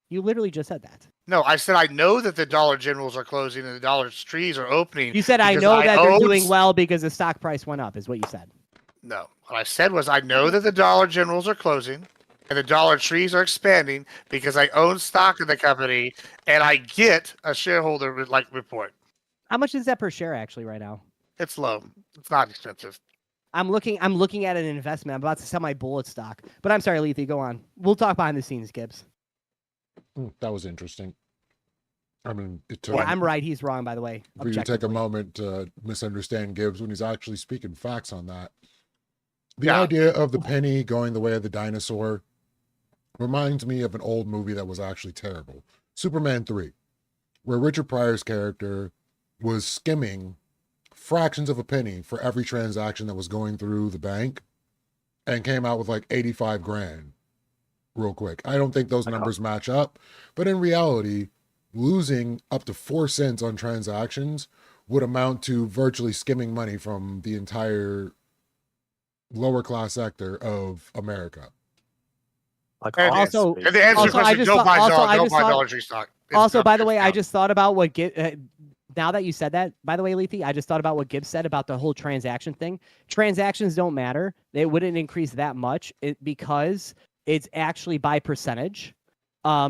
You literally just said that. No, I said I know that the Dollar Generals are closing and the Dollar Trees are opening. You said I because know that they're own doing well because the stock price went up, is what you said. No, what I said was I know that the Dollar Generals are closing and the Dollar Trees are expanding because I own stock in the company and I get a shareholder report. How much is that per share actually right now? It's low. It's not expensive. I'm looking at an investment. I'm about to sell my bullet stock. But I'm sorry, Lethe, go on. We'll talk behind the scenes, Gibbs. That was interesting. I mean, it took. Yeah, I'm right. He's wrong, by the way. For you to take a moment to misunderstand Gibbs when he's actually speaking facts on that. The idea of the penny going the way of the dinosaur reminds me of an old movie that was actually terrible. Superman 3, where Richard Pryor's character was skimming fractions of a penny for every transaction that was going through the bank and came out with like 85 grand real quick. I don't think those numbers match up, but in reality, losing up to 4 cents on transactions would amount to virtually skimming money from the entire lower class sector of America. Also, and the answer to the question, don't buy Dollar Tree stock. Also, by the way, I just thought about what now that you said that, by the way, Lethe, I just thought about what Gibbs said about the whole transaction thing. Transactions don't matter. They wouldn't increase that much because it's actually by percentage.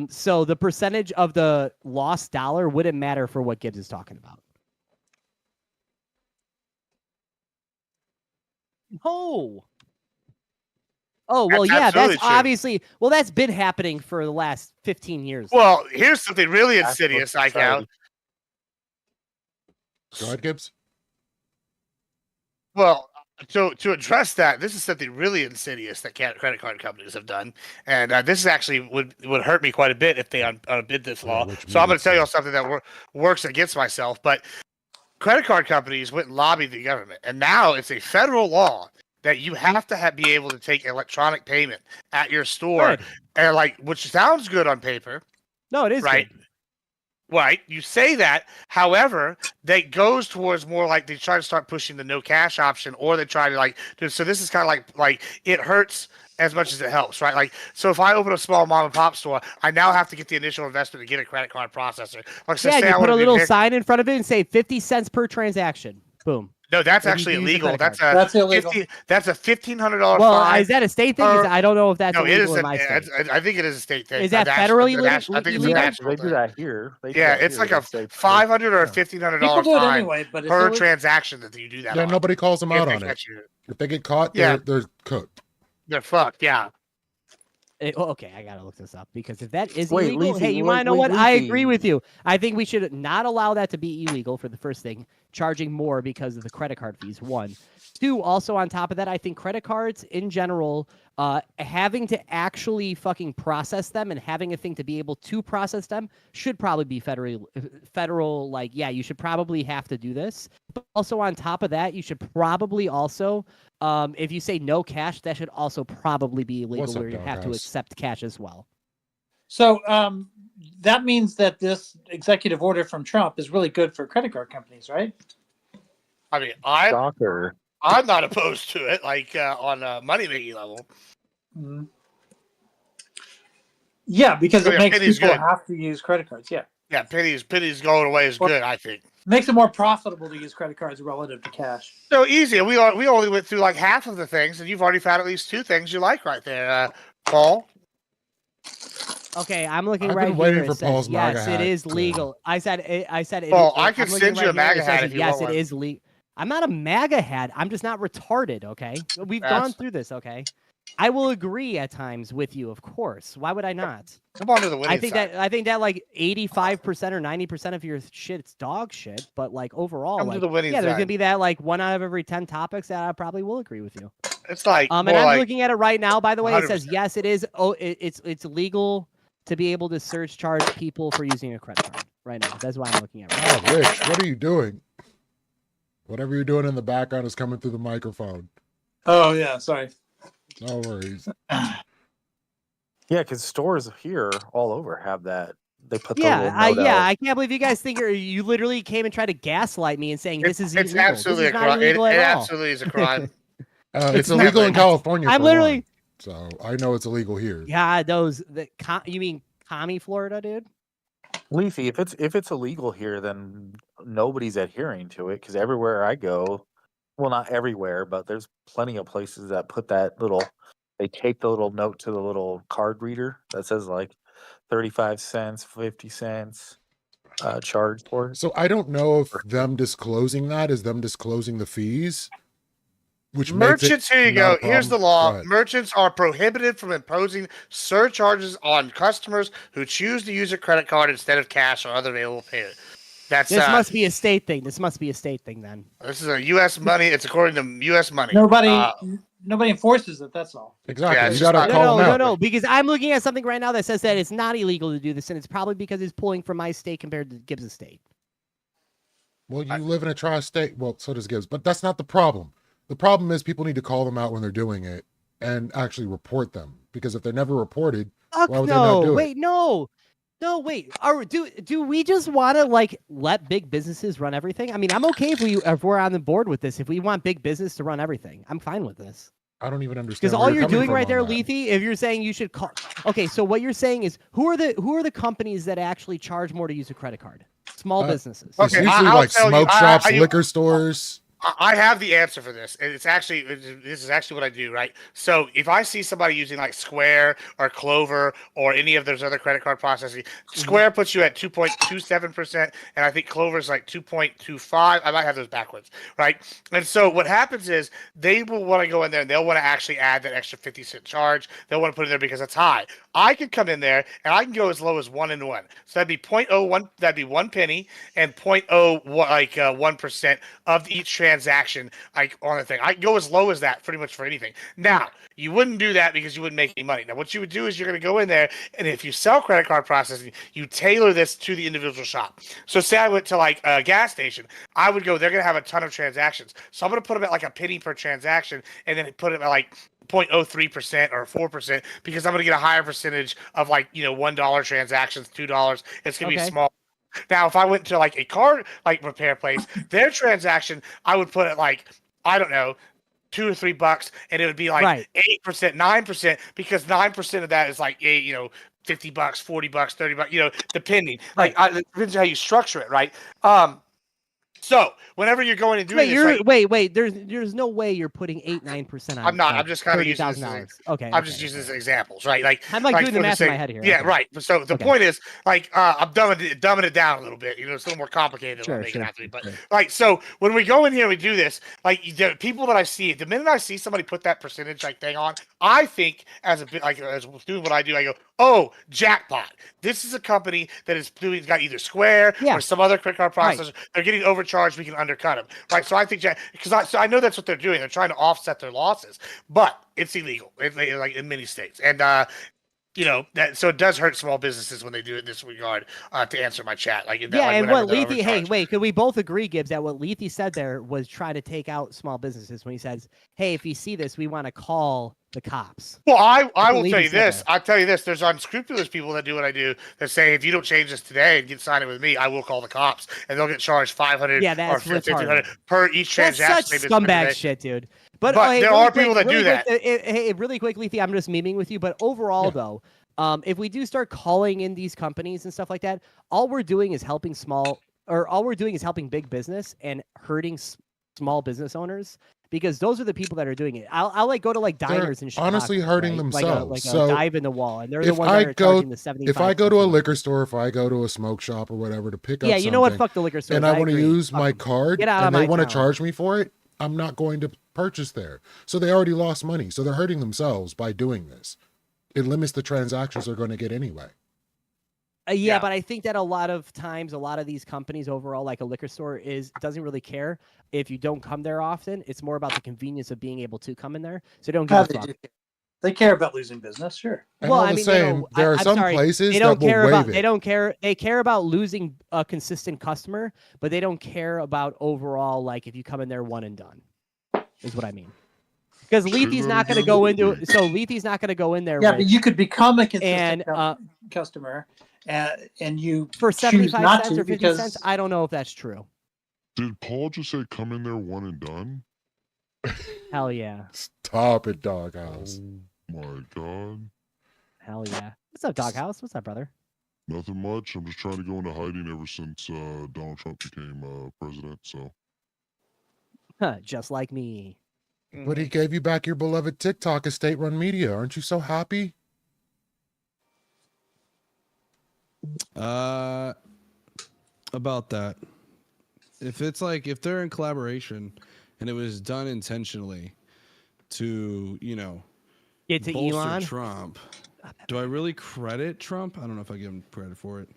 So the percentage of the lost dollar wouldn't matter for what Gibbs is talking about. Oh. Oh, well, yeah, that's obviously, well, that's been happening for the last 15 years. Well, here's something really insidious, I count. Go ahead, Gibbs. Well, to address that, this is something really insidious that credit card companies have done, and this is actually would hurt me quite a bit if they unbid this law. So I'm going to tell you all something that works against myself. But credit card companies went and lobbied the government, and now it's a federal law that you have to be able to take electronic payment at your store, and which sounds good on paper. No, it is right. Good. Right, you say that. However, that goes towards more like they try to start pushing the no cash option, or they try to so this is kind of like it hurts as much as it helps, right? Like, so if I open a small mom and pop store, I now have to get the initial investment to get a credit card processor. Like, so you put a little sign in front of it and say 50 cents per transaction. Boom. No, that's actually illegal. That's illegal. That's a $1,500 well, fine. is that a state thing? I don't know if that's no, illegal in my state. I think it is a state thing. Is that federally illegal? I think it's a national They do that here. It's like a $500 or $1,500 fine anyway, but per transaction that you do that. Yeah, nobody calls them out on it. If they get caught, they're cooked. They're fucked. Yeah. Okay, I gotta look this up because if that is illegal, hey, you might know what? I agree with you. I think we should not allow that to be illegal for the first thing. charging more because of the credit card fees. 1. 2, also on top of that, I think credit cards in general, having to actually fucking process them and having a thing to be able to process them should probably be federal. Like, yeah, you should probably have to do this. But also on top of that, you should probably also, if you say no cash, that should also probably be illegal, where you have to accept cash as well. So that means that this executive order from Trump is really good for credit card companies, right? I mean, I'm not opposed to it, like on a money making level. Mm-hmm. Yeah, because it makes people good. have to use credit cards. Yeah. Yeah, pennies going away is good, I think. Makes it more profitable to use credit cards relative to cash. So easy. We only went through like half of the things, and you've already found at least 2 things you like right there, Paul. Okay, I'm looking I've right been waiting here. for Paul's MAGA yes, hat it is to- legal. I said it. Well, I can send you a MAGA hat if you yes, want it one. is legal. I'm not a MAGA hat. I'm just not retarded. Okay, we've gone through this. Okay, I will agree at times with you, of course. Why would I not? Come on to the winning side. I think that like 85% or 90% of your shit's dog shit, but like overall, Come like, to the winning there's side. gonna be that like 1 out of every 10 topics that I probably will agree with you. It's like and I'm looking at it right now. By the way, it says 100%. yes, it is. Oh, it's legal to be able to search charge people for using a credit card right now. That's why I'm looking at it. Right now. Rich, what are you doing? Whatever you're doing in the background is coming through the microphone. Oh yeah, sorry. No worries. Yeah, because stores here all over have that. They put the little note I can't believe you guys think you literally came and tried to gaslight me and saying this is illegal. Absolutely this is not illegal it at all. absolutely is a crime. It's illegal in California. I'm literally. So I know it's illegal here. Yeah, you mean commie Florida, dude? Leafy, if it's illegal here, then nobody's adhering to it because everywhere I go, well, not everywhere, but there's plenty of places that put that they tape the little note to the little card reader that says like 35 cents, 50 cents charge for it. So I don't know if them disclosing that is them disclosing the fees. Which merchants, here you go. Here's the law. Right. Merchants are prohibited from imposing surcharges on customers who choose to use a credit card instead of cash or other available payment. This must be a state thing. This must be a state thing then. This is a U.S. money. It's according to U.S. money. Nobody enforces it. That's all. Exactly. Yeah, you gotta call them out. No, because I'm looking at something right now that says that it's not illegal to do this, and it's probably because it's pulling from my state compared to Gibbs' state. Well, you live in a tri-state. Well, so does Gibbs, but that's not the problem. The problem is people need to call them out when they're doing it and actually report them. Because if they're never reported, why would they not do it? No, wait. Do we just want to like let big businesses run everything? I mean, I'm okay if we're on the board with this. If we want big business to run everything, I'm fine with this. I don't even understand. Because all you're doing right there, Leafy, if you're saying you should call. Okay, so what you're saying is who are the companies that actually charge more to use a credit card? Small businesses. It's usually like smoke shops, liquor stores. I have the answer for this. This is actually what I do, right? So if I see somebody using like Square or Clover or any of those other credit card processing, Square puts you at 2.27%, and I think Clover is like 2.25. I might have those backwards, right? And so what happens is they will want to go in there and they'll want to actually add that extra 50-cent charge. They'll want to put it in there because it's high. I can come in there and I can go as low as 1 and 1. So that'd be 0.01. That'd be 1 penny and 1% of each transaction, like on the thing. I can go as low as that pretty much for anything. Now, you wouldn't do that because you wouldn't make any money. Now, what you would do is you're going to go in there, and if you sell credit card processing, you tailor this to the individual shop. So say I went to like a gas station, I would go, they're going to have a ton of transactions. So I'm going to put them at like a penny per transaction and then put it at like 0.03% or 4% because I'm going to get a higher percentage of like, $1 transactions, $2. It's going to be small. Now, if I went to like a car like repair place, their transaction, I would put it like, I don't know, $2 or $3, and it would be like 8%, 9%, because 9% of that is like $50, $40, $30, depending. Like, it depends on how you structure it, right? So whenever you're going and doing this, wait. There's no way you're putting 8-9% on. I'm not. I'm just kind of using this. Okay. I'm just using this as examples, right? Like I'm like doing the math in my head here. Yeah, right. So the point is, like, I'm dumbing it down a little bit. It's a little more complicated than making it have to be. But like, so when we go in here and we do this, like, the people that I see, the minute I see somebody put that percentage like thing on, I think as doing what I do, I go, oh, jackpot! This is a company that is got either Square or some other credit card processor. They're getting overcharged overcharged, we can undercut them, right? So I think because I know that's what they're doing. They're trying to offset their losses, but it's illegal, like in many states, and that so it does hurt small businesses when they do it in this regard. To answer my chat, like in that, Yeah, like and whenever what they're Lethe, hey, overcharged. wait, could we both agree, Gibbs, that what Lethe said there was trying to take out small businesses when he says, hey, if you see this, we want to call the cops. Well, I what will Lethe tell you said this. there. I'll tell you this. There's unscrupulous people that do what I do that say, if you don't change this today and get signed with me, I will call the cops, and they'll get charged $500 Yeah, or that's $1,500 retarded. per each That's transaction. such they've been spent scumbag today. shit, dude. But But hey, there really are quick, people that really do quick, that. Hey, really quick, Lethe, I'm just memeing with you, but overall, though, if we do start calling in these companies and stuff like that, all we're doing is helping big business and hurting small business owners, because those are the people that are doing it. I'll like go to like diners They're in Chicago, honestly hurting right? themselves. like a So dive in the wall, and they're the if ones that I are go, charging the 75. if I go to a liquor store, if I go to a smoke shop or whatever to pick up yeah, something, you know what? Fuck the liquor store. and I want to agree. use Fuck my 'em. card Get out and of they my want to town. charge me for it, I'm not going to purchase there. So they already lost money. So they're hurting themselves by doing this. It limits the transactions they're going to get anyway. Yeah, but I think that a lot of times, a lot of these companies overall, like a liquor store, doesn't really care if you don't come there often. It's more about the convenience of being able to come in there. So they don't give a fuck. They care about losing business, sure. And Well, all I the mean, same, there are I'm some sorry, places they that don't will care waive about. it. They don't care. They care about losing a consistent customer, but they don't care about overall. Like if you come in there one and done, is what I mean. Because Lethe's not going to go into. So Lethe's not going to go in there. Yeah, Rich, but you could become a consistent and customer, and you for choose 75 not cents to or 50 because cents, I don't know if that's true. Did Paul just say come in there one and done? Hell yeah. Stop it, Doghouse. Oh my god. Hell yeah. What's up, Doghouse? What's up, brother? Nothing much. I'm just trying to go into hiding ever since Donald Trump became president. So. Just like me. But he gave you back your beloved TikTok as state-run media. Aren't you so happy? About that. If they're in collaboration and it was done intentionally to, get to bolster Elon? Trump, do I really credit Trump? I don't know if I give him credit for it.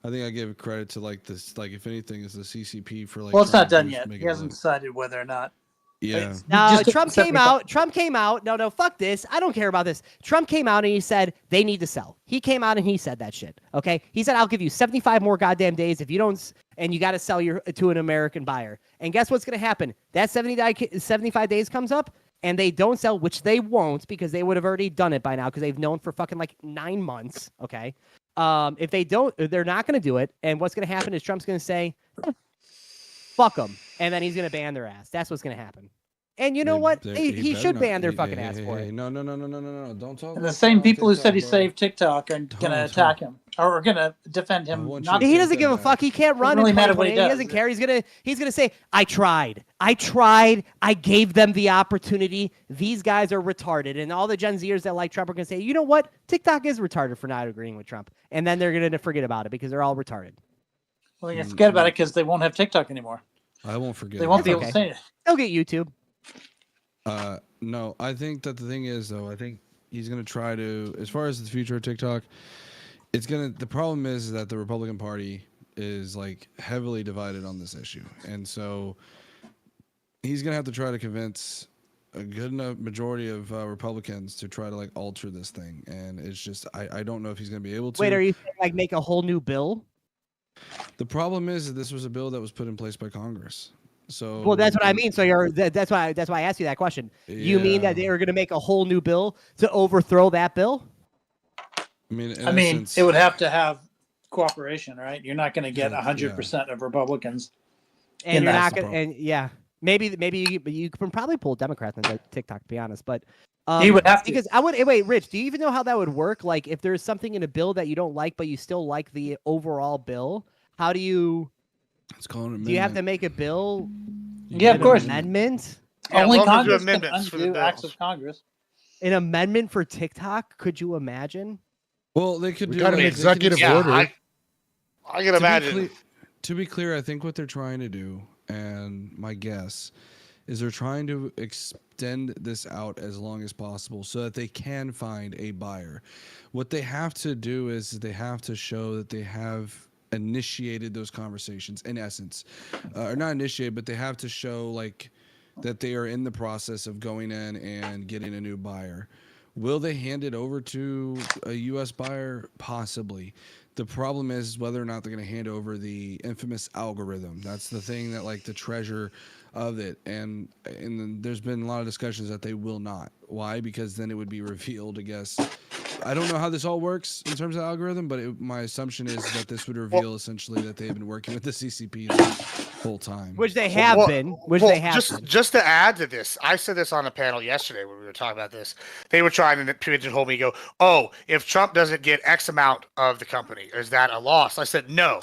I think I give credit to if anything, is the CCP for well, it's not done yet. He hasn't decided whether or not. Yeah. No, Trump came out. No, fuck this. I don't care about this. Trump came out and he said they need to sell. He came out and he said that shit. Okay. He said, I'll give you 75 more goddamn days if you don't, and you got to sell to an American buyer. And guess what's going to happen? That 75 days comes up and they don't sell, which they won't because they would have already done it by now because they've known for fucking like 9 months. Okay. If they don't, they're not going to do it. And what's going to happen is Trump's going to say, fuck them. And then he's going to ban their ass. That's what's going to happen. And you know what? He should ban their fucking ass for it. No. Don't talk. And the same people who said he saved TikTok are going to attack him or are going to defend him. He doesn't give a fuck. He can't run in 2020. He doesn't care. He's gonna say, I tried. I gave them the opportunity. These guys are retarded. And all the Gen Zers that like Trump are gonna say, you know what? TikTok is retarded for not agreeing with Trump. And then they're gonna forget about it because they're all retarded. Well, you forget about it because they won't have TikTok anymore. I won't forget. They won't be able to say it. They'll get YouTube. No, I think that the thing is, though, I think he's going to try to, as far as the future of TikTok, the problem is that the Republican Party is like heavily divided on this issue. And so he's going to have to try to convince a good enough majority of Republicans to try to like alter this thing. And it's just, I don't know if he's going to be able to. Wait, are you saying like make a whole new bill? The problem is that this was a bill that was put in place by Congress. So well, that's what I mean. So that's why I asked you that question. You mean that they are going to make a whole new bill to overthrow that bill? I mean, it would have to have cooperation, right? You're not going to get 100% of Republicans. And you're not going to, and yeah, maybe you can probably pull Democrats on TikTok, to be honest. But he would have to. Because wait, Rich, do you even know how that would work? Like if there's something in a bill that you don't like, but you still like the overall bill, how do you? It's called an amendment. Do you have to make a bill? Yeah, of course. Amendment? Yeah, only we'll have to do Congress can amendments for the undo acts bills. of Congress. An amendment for TikTok? Could you imagine? Well, they could We do got an like, executive Yeah, order. I can imagine. To be clear, I think what they're trying to do, and my guess, is they're trying to extend this out as long as possible so that they can find a buyer. What they have to do is they have to show that they have initiated those conversations in essence, or not initiated, but they have to show like that they are in the process of going in and getting a new buyer. Will they hand it over to a U.S. buyer? Possibly. The problem is whether or not they're going to hand over the infamous algorithm. That's the thing that like the treasure of it. And then there's been a lot of discussions that they will not. Why? Because then it would be revealed, I guess. I don't know how this all works in terms of algorithm, but my assumption is that this would reveal essentially that they've been working with the CCP the whole time. Which they have been. Just to add to this, I said this on a panel yesterday when we were talking about this. They were trying to pigeonhole me. Go, oh, if Trump doesn't get X amount of the company, is that a loss? I said no.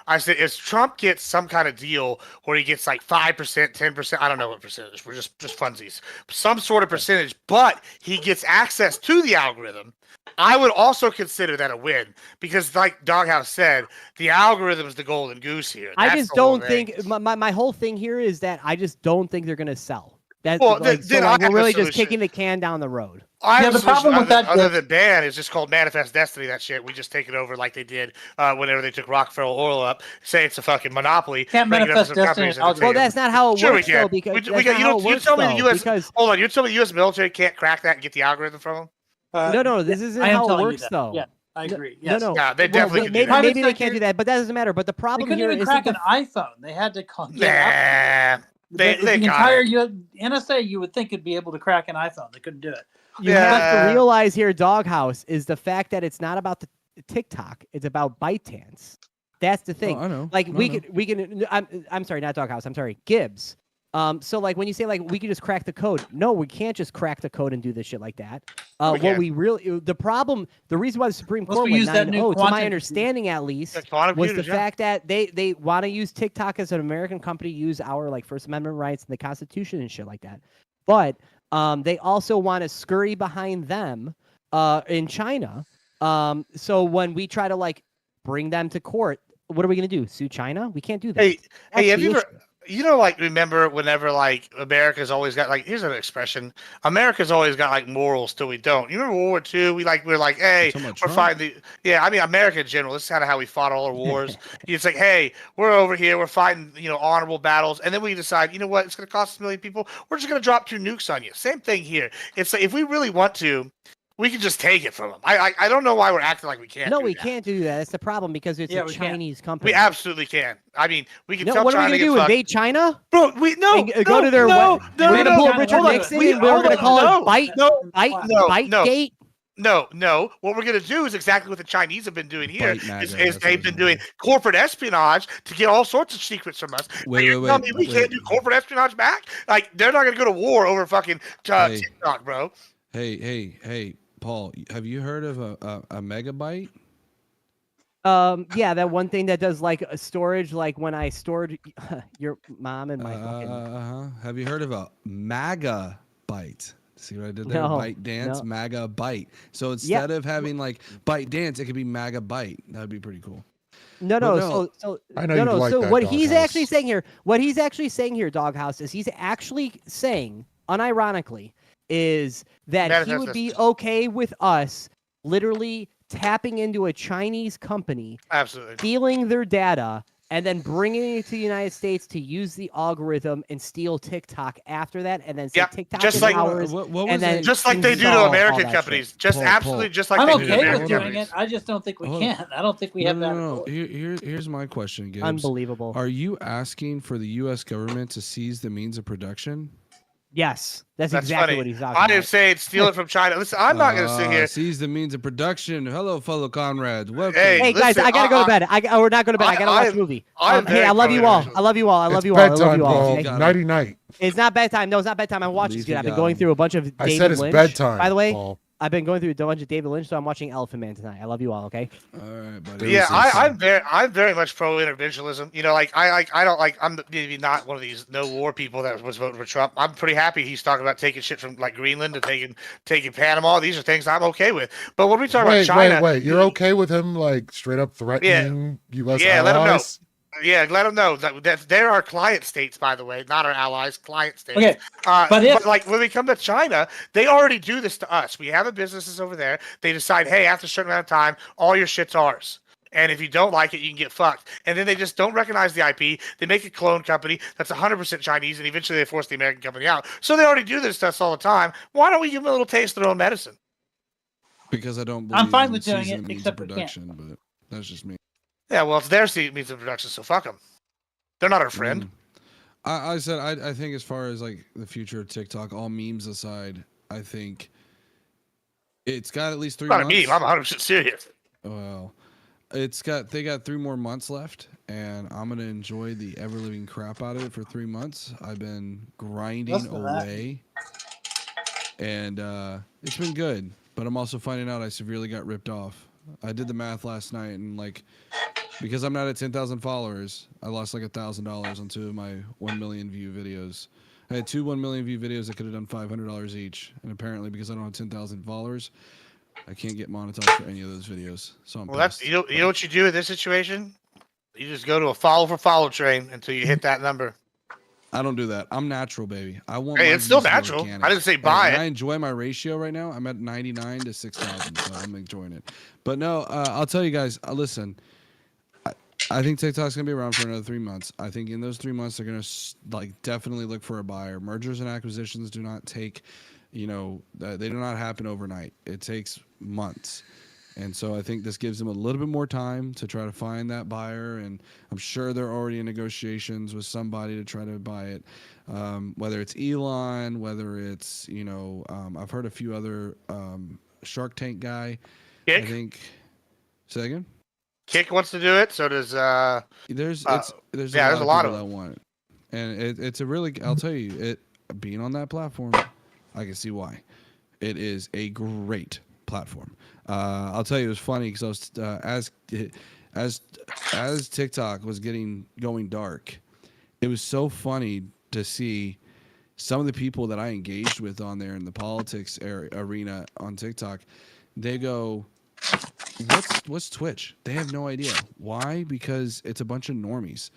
I said if Trump gets some kind of deal where he gets like 5%, 10%, I don't know what percentage. We're just funsies, some sort of percentage, but he gets access to the algorithm. I would also consider that a win because, like Doghouse said, the algorithm is the golden goose here. I just don't think my whole thing here is that I just don't think they're going to sell. That's we're really just kicking the can down the road. The problem with that, other than ban, is just called Manifest Destiny. That shit, we just take it over like they did whenever they took Rockefeller Oil up. Say it's a fucking monopoly. Can't manifest destiny. Well, that's not how it works, though. Because you tell me the U.S. Hold on, you tell me the U.S. military can't crack that and get the algorithm from them? No, this isn't how it works, though. Yeah, I agree. Yes. No. Yeah, they definitely can do that. Maybe they can't do that, but that doesn't matter. But the problem They couldn't here even is crack an iPhone. They had to call. They the got entire it. NSA, you would think, would be able to crack an iPhone. They couldn't do it. You have to realize here, Doghouse, is the fact that it's not about the TikTok. It's about ByteDance. That's the thing. I know. Like we can. I'm sorry, not Doghouse. I'm sorry, Gibbs. So like when you say like we could just crack the code, no, we can't just crack the code and do this shit like that. What we really, the reason why the Supreme Court went 9-0, to my understanding at least, was the fact that they want to use TikTok as an American company, use our like First Amendment rights and the Constitution and shit like that. But they also want to scurry behind them in China. So when we try to like bring them to court, what are we going to do? Sue China? We can't do that. Hey, have you ever? Like, remember whenever, like, America's always got, like, here's an expression. America's always got, like, morals till we don't. You remember World War II? We're like, hey, we're fighting America in general. This is kind of how we fought all our wars. It's like, hey, we're over here. We're fighting, honorable battles. And then we decide, you know what? It's going to cost us $1 million people. We're just going to drop 2 nukes on you. Same thing here. It's like, if we really want to, we can just take it from them. I don't know why we're acting like we can't. No, we can't do that. That's the problem because it's a Chinese company. We absolutely can. I mean, we can tell what China are we going to do? Invade China? Bro, Go to their we're going to pull up Richard Nixon and we're going to call it ByteGate? No. What we're going to do is exactly what the Chinese have been doing here. Is they've been doing corporate espionage to get all sorts of secrets from us. Wait. We can't do corporate espionage back? Like, they're not going to go to war over fucking TikTok, bro. Hey, Paul, have you heard of a megabyte? Yeah, that one thing that does like a storage, like when I stored your mom and my fucking. Have you heard of a megabyte? See what I did there? No, ByteDance, no. megabyte. So instead of having like ByteDance, it could be megabyte. That'd be pretty cool. So I know you'd like that, what he's Doghouse. actually saying here, Doghouse, is he's actually saying, unironically, is that he would be okay with us literally tapping into a Chinese company, absolutely stealing their data, and then bringing it to the United States to use the algorithm and steal TikTok after that, and then say TikTok just is like ours, and then just like they do to American companies, just just like I'm they do to okay American with doing companies. it. I just don't think we can. I don't think we have that. No. Here's my question, Gibbs. Unbelievable. Are you asking for the U.S. government to seize the means of production? Yes, that's exactly funny. what he's talking I about. didn't say steal it from China. Listen, I'm not going to sit here. Seize the means of production. Hello, fellow comrades. Welcome. Hey guys, I gotta go to bed. We're not going to bed. I gotta watch a movie. Hey, I love you all. I love you all. I love you all. Bedtime, Paul. Nighty night. It's not bedtime. No, it's not bedtime. I'm watching. Dude, I've been going through a bunch of David I said it's Lynch. bedtime. By the way, Paul. I've been going through a bunch of David Lynch, so I'm watching Elephant Man tonight. I love you all. Okay. All right, buddy. Yeah, I'm very much pro interventionism. I don't like. I'm maybe not one of these no war people that was voting for Trump. I'm pretty happy he's talking about taking shit from like Greenland to taking Panama. These are things I'm okay with. But when we talk about China, wait, you're okay with him like straight up threatening U.S. allies? let him know. Yeah, let them know that they're our client states, by the way, not our allies, client states. Okay, but like when we come to China, they already do this to us. We have the businesses over there. They decide, hey, after a certain amount of time, all your shit's ours. And if you don't like it, you can get fucked. And then they just don't recognize the IP. They make a clone company that's 100% Chinese, and eventually they force the American company out. So they already do this to us all the time. Why don't we give them a little taste of their own medicine? Because I don't believe I'm fine in with doing season it, means except of we can't. production, but that's just me. Yeah, well, it's their means of production, so fuck them. They're not our friend. I said I think as far as like the future of TikTok, all memes aside, I think it's got at least 3 Not a months. meme. I'm 100% serious. Well, they got 3 more months left, and I'm gonna enjoy the ever living crap out of it for 3 months. I've been grinding Less than that. away, and it's been good. But I'm also finding out I severely got ripped off. I did the math last night, and like because I'm not at 10,000 followers, I lost like $1,000 on 2 of my 1 million view videos. I had 2 1 million view videos that could have done $500 each, and apparently because I don't have 10,000 followers, I can't get monetized for any of those videos. So I'm Well, that's pissed. you know what you do in this situation? You just go to a follow for follow train until you hit that number. I don't do that. I'm natural, baby. I want. Hey, my it's still views to be natural. organic. I didn't say buy and it. I enjoy my ratio right now. I'm at 99 to 6,000, so I'm enjoying it. But no, I'll tell you guys. Listen, I think TikTok's gonna be around for another 3 months. I think in those 3 months they're gonna like definitely look for a buyer. Mergers and acquisitions do not take, they do not happen overnight. It takes months. And so I think this gives them a little bit more time to try to find that buyer. And I'm sure they're already in negotiations with somebody to try to buy it. Whether it's Elon, whether it's, I've heard a few other Shark Tank guy. Kick? I think. Say that again? Kick wants to do it. So does There's there's a a lot lot of of people that want it. And it's a really, I'll tell you, being on that platform, I can see why. It is a great platform. I'll tell you, it was funny because I was as TikTok was going dark, it was so funny to see some of the people that I engaged with on there in the politics arena on TikTok. They go, "What's Twitch?" They have no idea. Why? Because it's a bunch of normies.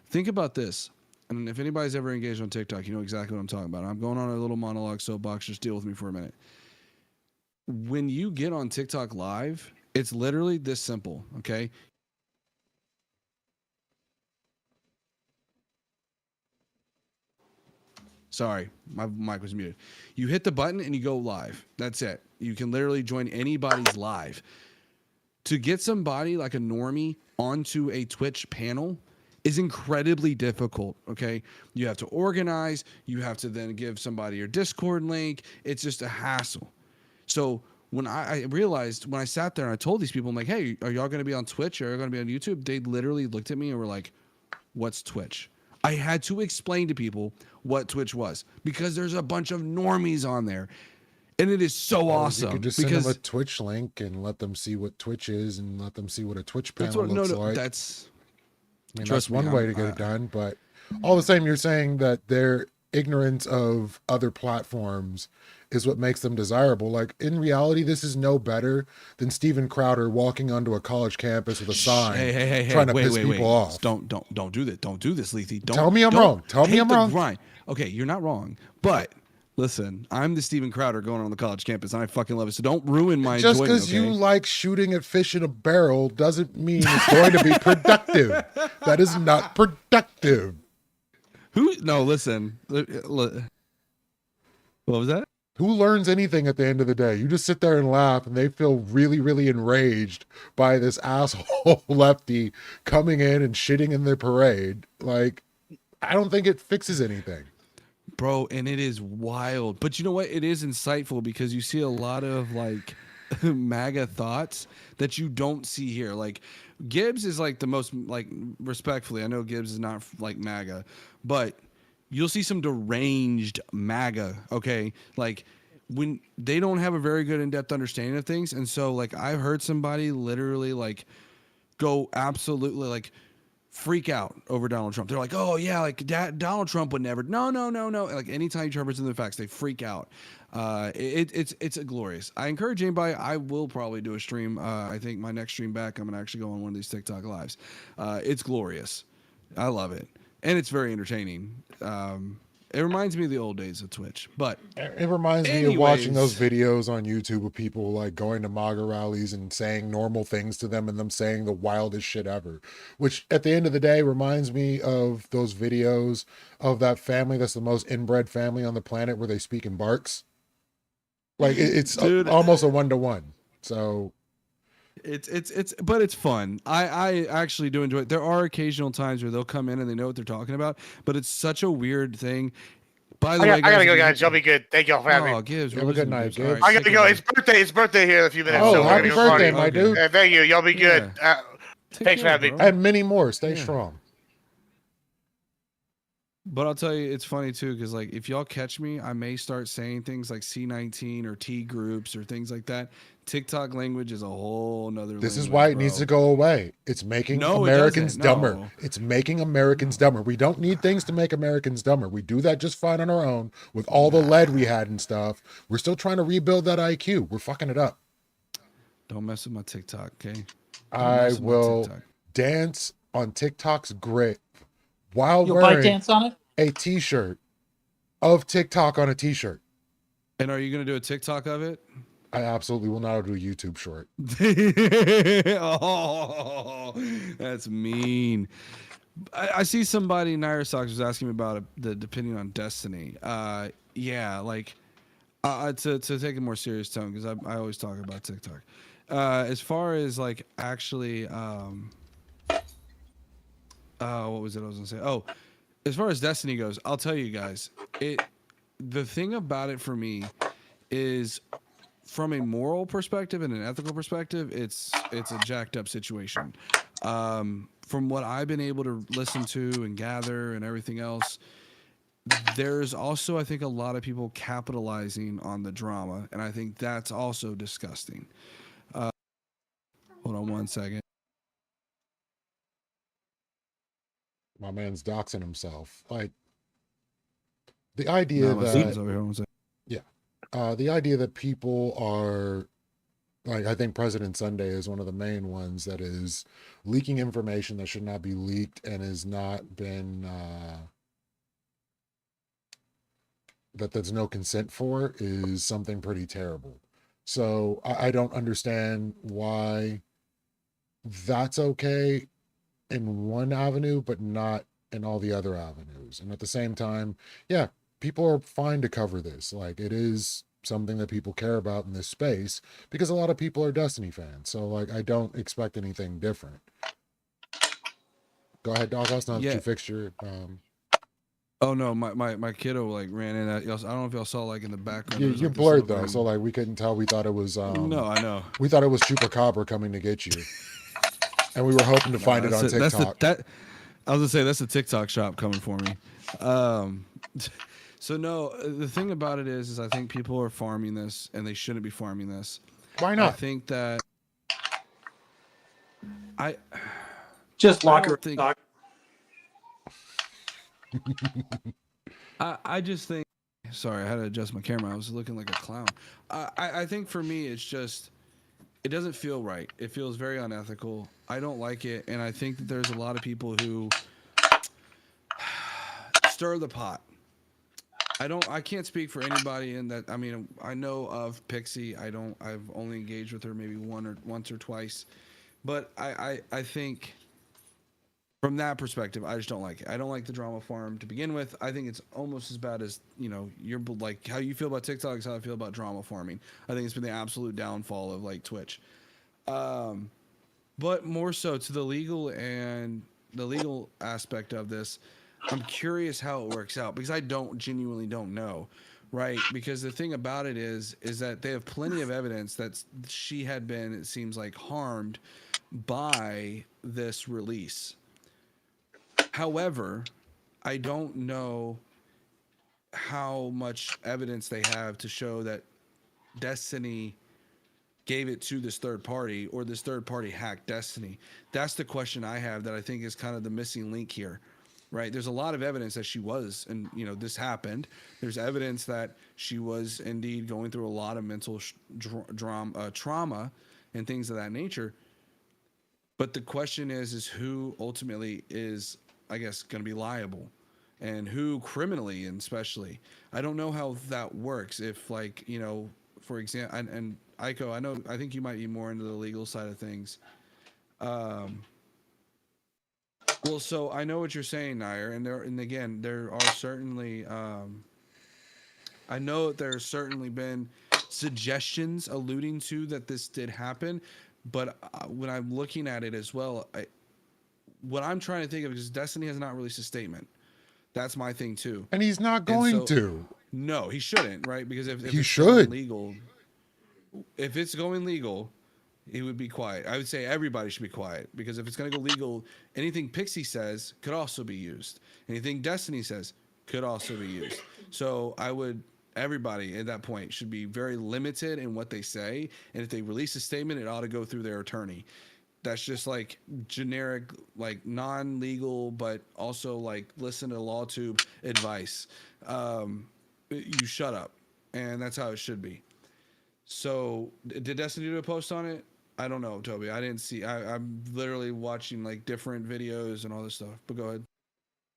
Think about this. And if anybody's ever engaged on TikTok, you know exactly what I'm talking about. I'm going on a little monologue soapbox. Just deal with me for a minute. When you get on TikTok live, it's literally this simple, okay? Sorry, my mic was muted. You hit the button and you go live. That's it. You can literally join anybody's live. To get somebody like a normie onto a Twitch panel is incredibly difficult, okay? You have to organize. You have to then give somebody your Discord link. It's just a hassle. So when I realized, when I sat there and I told these people, I'm like, hey, are y'all going to be on Twitch? Are y'all going to be on YouTube? They literally looked at me and were like, what's Twitch? I had to explain to people what Twitch was because there's a bunch of normies on there. And it is so awesome. You could just send them a Twitch link and let them see what Twitch is and let them see what a Twitch panel looks like. That's one way to get it done. But all the same, you're saying that their ignorance of other platforms is what makes them desirable. Like in reality, this is no better than Steven Crowder walking onto a college campus with a sign, trying to piss people off. Don't do that. Don't do this, Lethy. Tell me I'm wrong. Tell me I'm wrong. Grind. Okay, you're not wrong, but. Listen, I'm the Steven Crowder going on the college campus, and I fucking love it. So don't ruin my Just enjoyment. because you like shooting at fish in a barrel doesn't mean it's going to be productive. That is not productive. No, listen. What was that? Who learns anything at the end of the day? You just sit there and laugh, and they feel really, really enraged by this asshole lefty coming in and shitting in their parade. Like, I don't think it fixes anything. Bro, and it is wild. But you know what? It is insightful because you see a lot of like MAGA thoughts that you don't see here. Like Gibbs is like the most, like, respectfully, I know Gibbs is not like MAGA, but you'll see some deranged MAGA, okay? Like when they don't have a very good in-depth understanding of things. And so like I've heard somebody literally like go absolutely like freak out over Donald Trump. They're like, oh yeah, like Donald Trump would never. No. Like anytime Trump is in the facts, they freak out. It's a glorious. I encourage anybody. I will probably do a stream. I think my next stream back, I'm gonna actually go on one of these TikTok lives. It's glorious. I love it, and it's very entertaining. It reminds me of the old days of Twitch. But it reminds me of watching those anyways, videos on YouTube of people like going to MAGA rallies and saying normal things to them and them saying the wildest shit ever, which at the end of the day reminds me of those videos of that family that's the most inbred family on the planet where they speak in barks. Like it's dude, almost a 1-to-1. So but it's fun. I actually do enjoy it. There are occasional times where they'll come in and they know what they're talking about, but it's such a weird thing. By the way, I gotta go, if you- guys. Y'all be good. Thank y'all for having me. Oh, Gibbs, Have we're a good losing night, Gibbs. All Gibbs. right, I gotta take go. it, It's birthday here in a few minutes. Oh, so we're happy gonna birthday, party. my dude. Thank you. Y'all be good. Take Thanks for care, having me. bro. and many more. Stay Yeah. strong. But I'll tell you, it's funny too, because like if y'all catch me, I may start saying things like C19 or T groups or things like that. TikTok language is a whole nother. This is language, why it bro. needs to go away. It's making No, it Americans doesn't. dumber. No. It's making Americans dumber. We don't need things to make Americans dumber. We do that just fine on our own with all the lead we had and stuff. We're still trying to rebuild that IQ. We're fucking it up. Don't mess with my TikTok, okay? Don't I mess with my will TikTok. dance on TikTok's grip while You'll bite wearing dance on it? a t-shirt of TikTok on a t-shirt. And are you gonna do a TikTok of it? I absolutely will not do a YouTube short. Oh, that's mean. I see somebody, Naira Sox was asking me about the depending on Destiny. Yeah, like to take a more serious tone because I always talk about TikTok. As far as like actually, what was it I was gonna say? Oh, as far as Destiny goes, I'll tell you guys, the thing about it for me is from a moral perspective and an ethical perspective, it's a jacked up situation. From what I've been able to listen to and gather and everything else, there's also, I think, a lot of people capitalizing on the drama, and I think that's also disgusting. Hold on one second. My man's doxing himself. Like the idea No, my son's that over here. One second. the idea that people are like, I think President Sunday is one of the main ones that is leaking information that should not be leaked and has not been that there's no consent for is something pretty terrible. So I don't understand why that's okay in one avenue, but not in all the other avenues. And at the same time, yeah, people are fine to cover this. Like it is something that people care about in this space because a lot of people are Destiny fans. So like I don't expect anything different. Go ahead, Dog House. Now that Yeah. you fixed your Oh no, my kiddo like ran in. I don't know if y'all saw like in the background. there was, you're like, this blurred little though, so like we couldn't tell. We thought it was No, I know. we thought it was Chupacabra coming to get you. And we were hoping to find it on TikTok. I was gonna say that's the TikTok shop coming for me. So no, the thing about it is I think people are farming this and they shouldn't be farming this. Why I not? think that Just lock I her don't think- doc. I just think. Sorry, I had to adjust my camera. I was looking like a clown. I think for me, it's just it doesn't feel right. It feels very unethical. I don't like it, and I think that there's a lot of people who stir the pot. I can't speak for anybody in that. I mean, I know of Pixie. I've only engaged with her maybe once or twice, but I think from that perspective, I just don't like it. I don't like the drama farm to begin with. I think it's almost as bad as, you're like how you feel about TikTok is how I feel about drama farming. I think it's been the absolute downfall of like Twitch. But more so to the legal aspect of this, I'm curious how it works out because I genuinely don't know, right? Because the thing about it is that they have plenty of evidence that she had been, it seems like, harmed by this release. However, I don't know how much evidence they have to show that Destiny gave it to this third party or this third party hacked Destiny. That's the question I have that I think is kind of the missing link here, right? There's a lot of evidence that she was, and this happened. There's evidence that she was indeed going through a lot of mental trauma and things of that nature. But the question is who ultimately is, I guess, going to be liable. and who criminally, and especially. I don't know how that works. If like, for example, and Aiko, I think you might be more into the legal side of things. Well, so I know what you're saying, Nair, and again, there are certainly, I know there's certainly been suggestions alluding to that this did happen, but when I'm looking at it as well, what I'm trying to think of is Destiny has not released a statement. That's my thing too. And he's not going to. No, he shouldn't, right? Because if He it's should. going legal, if it's going legal, he would be quiet. I would say everybody should be quiet, because if it's going to go legal, anything Pixie says could also be used. Anything Destiny says could also be used. So everybody at that point should be very limited in what they say. And if they release a statement, it ought to go through their attorney. That's just like generic, like non-legal, but also like listen to LawTube advice. You shut up, and that's how it should be. So did Destiny do a post on it? I don't know, Toby. I didn't see. I'm literally watching like different videos and all this stuff. But go ahead.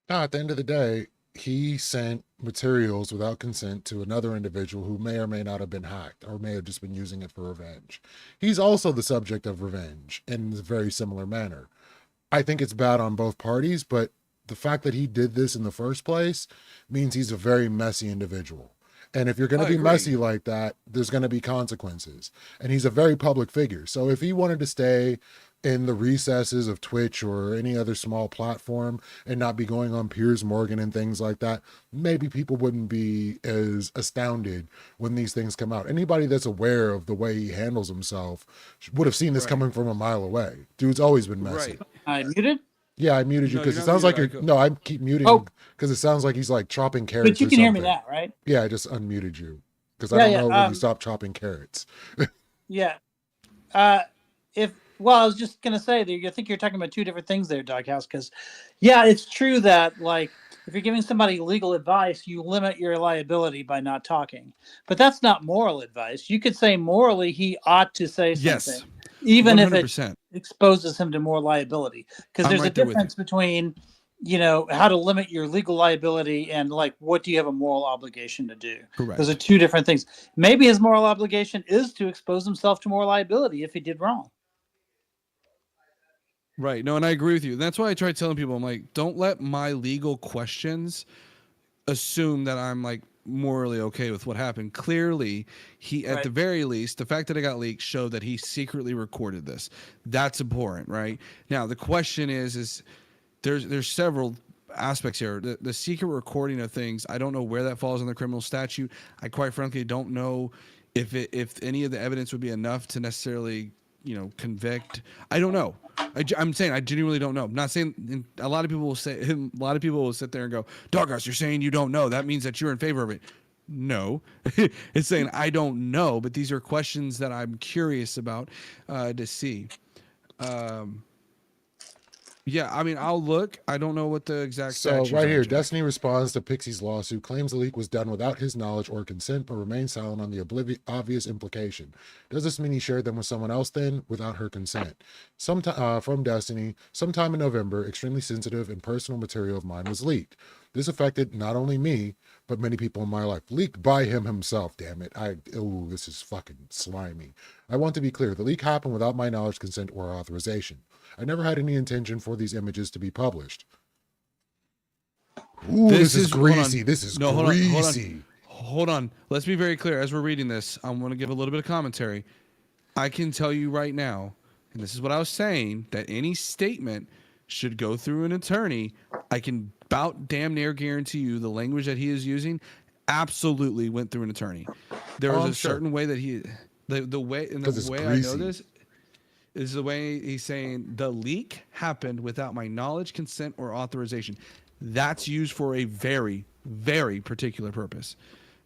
No, at the end of the day, he sent materials without consent to another individual who may or may not have been hacked, or may have just been using it for revenge. He's also the subject of revenge in a very similar manner. I think it's bad on both parties, but the fact that he did this in the first place means he's a very messy individual. And if you're going to be messy like that, there's going to be consequences. And he's a very public figure. So if he wanted to stay in the recesses of Twitch or any other small platform and not be going on Piers Morgan and things like that, maybe people wouldn't be as astounded when these things come out. Anybody that's aware of the way he handles himself would have seen this coming from a mile away. Dude's always been messy. I muted? Yeah, I muted you because it sounds like you're. No, I keep muting because it sounds like he's like chopping carrots. But you can hear me now, right? Yeah, I just unmuted you because I don't know when you stop chopping carrots. Yeah. I was just gonna say that I think you're talking about two different things there, Doghouse. Because, yeah, it's true that like if you're giving somebody legal advice, you limit your liability by not talking. But that's not moral advice. You could say morally he ought to say something, even 100%. If it exposes him to more liability. Because there's a difference between, how to limit your legal liability and like what do you have a moral obligation to do. Correct. Those are two different things. Maybe his moral obligation is to expose himself to more liability if he did wrong. Right. No, and I agree with you. That's why I try telling people, I'm like, don't let my legal questions assume that I'm like morally okay with what happened. Clearly, at the very least, the fact that it got leaked showed that he secretly recorded this. That's abhorrent, right? Now, the question is there's several aspects here. The secret recording of things, I don't know where that falls in the criminal statute. I quite frankly don't know if any of the evidence would be enough to necessarily, convict. I don't know. I'm saying I genuinely don't know. I'm not saying a lot of people will sit there and go, Doghouse, you're saying you don't know. That means that you're in favor of it. No, it's saying I don't know, but these are questions that I'm curious about to see. Yeah, I mean, I'll look. I don't know what the exact. So right here, Destiny responds to Pixie's lawsuit, claims the leak was done without his knowledge or consent, but remains silent on the obvious implication. Does this mean he shared them with someone else then, without her consent? From Destiny, sometime in November, extremely sensitive and personal material of mine was leaked. This affected not only me, but many people in my life. Leaked by him himself, damn it. This is fucking slimy. I want to be clear. The leak happened without my knowledge, consent, or authorization. I never had any intention for these images to be published. Ooh, this is greasy. This is greasy. Hold on. Let's be very clear. As we're reading this, I want to give a little bit of commentary. I can tell you right now, and this is what I was saying, that any statement should go through an attorney. I can about damn near guarantee you the language that he is using absolutely went through an attorney. There was a certain way that the way I know this is the way he's saying the leak happened without my knowledge, consent, or authorization. That's used for a very, very particular purpose.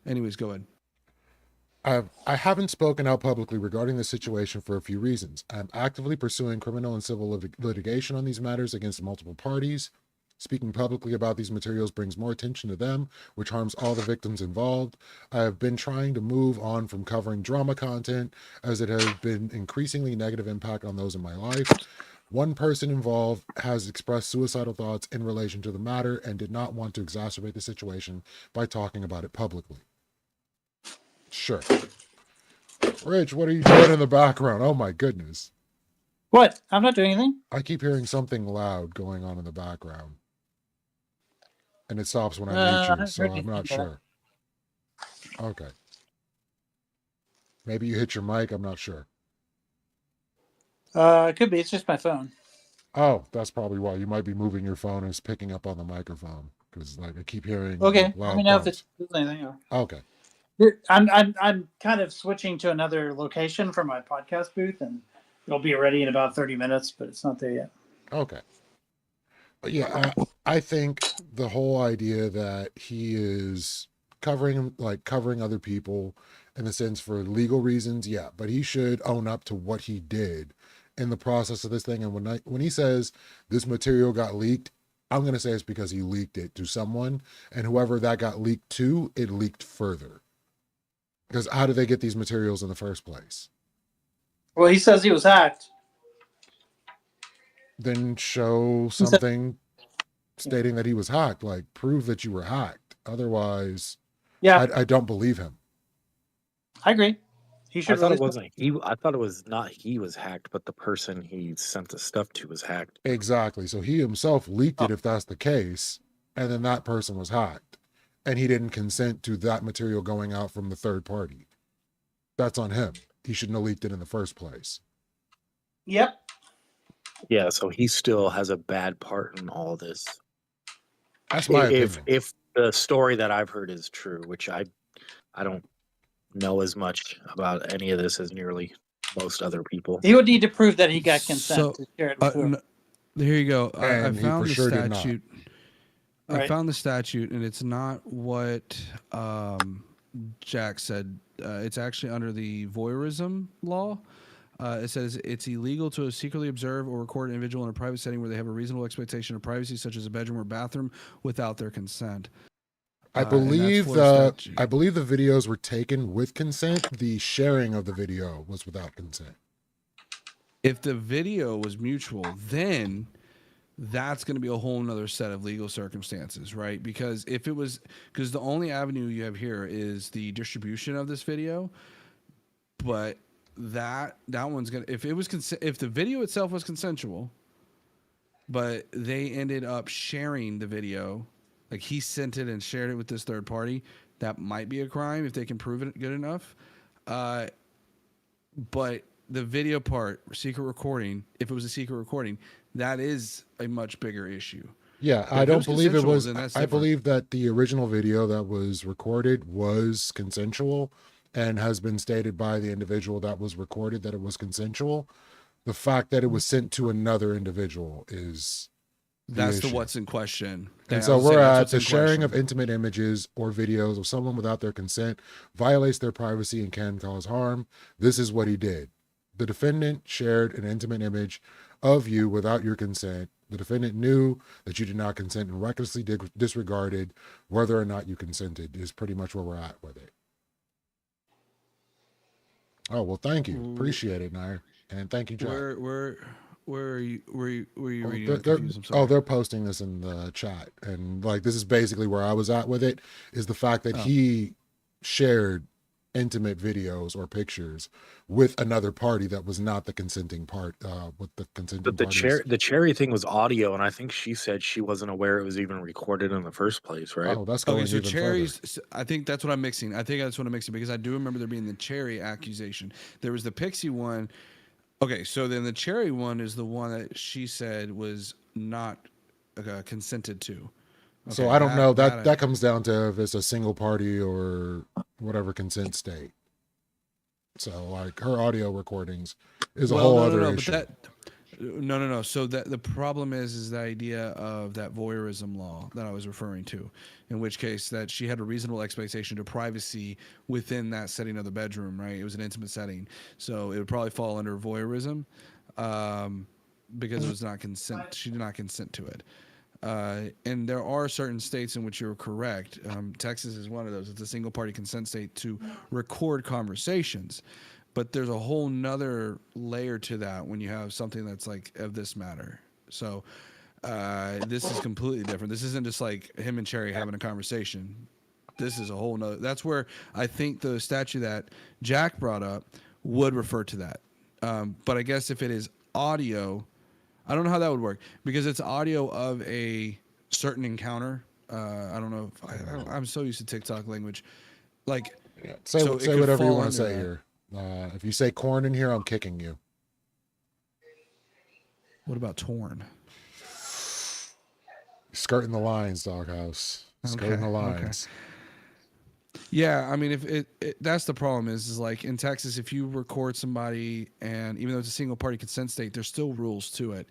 Anyways, go ahead. I haven't spoken out publicly regarding this situation for a few reasons. I'm actively pursuing criminal and civil litigation on these matters against multiple parties. Speaking publicly about these materials brings more attention to them, which harms all the victims involved. I have been trying to move on from covering drama content, as it has been increasingly negative impact on those in my life. One person involved has expressed suicidal thoughts in relation to the matter and did not want to exacerbate the situation by talking about it publicly. Sure. Rich, what are you doing in the background? Oh my goodness. What? I'm not doing anything. I keep hearing something loud going on in the background. And it stops when I mute I you, haven't so heard I'm anything not yet. sure. Okay. Maybe you hit your mic, I'm not sure. It could be. It's just my phone. Oh, that's probably why. You might be moving your phone and it's picking up on the microphone. Because like I keep hearing Okay. like, Let me loud know if thumps. it's anything. Or... Okay. I'm kind of switching to another location for my podcast booth, and it'll be ready in about 30 minutes, but it's not there yet. Okay. But yeah, I think the whole idea that he is covering other people in the sense for legal reasons, yeah, but he should own up to what he did in the process of this thing. And when he says this material got leaked, I'm gonna say it's because he leaked it to someone, and whoever that got leaked to, it leaked further. Because how did they get these materials in the first place? Well, he says he was hacked. Then show He said, something stating that he was hacked. Like, prove that you were hacked. Otherwise, yeah, I don't believe him. I agree. He should I thought it release wasn't he. I thought it was not he was hacked, but the person he sent the stuff to was hacked. Exactly. So he himself leaked it if that's the case, and then that person was hacked. And he didn't consent to that material going out from the third party. That's on him. He shouldn't have leaked it in the first place. Yep. Yeah, so he still has a bad part in all this. That's my if opinion. if the story that I've heard is true, which I don't know as much about any of this as nearly most other people. He would need to prove that he got consent So, to share it with whoever. Here you go. I And he found for the sure did not. statute. I Right. found the statute, and it's not what Jack said. It's actually under the voyeurism law. It says it's illegal to secretly observe or record an individual in a private setting where they have a reasonable expectation of privacy, such as a bedroom or bathroom, without their consent. I And that's believe Florida the statute. I believe the videos were taken with consent. The sharing of the video was without consent. If the video was mutual, then that's going to be a whole nother set of legal circumstances, right? Because if it was, because the only avenue you have here is the distribution of this video, but that one's gonna, if it was if the video itself was consensual, but they ended up sharing the video, like he sent it and shared it with this third party, that might be a crime if they can prove it good enough. But the video part, secret recording, if it was a secret recording, that is a much bigger issue. Yeah, But I if it don't was believe it consensual, was. then that's I different. believe that the original video that was recorded was consensual and has been stated by the individual that was recorded that it was consensual. The fact that it was sent to another individual is That's the issue. what's in question. And I so was saying we're that's at what's the in sharing of question. intimate images or videos of someone without their consent violates their privacy and can cause harm. This is what he did. The defendant shared an intimate image of you without your consent. The defendant knew that you did not consent and recklessly disregarded whether or not you consented is pretty much where we're at with it. Oh, well, thank you. Appreciate it, Nair. And thank you, Jack. Where are you? Were you reading? They're, I'm confused. I'm sorry. they're posting this in the chat. And like, this is basically where I was at with it, is the fact that Oh. he shared intimate videos or pictures with another party that was not the consenting part, with the consenting But the parties. the cherry thing was audio, and I think she said she wasn't aware it was even recorded in the first place, right? Oh, that's going Okay, so even cherries. I think that's what I'm mixing. I think that's what I'm mixing because I do remember there being the cherry accusation. There was the Pixie one. Okay, so then the cherry one is the one that she said was not consented to. So Okay, I don't know. I- That comes down to if it's a single party or whatever consent state. So like her audio recordings is a whole other issue. No. So that the problem is the idea of that voyeurism law that I was referring to, in which case that she had a reasonable expectation to privacy within that setting of the bedroom, right? It was an intimate setting, so it would probably fall under voyeurism, because it was not consent. She did not consent to it. And there are certain states in which you're correct. Texas is one of those. It's a single party consent state to record conversations. But there's a whole nother layer to that when you have something that's like of this matter. So this is completely different. This isn't just like him and Cherry having a conversation. This is a whole nother. That's where I think the statue that Jack brought up would refer to that. But I guess if it is audio, I don't know how that would work because it's audio of a certain encounter. I don't know. I'm so used to TikTok language. Like, Say, so it say could whatever you fall want to under say that. here. If you say corn in here, I'm kicking you. What about torn? Skirting the lines, Doghouse. Skirting the lines. Yeah, I mean, if that's the problem is like in Texas, if you record somebody and even though it's a single party consent state, there's still rules to it.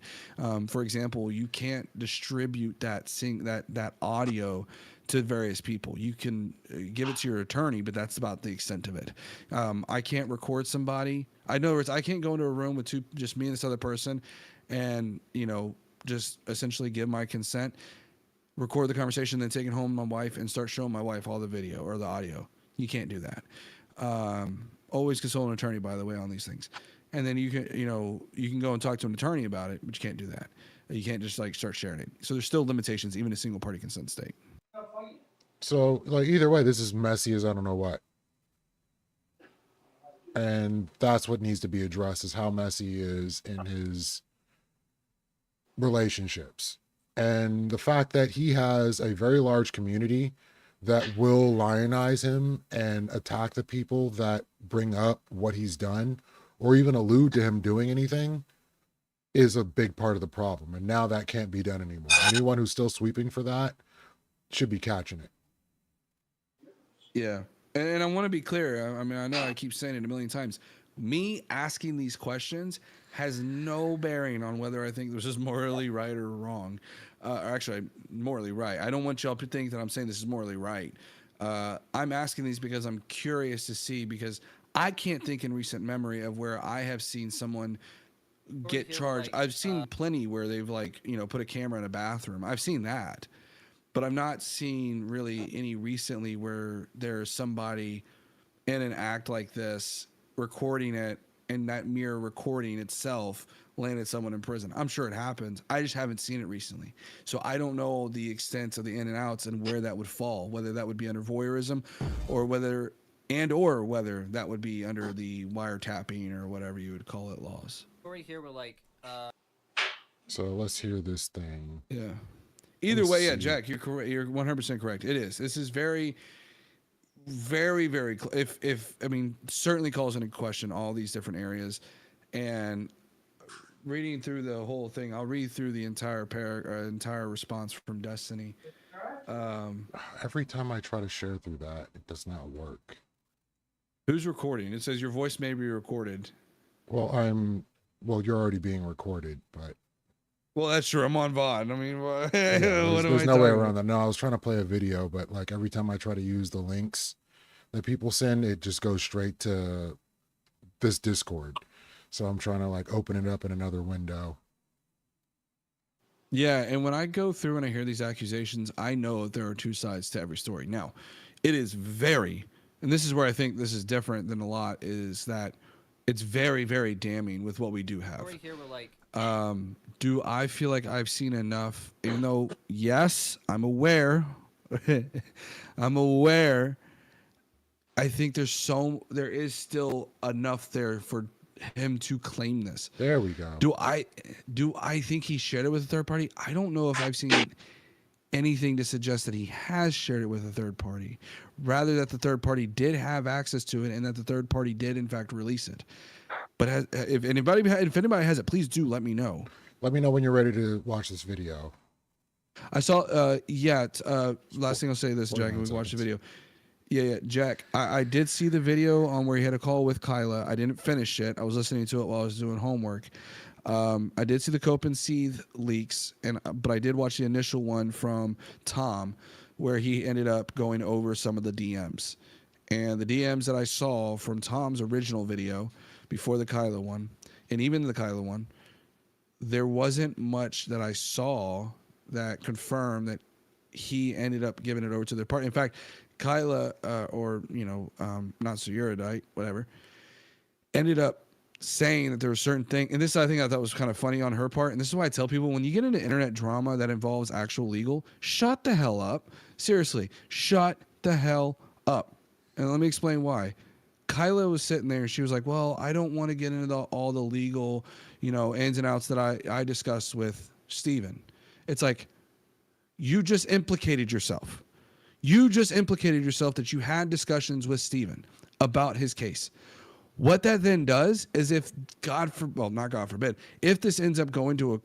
For example, you can't distribute that audio to various people. You can give it to your attorney, but that's about the extent of it. I can't record somebody. In other words, I can't go into a room with just me and this other person, and just essentially give my consent, record the conversation, then take it home to my wife and start showing my wife all the video or the audio. You can't do that. Always consult an attorney, by the way, on these things. And then you can go and talk to an attorney about it, but you can't do that. You can't just like start sharing it. So there's still limitations, even a single party consent state. So, like, either way, this is messy as I don't know what. And that's what needs to be addressed, is how messy he is in his relationships. And the fact that he has a very large community that will lionize him and attack the people that bring up what he's done or even allude to him doing anything is a big part of the problem. And now that can't be done anymore. Anyone who's still sweeping for that should be catching it. Yeah. And I want to be clear. I mean, I know I keep saying it a million times. Me asking these questions has no bearing on whether I think this is morally right or wrong. Actually, morally right. I don't want y'all to think that I'm saying this is morally right. I'm asking these because I'm curious to see, because I can't think in recent memory of where I have seen someone get charged. I've seen plenty where they've put a camera in a bathroom. I've seen that. But I'm not seeing really any recently where there's somebody in an act like this recording it, and that mere recording itself landed someone in prison. I'm sure it happens. I just haven't seen it recently. So I don't know the extent of the in and outs and where that would fall, whether that would be under voyeurism or whether that would be under the wiretapping or whatever you would call it laws. Story here, we're like, So let's hear this thing. Yeah. Either way, yeah, Jack, you're correct. You're 100% correct. It is. This is very, very, very. Certainly calls into question all these different areas, and reading through the whole thing, I'll read through the entire entire response from Destiny. Every time I try to share through that, it does not work. Who's recording? It says your voice may be recorded. Well, you're already being recorded, but. Well, that's true. I'm on VOD. I mean, there's no way around that. No, I was trying to play a video, but like every time I try to use the links that people send, it just goes straight to this Discord. So I'm trying to like open it up in another window. Yeah, and when I go through and I hear these accusations, I know that there are two sides to every story. Now, it is and this is where I think this is different than a lot, is that it's very, very damning with what we do have. story here, we're like, do I feel like I've seen enough? Even though, yes, I'm aware. I think there is still enough there for him to claim this. There we go. Do I think he shared it with a third party? I don't know if I've seen anything to suggest that he has shared it with a third party. Rather that the third party did have access to it and that the third party did in fact release it. But if anybody has it, please do let me know. Let me know when you're ready to watch this video. I saw, last thing I'll say this, Jack, and we watched the video. Yeah, Jack, I did see the video on where he had a call with Kyla. I didn't finish it. I was listening to it while I was doing homework. I did see the Cope and Seethe leaks, but I did watch the initial one from Tom, where he ended up going over some of the DMs. And the DMs that I saw from Tom's original video before the Kyla one, and even the Kyla one, there wasn't much that I saw that confirmed that he ended up giving it over to their partner. In fact, Kyla, not so erudite, whatever, ended up saying that there was certain thing, and this I think I thought was kind of funny on her part, and this is why I tell people when you get into internet drama that involves actual legal, shut the hell up. Seriously, shut the hell up. And let me explain why. Kyla was sitting there and she was like, well, I don't want to get into all the legal, ins and outs that I discussed with Steven. It's like, you just implicated yourself. You just implicated yourself that you had discussions with Steven about his case. What that then does is if not God forbid, if this ends up going to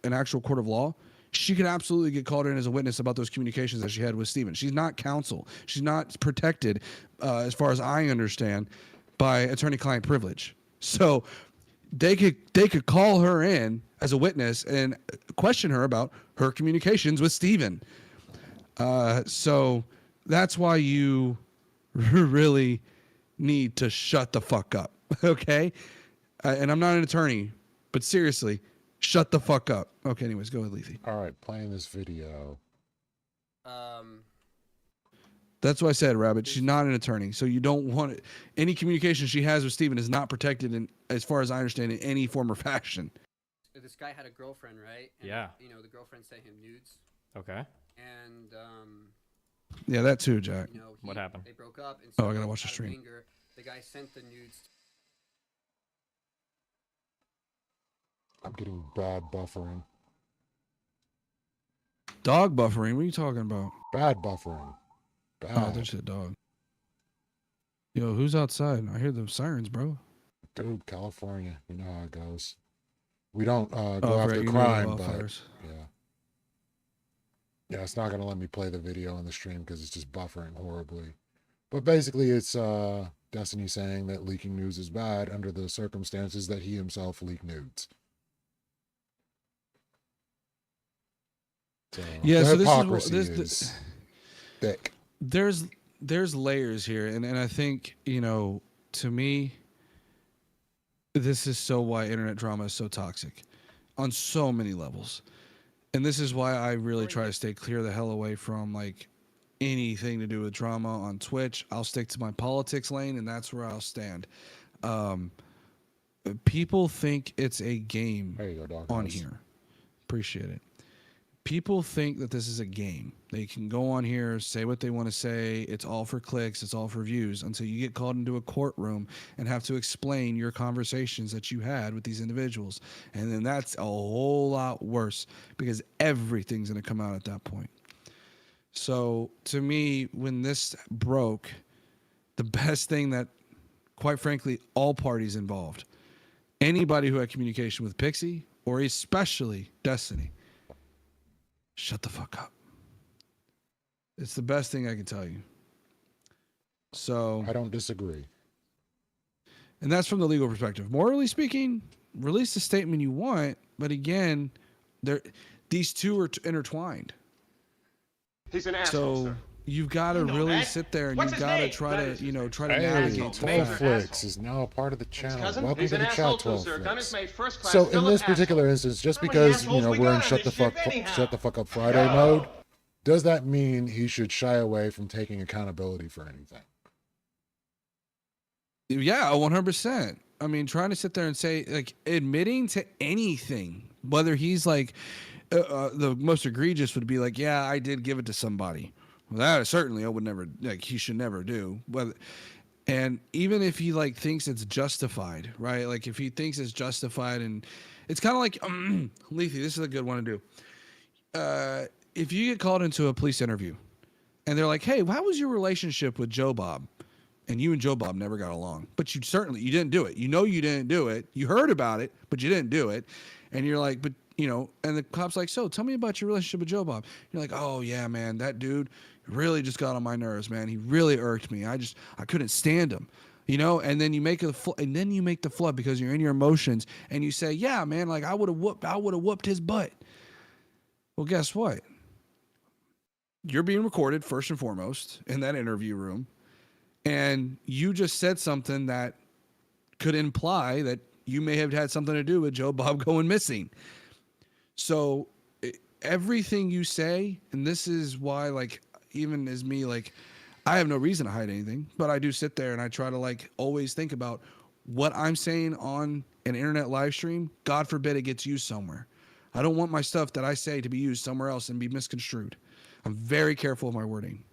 an actual court of law, she could absolutely get called in as a witness about those communications that she had with Steven. She's not counsel. She's not protected, as far as I understand, by attorney-client privilege. So they could call her in as a witness and question her about her communications with Steven. So that's why you really need to shut the fuck up, okay? And I'm not an attorney, but seriously, shut the fuck up. Okay, anyways, go ahead, Lethy. All right, playing this video. That's what I said, Rabbit. She's not an attorney, so you don't want it. Any communication she has with Steven is not protected, as far as I understand, in any form or fashion. This guy had a girlfriend, right? And, yeah. The girlfriend sent him nudes. Okay. And yeah, that too, Jack. What happened? They broke up. And so I gotta watch the stream. Anger, the guy sent the nudes. I'm getting bad buffering. Dog buffering? What are you talking about? Bad buffering. Bad. Oh, there's a dog. Yo, who's outside? I hear the sirens, bro. Dude, California. You know how it goes. We don't go right, after you know crime, the but wildfires. yeah, it's not gonna let me play the video on the stream because it's just buffering horribly. But basically, it's Destiny saying that leaking news is bad under the circumstances that he himself leaked nudes. So, yeah, the so hypocrisy this is thick. There's layers here, and I think, to me, this is so why internet drama is so toxic on so many levels. And this is why I really try to stay clear the hell away from like anything to do with drama on Twitch. I'll stick to my politics lane, and that's where I'll stand. People think it's a game There you go, dog. on here. Appreciate it. People think that this is a game. They can go on here, say what they want to say. It's all for clicks. It's all for views until you get called into a courtroom and have to explain your conversations that you had with these individuals. And then that's a whole lot worse because everything's going to come out at that point. So to me, when this broke, the best thing that, quite frankly, all parties involved, anybody who had communication with Pixie or especially Destiny, shut the fuck up. It's the best thing I can tell you. So I don't disagree. And that's from the legal perspective. Morally speaking, release the statement you want, but again, these two are intertwined. He's an asshole, So sir. you've got to really that. sit there and What's you've his got to name? try That to, try to Hey, navigate through 12 that. Flicks is now a part of the channel. cousin? Welcome He's to an the asshole chat, too, 12 sir. Gun is Flicks. made first class, So still in an this particular asshole. instance, just How many because assholes we we're got in on shut the this ship fuck anyhow? shut the fuck up Friday mode, does that mean he should shy away from taking accountability for anything? Yeah, 100%. I mean, trying to sit there and say, like, admitting to anything, whether he's like, the most egregious would be like, yeah, I did give it to somebody. Well, that certainly I would never, like, he should never do. And even if he like thinks it's justified, right? Like if he thinks it's justified, and it's kind of like, Lethy, this is a good one to do. If you get called into a police interview and they're like, hey, how was your relationship with Joe Bob? And you and Joe Bob never got along, but you didn't do it. You know, you didn't do it. You heard about it, but you didn't do it. And you're like, but and the cop's like, so tell me about your relationship with Joe Bob. You're like, oh yeah, man, that dude really just got on my nerves, man. He really irked me. I couldn't stand him, and then you make the flood because you're in your emotions and you say, yeah, man, like I would have whooped his butt. Well, guess what? You're being recorded first and foremost in that interview room. And you just said something that could imply that you may have had something to do with Joe Bob going missing. So everything you say, and this is why, like, even as me, like, I have no reason to hide anything, but I do sit there and I try to, like, always think about what I'm saying on an internet live stream, God forbid it gets used somewhere. I don't want my stuff that I say to be used somewhere else and be misconstrued. I'm very careful of my wording.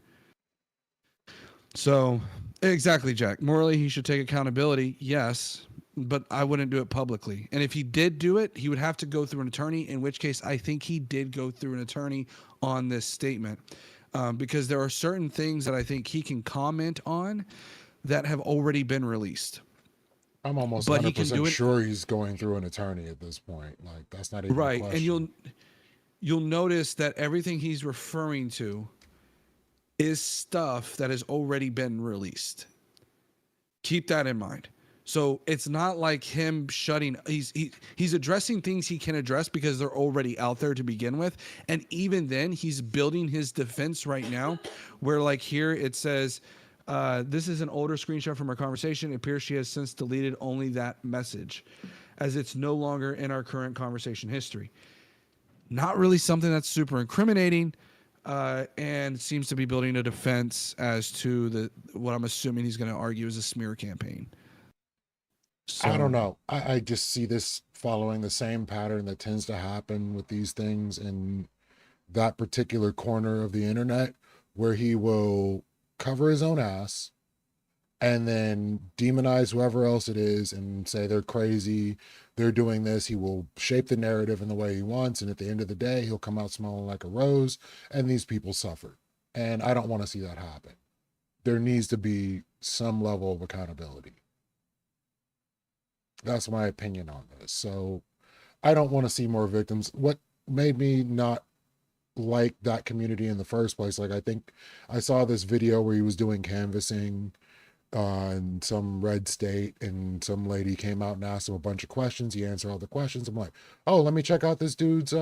So, exactly, Jack. Morally, he should take accountability, yes, but I wouldn't do it publicly. And if he did do it, he would have to go through an attorney, in which case I think he did go through an attorney on this statement. Because there are certain things that I think he can comment on that have already been released. I'm almost But he can 100% do it- sure he's going through an attorney at this point. Like, that's not even a Right. question. And you'll notice that everything he's referring to is stuff that has already been released. Keep that in mind. So it's not like him shutting. He's addressing things he can address because they're already out there to begin with, and even then, he's building his defense right now. Where like here it says, "This is an older screenshot from our conversation. It appears she has since deleted only that message, as it's no longer in our current conversation history." Not really something that's super incriminating, and seems to be building a defense as to what I'm assuming he's going to argue is a smear campaign. So, I don't know. I just see this following the same pattern that tends to happen with these things in that particular corner of the internet, where he will cover his own ass and then demonize whoever else it is and say they're crazy, they're doing this. He will shape the narrative in the way he wants, and at the end of the day, he'll come out smelling like a rose, and these people suffer. And I don't want to see that happen. There needs to be some level of accountability. That's my opinion on this. So I don't want to see more victims. What made me not like that community in the first place, like I think I saw this video where he was doing canvassing in some red state, and some lady came out and asked him a bunch of questions. He answered all the questions. I'm like, oh, let me check out this dude's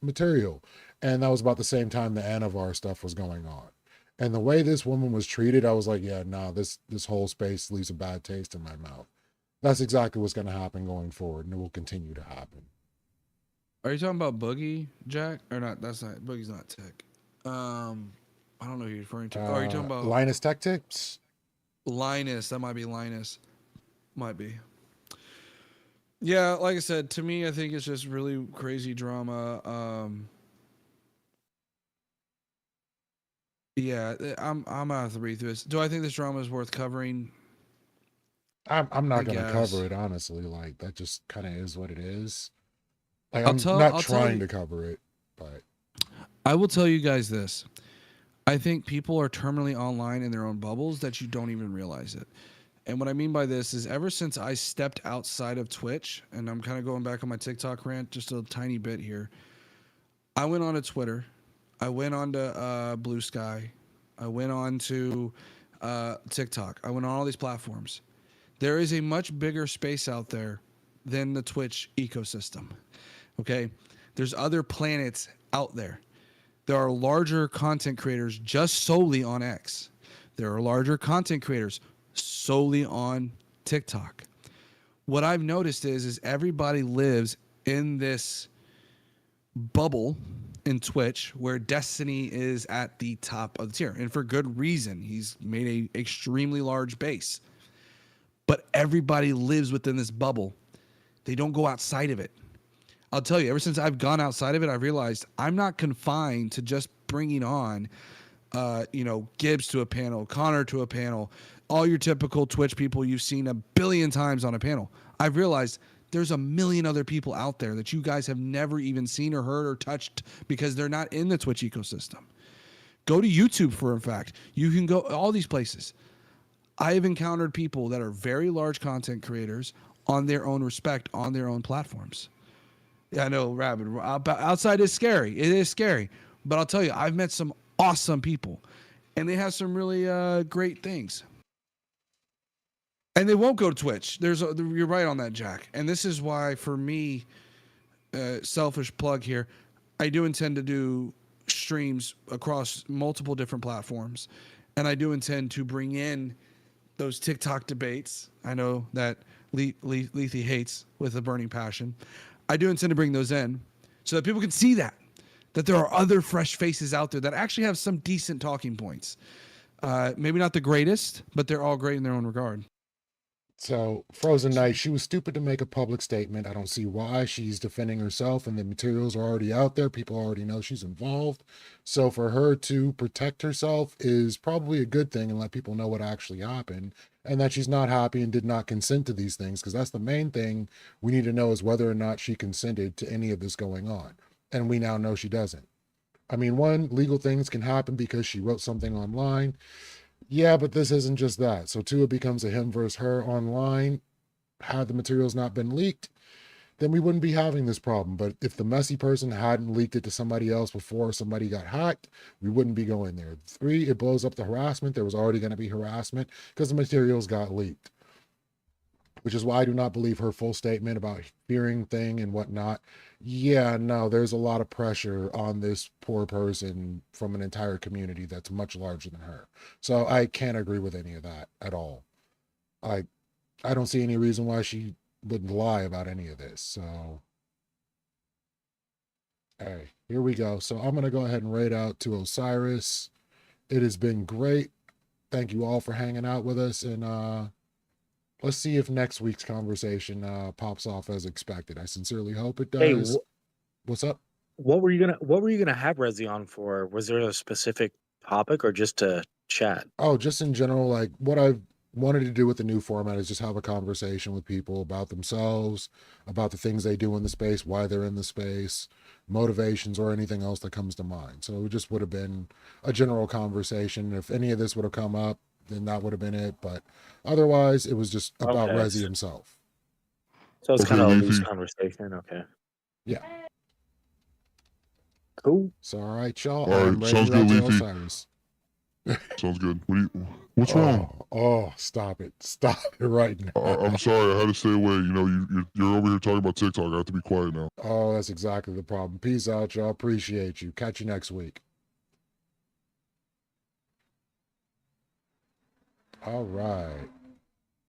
material. And that was about the same time the Anavar stuff was going on. And the way this woman was treated, I was like, yeah, nah, this whole space leaves a bad taste in my mouth. That's exactly what's going to happen going forward, and it will continue to happen. are you talking about Boogie, Jack, or not? That's not Boogie's not tech. I don't know who you're referring to. Oh, are you talking about Linus Tech Tips? Linus? That might be Linus. Might be. Yeah, like I said, to me, I think it's just really crazy drama. Yeah, I'm gonna have to read through this. Do I think this drama is worth covering? I'm not I going to guess. cover it, honestly. Like, that just kind of is what it is. Like, I'll I'm tell not trying you- to cover it, but I will tell you guys this. I think people are terminally online in their own bubbles that you don't even realize it. And what I mean by this is ever since I stepped outside of Twitch, and I'm kind of going back on my TikTok rant just a tiny bit here. I went on to Twitter. I went on to Blue Sky. I went on to TikTok. I went on all these platforms. There is a much bigger space out there than the Twitch ecosystem. Okay? There's other planets out there. There are larger content creators just solely on X. There are larger content creators solely on TikTok. What I've noticed is everybody lives in this bubble in Twitch where Destiny is at the top of the tier, and for good reason. He's made a extremely large base. But everybody lives within this bubble. They don't go outside of it. I'll tell you, ever since I've gone outside of it, I've realized I'm not confined to just bringing on, Gibbs to a panel, Connor to a panel, all your typical Twitch people you've seen a billion times on a panel. I've realized there's a million other people out there that you guys have never even seen or heard or touched because they're not in the Twitch ecosystem. Go to YouTube, for a fact. You can go all these places. I have encountered people that are very large content creators on their own respect, on their own platforms. Yeah, I know, Rabbit. Outside is scary. It is scary. But I'll tell you, I've met some awesome people, and they have some really great things. And they won't go to Twitch. You're right on that, Jack. And this is why, for me, selfish plug here, I do intend to do streams across multiple different platforms. And I do intend to bring in those TikTok debates. I know that Lethe hates with a burning passion. I do intend to bring those in so that people can see that there are other fresh faces out there that actually have some decent talking points. Maybe not the greatest, but they're all great in their own regard. So, Frozen Knight, she was stupid to make a public statement. I don't see why. She's defending herself, and the materials are already out there. People already know she's involved. So, for her to protect herself is probably a good thing and let people know what actually happened and that she's not happy and did not consent to these things, because that's the main thing we need to know is whether or not she consented to any of this going on. And we now know she doesn't. I mean, one, legal things can happen because she wrote something online. Yeah, but this isn't just that. So two, it becomes a him versus her online. Had the materials not been leaked, then we wouldn't be having this problem. But if the messy person hadn't leaked it to somebody else before somebody got hacked, we wouldn't be going there. Three, it blows up the harassment. There was already going to be harassment because the materials got leaked, which is why I do not believe her full statement about fearing thing and whatnot. Yeah, no, there's a lot of pressure on this poor person from an entire community that's much larger than her. So I can't agree with any of that at all. I don't see any reason why she wouldn't lie about any of this. So, hey, here we go. So I'm going to go ahead and raid out to Osiris. It has been great. Thank you all for hanging out with us. And let's see if next week's conversation pops off as expected. I sincerely hope it Hey, does. What's up? what were you gonna have Rezi on for? Was there a specific topic or just to chat? Oh, just in general, like what I've wanted to do with the new format is just have a conversation with people about themselves, about the things they do in the space, why they're in the space, motivations, or anything else that comes to mind. So it just would have been a general conversation. If any of this would have come up, then that would have been it. But otherwise, it was just about Okay. Rezi himself. So it's Okay, kind of a loose Leafy. conversation. Okay. Yeah. Cool. So all right, y'all. All I'm right, ready sounds to go good, to Leafy. Osiris. Sounds good. What's wrong? Oh, stop it. Stop it right now. I'm sorry, I had to stay away. You know, you're over here talking about TikTok. I have to be quiet now. Oh, that's exactly the problem. Peace out, y'all. Appreciate you. Catch you next week. All right.